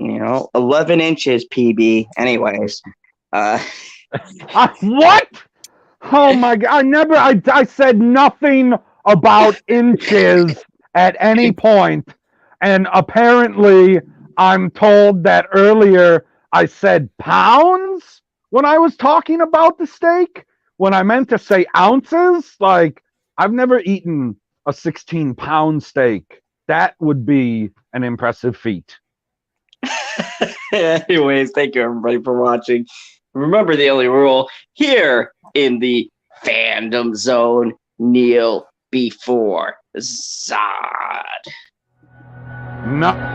11 inches PB. Anyways, What? Oh my god! I said nothing about inches at any point, and apparently I'm told that earlier I said pounds when I was talking about the steak, when I meant to say ounces. Like, I've never eaten a 16-pound steak. That would be an impressive feat. anyways, thank you everybody for watching. Remember the only rule here in the fandom zone: kneel before Zod. No.